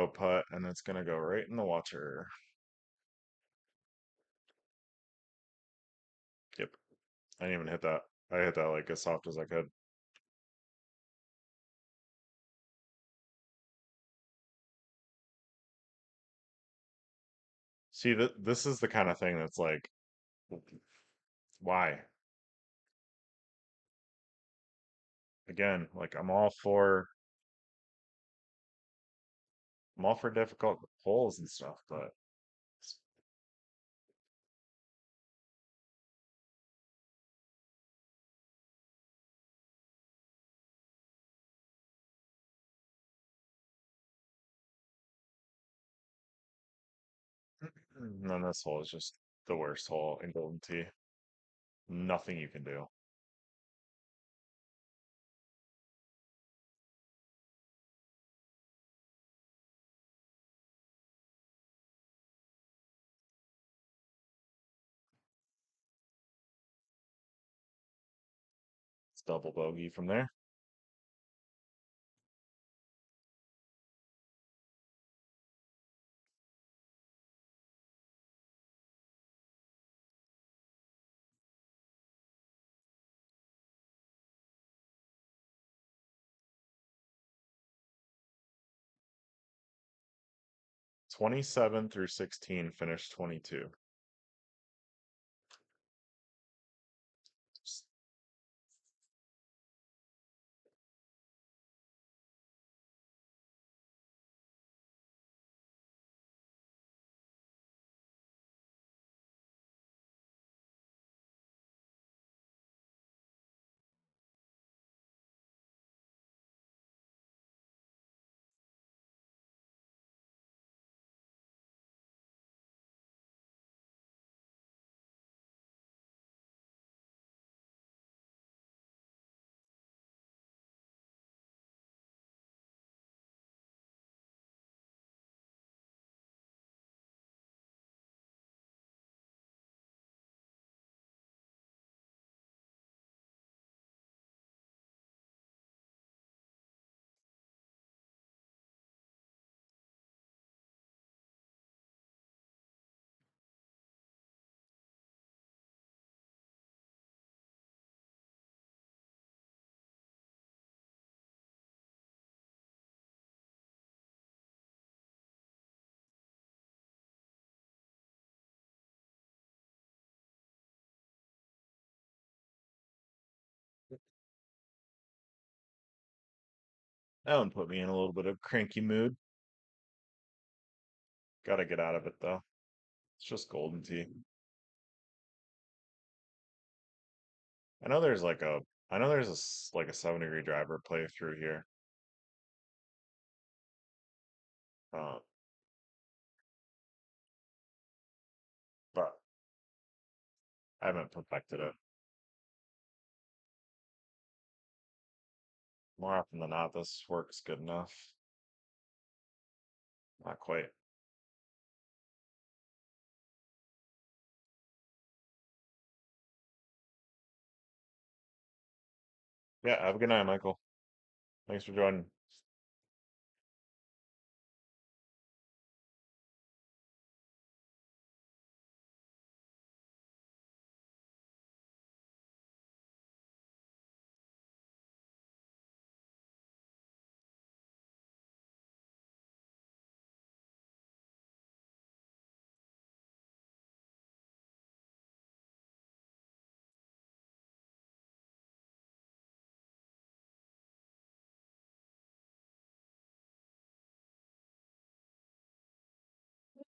Speaker 1: putt, and it's gonna go right in the water. Yep. I didn't even hit that. I hit that like as soft as I could. See, this is the kind of thing that's like, why? Again, like I'm all for difficult holes and stuff, but none of this hole is just the worst hole in Golden Tee. Nothing you can do. It's double bogey from there. 27 through 16 finished 22. 'That one put me in a little bit of cranky mood. Gotta get out of it though. It's just Golden Tee. I know there's like a I know there's like a 7-degree driver playthrough here. Uh, but I haven't perfected it. More often than not, this works good enough. Not quite. Yeah, have a good night, Michael. Thanks for joining.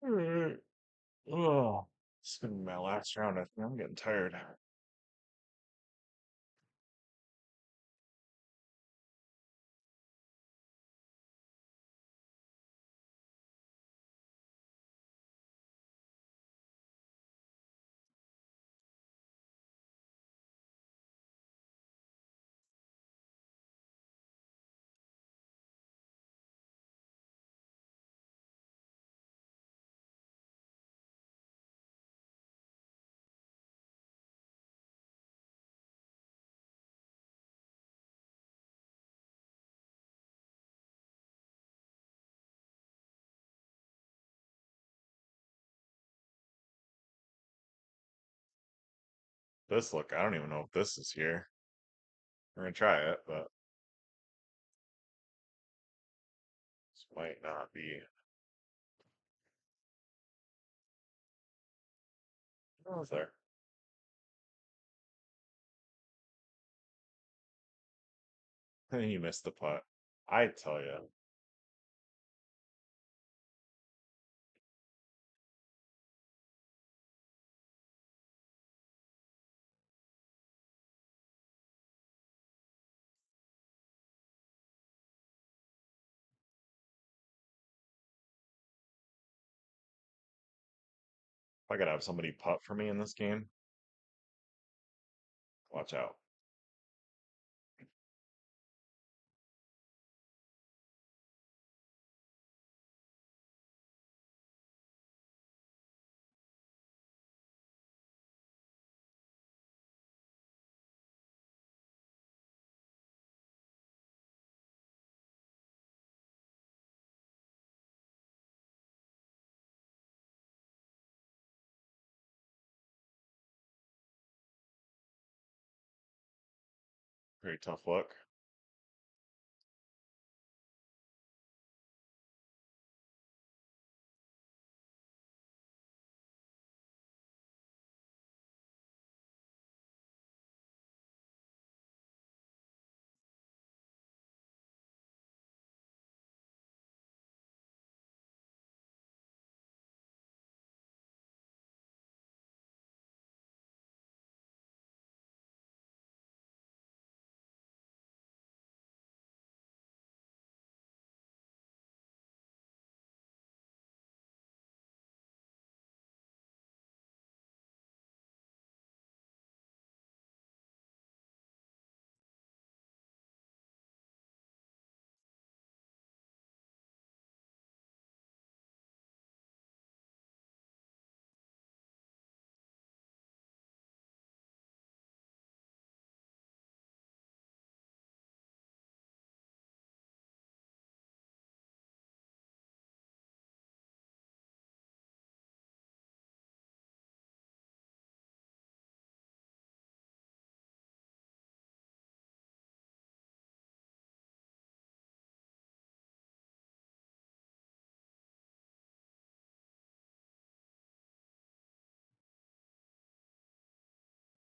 Speaker 1: Alright. Oh, it's gonna be my last round. I think I'm getting tired. This look, I don't even know if this is here. We're gonna try it, but this might not be. Oh, it's there. You missed the putt. I tell you. I gotta have somebody putt for me in this game. Watch out. Very tough look.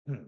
Speaker 1: Hmm.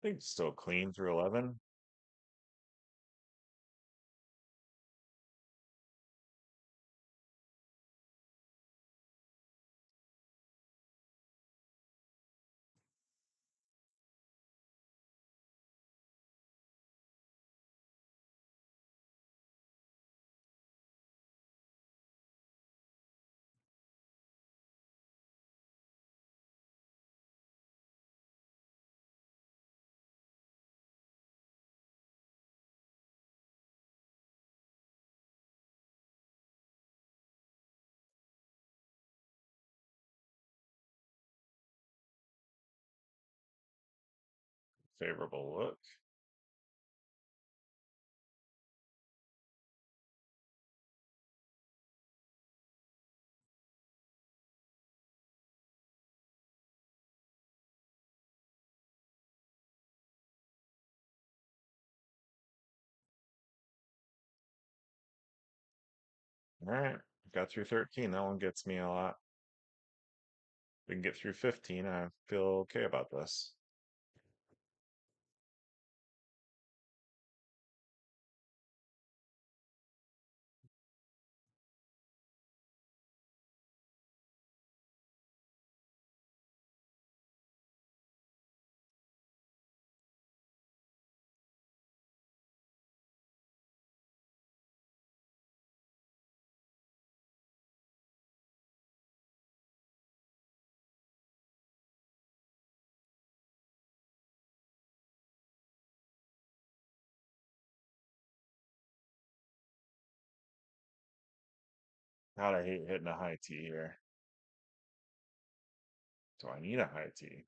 Speaker 1: I think still clean through 11. Favorable look. All right. Got through 13. That one gets me a lot. We can get through 15. I feel okay about this. God, I hate hitting a high T here. Do I need a high T?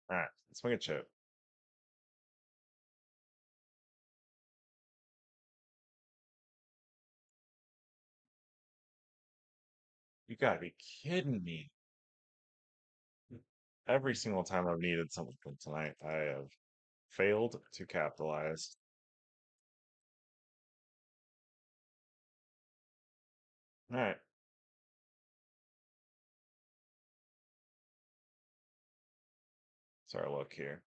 Speaker 1: All right, swing a chip. You gotta be kidding me. Every single time I've needed something tonight, I have failed to capitalize. All right, so our look here.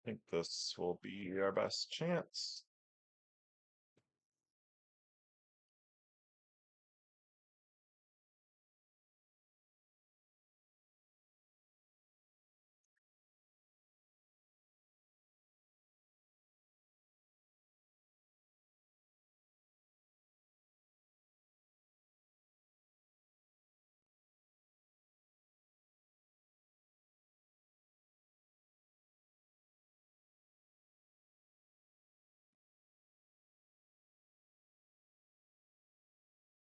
Speaker 1: I think this will be our best chance.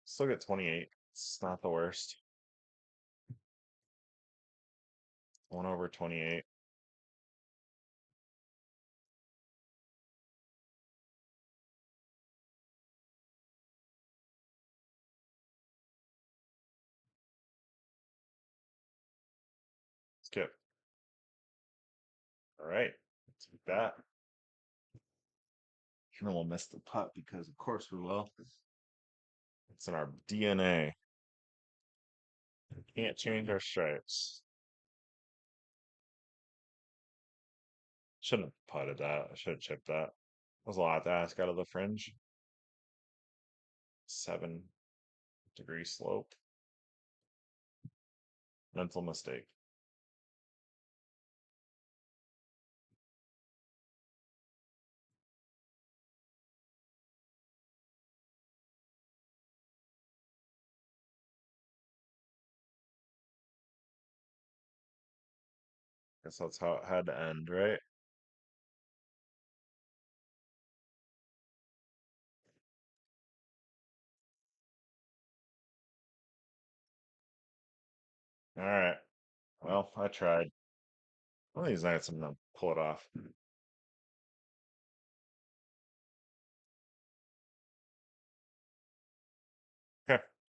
Speaker 1: Still get 28. It's not the worst. 1 over 28. Skip. All right, take that. And then we'll miss the putt because, of course, we will. It's in our DNA. Can't change our stripes. Shouldn't have putted that. I should have chipped that. Was a lot to ask out of the fringe. 7-degree slope. Mental mistake. Guess that's how it had to end, right? All right. Well, I tried. One of these nights I'm gonna pull it off.